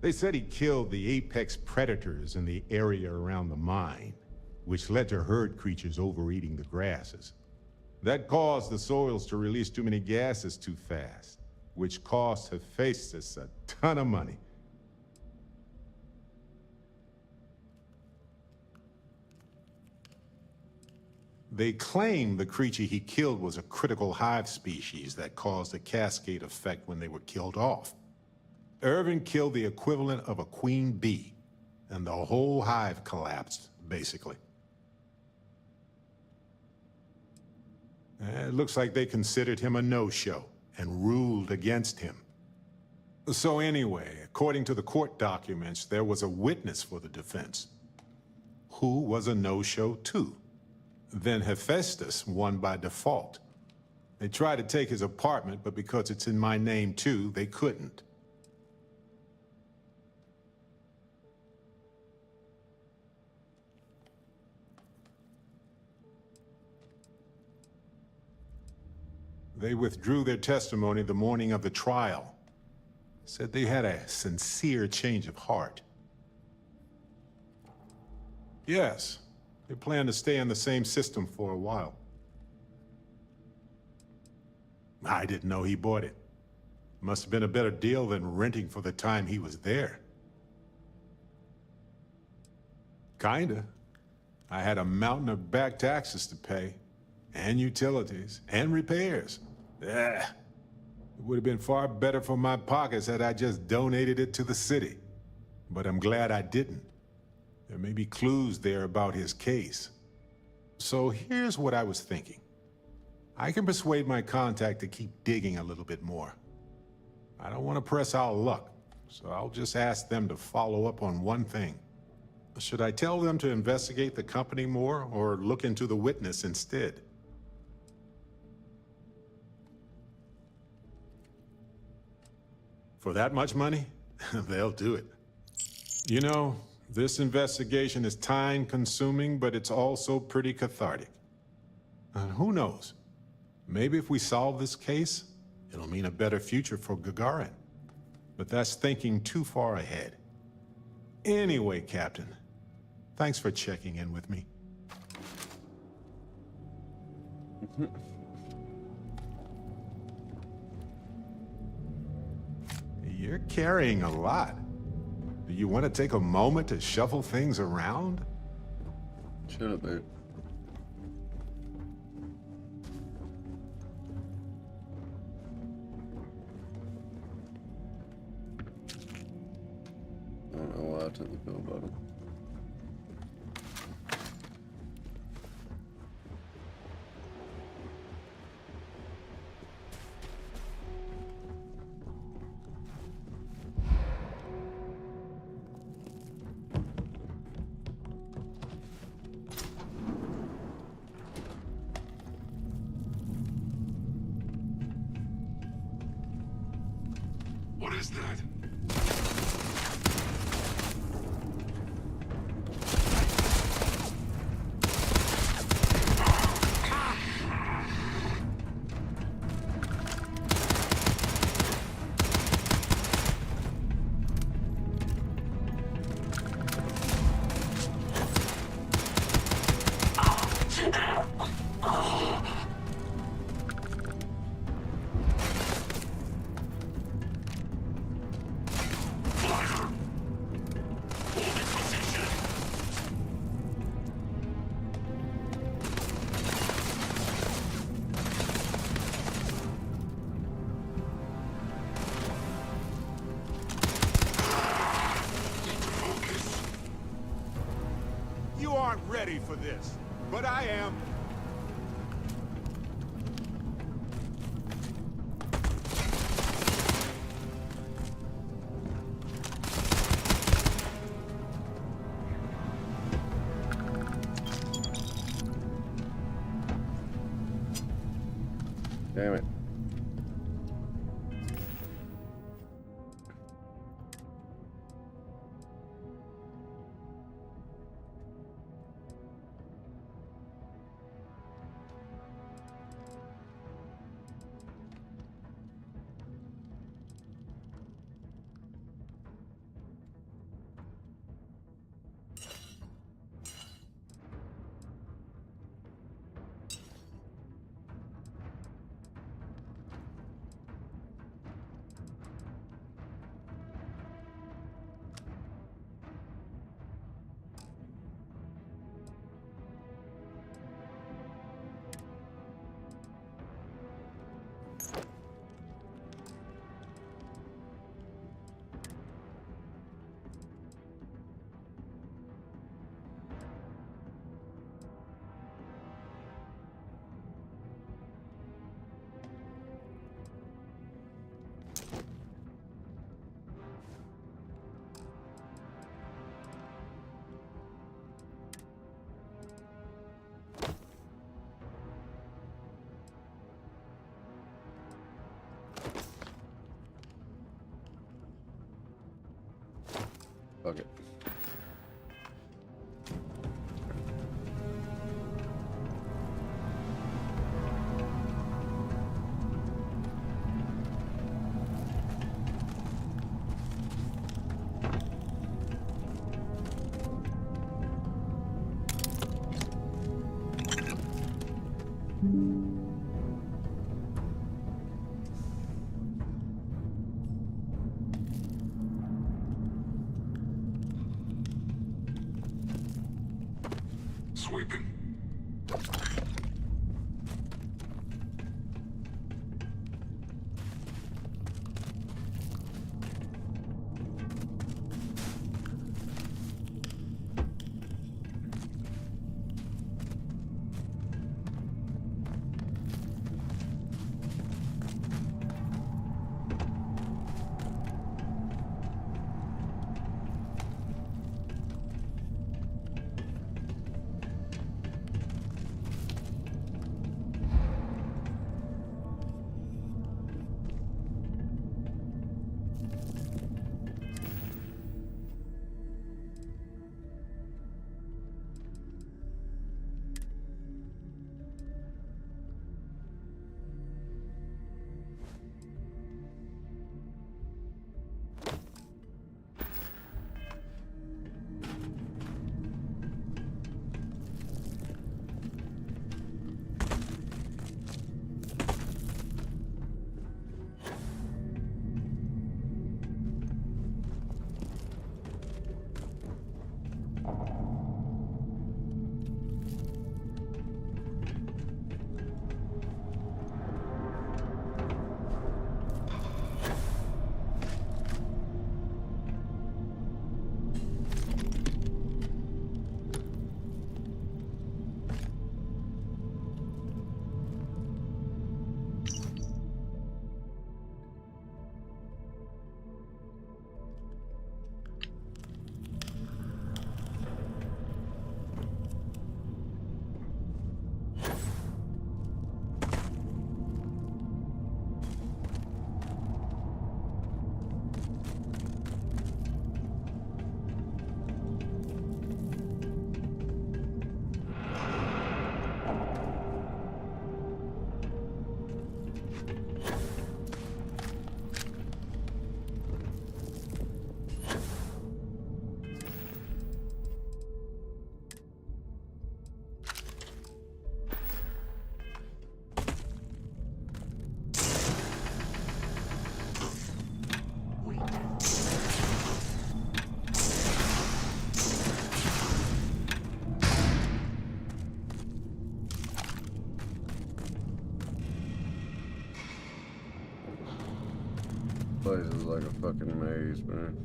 They said he killed the apex predators in the area around the mine, which led to herd creatures overeating the grasses. That caused the soils to release too many gases too fast, which cost Hephaestus a ton of money. They claim the creature he killed was a critical hive species that caused a cascade effect when they were killed off. Irvin killed the equivalent of a queen bee, and the whole hive collapsed, basically. It looks like they considered him a no-show and ruled against him. So anyway, according to the court documents, there was a witness for the defense, who was a no-show too. Then Hephaestus won by default. They tried to take his apartment, but because it's in my name too, they couldn't. They withdrew their testimony the morning of the trial. Said they had a sincere change of heart. Yes, they plan to stay in the same system for a while. I didn't know he bought it. Must have been a better deal than renting for the time he was there. Kinda. I had a mountain of back taxes to pay, and utilities, and repairs. It would have been far better for my pockets had I just donated it to the city. But I'm glad I didn't. There may be clues there about his case. So here's what I was thinking. I can persuade my contact to keep digging a little bit more. I don't want to press our luck, so I'll just ask them to follow up on one thing. Should I tell them to investigate the company more, or look into the witness instead? For that much money, they'll do it. You know, this investigation is time-consuming, but it's also pretty cathartic. And who knows? Maybe if we solve this case, it'll mean a better future for Gagarin. But that's thinking too far ahead. Anyway, Captain, thanks for checking in with me. You're carrying a lot. Do you want to take a moment to shuffle things around? Shut up, dude. I don't know why I took the pill bottle. What is that? You aren't ready for this, but I am. Damn it. Fuck it. Sweeping. Place is like a fucking maze, man.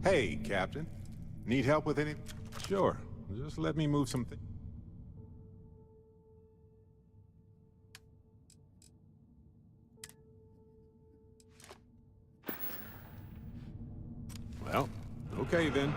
Hey, Captain. Need help with any? Sure. Just let me move something. Well, okay then.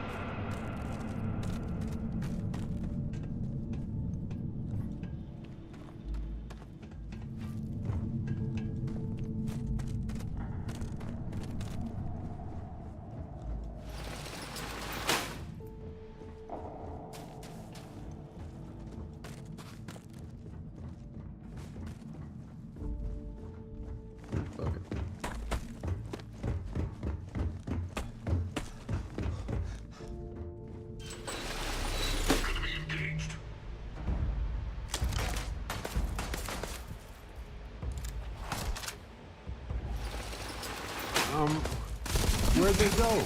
Where'd they go?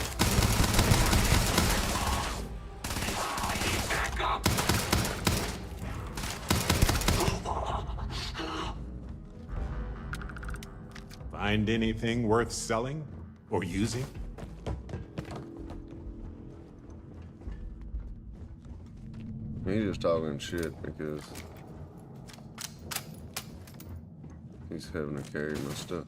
Find anything worth selling or using? He's just talking shit because he's having to carry my stuff.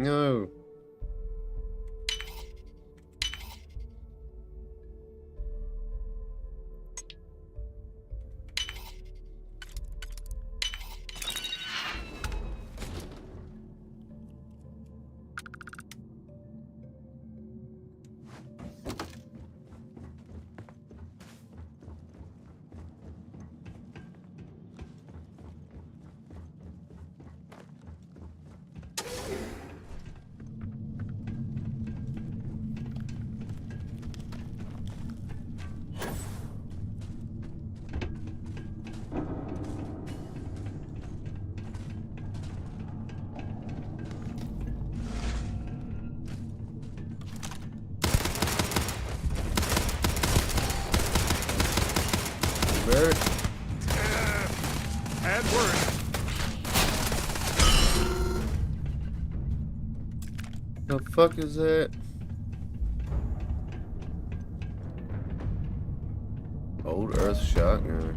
No. bad word. The fuck is that? Old Earth shotgun.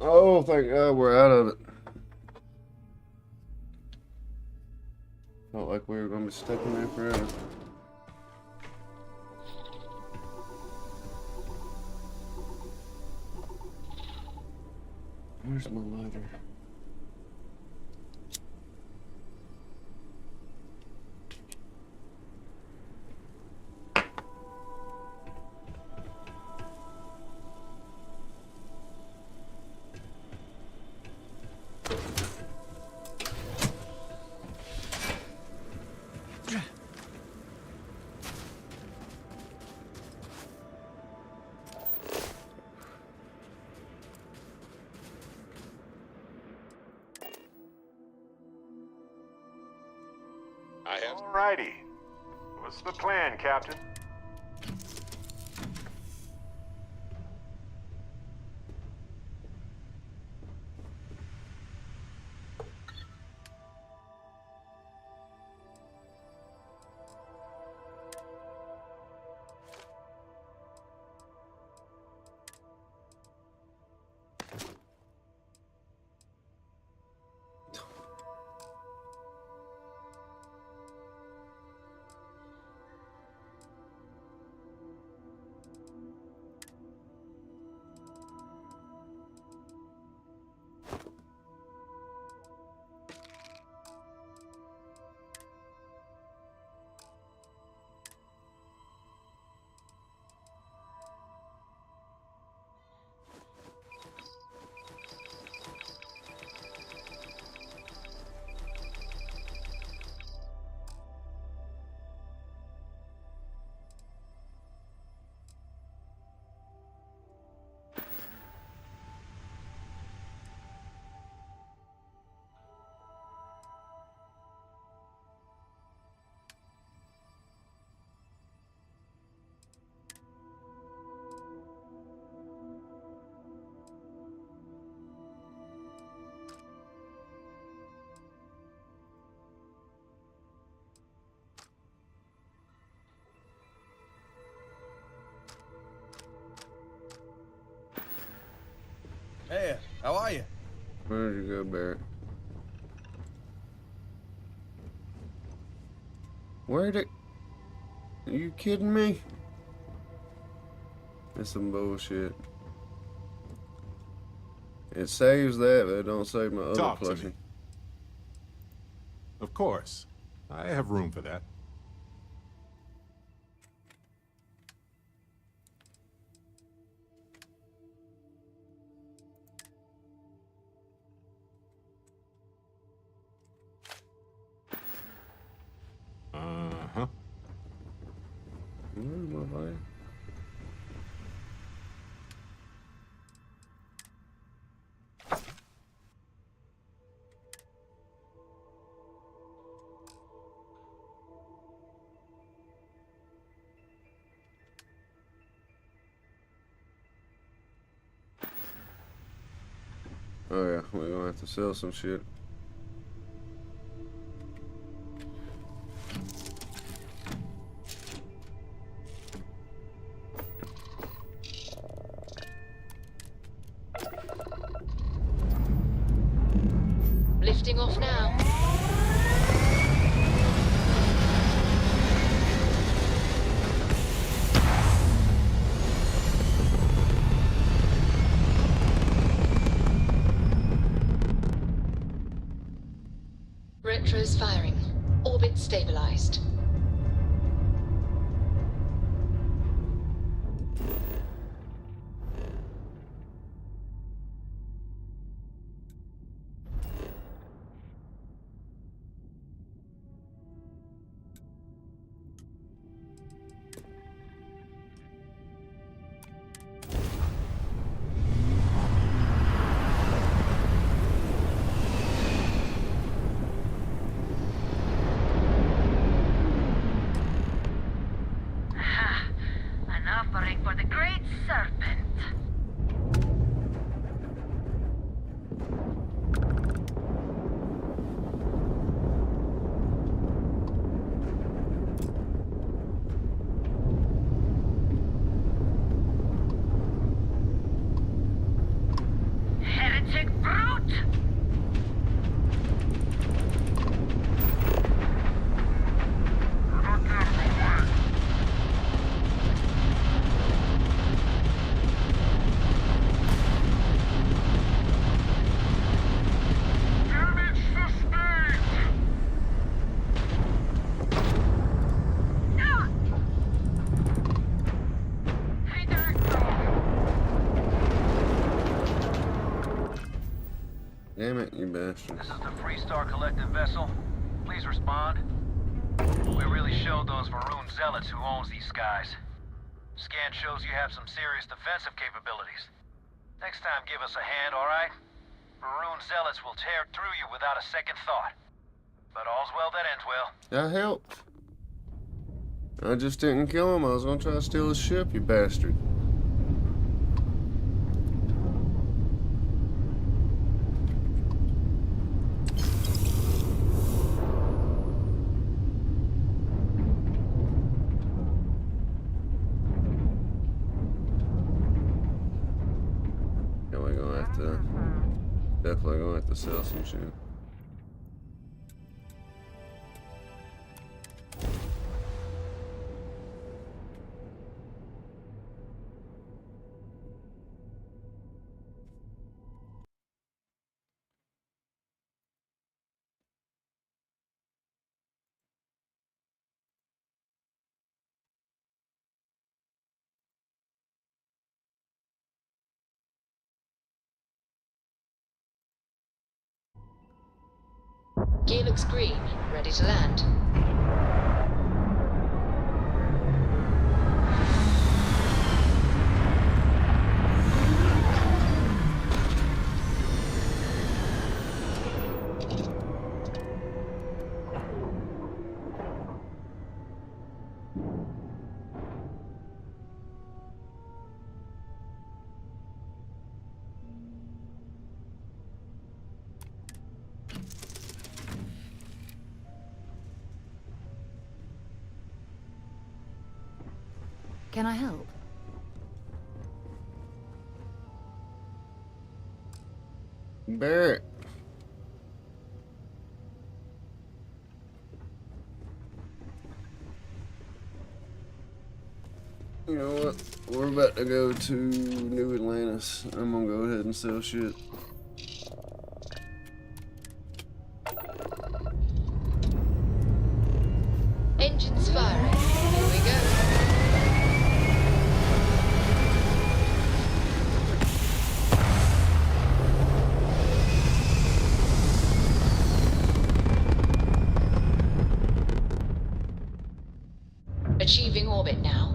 Oh, thank God we're out of it. Felt like we were going to be stuck in there forever. Where's my lighter? Alrighty. What's the plan, Captain? Hey, how are you? Where'd you go, Barrett? Where'd it? Are you kidding me? That's some bullshit. It saves that, but it don't save my other Talk to plushie. me. Of course. I have room for that. Uh-huh. Where's my light? Oh yeah, we're gonna have to sell some shit. lifting off now. Retro's firing. Orbit stabilized. An offering for the Great Serpent. Heretic brute! Damn it, you bastard. This is the Freestar Collective vessel. Please respond. We really showed those Maroon Zealots who owns these skies. Scan shows you have some serious defensive capabilities. Next time, give us a hand, alright? Maroon Zealots will tear through you without a second thought. But all's well that ends well. I helped. I just didn't kill him. I was gonna try to steal his ship, you bastard. Yeah, we're gonna have to. Definitely gonna have to sell some shit. Gear looks green, ready to land. Can I help? Barrett. You know what? We're about to go to New Atlantis. I'm gonna go ahead and sell shit. Engines firing. Here we go. Achieving orbit now.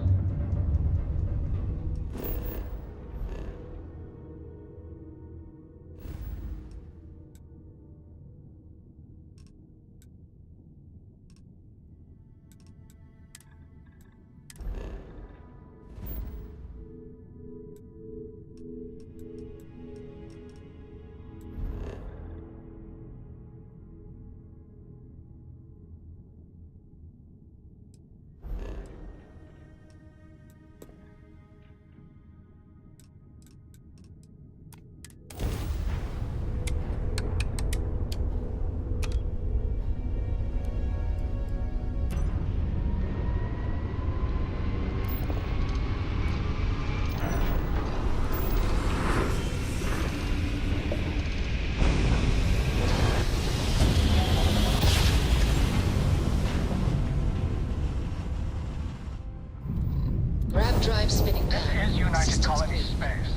Drive spinning This down. is United Systems Colonies green. space.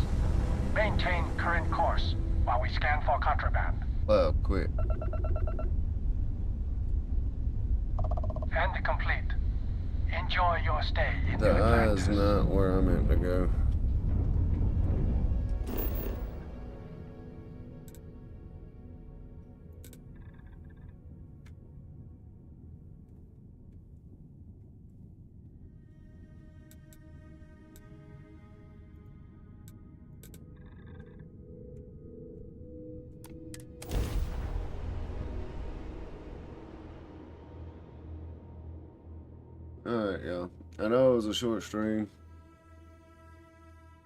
Maintain current course while we scan for contraband. Wow, quick. And complete. Enjoy your stay in The New eye Atlantis. is not where I meant to go. Alright, y'all. I know it was a short stream,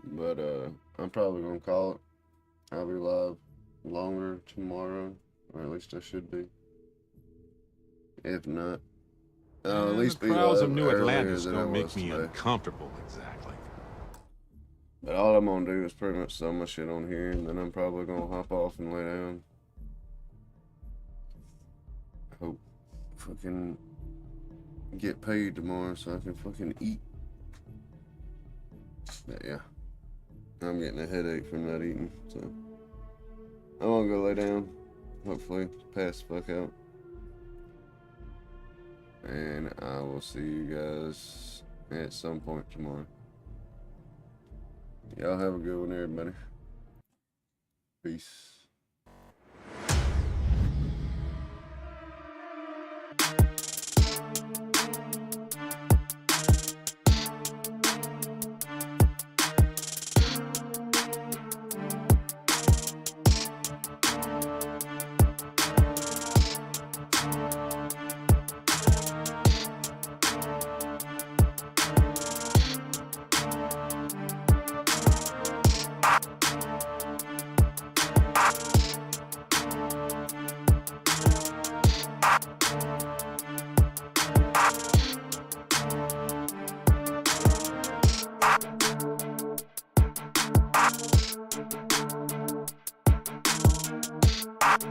but I'm probably gonna call it. I'll be live longer tomorrow, or at least I should be. If not, I'll at least the be crowds live of New earlier Atlantis than I don't make was me today. uncomfortable exactly. But all I'm gonna do is pretty much sell my shit on here, and then I'm probably gonna hop off and lay down. Hope fucking get paid tomorrow so I can fucking eat. But yeah, I'm getting a headache from not eating, so I'm gonna go lay down. Hopefully pass the fuck out. And I will see you guys at some point tomorrow. Y'all have a good one, everybody. Peace.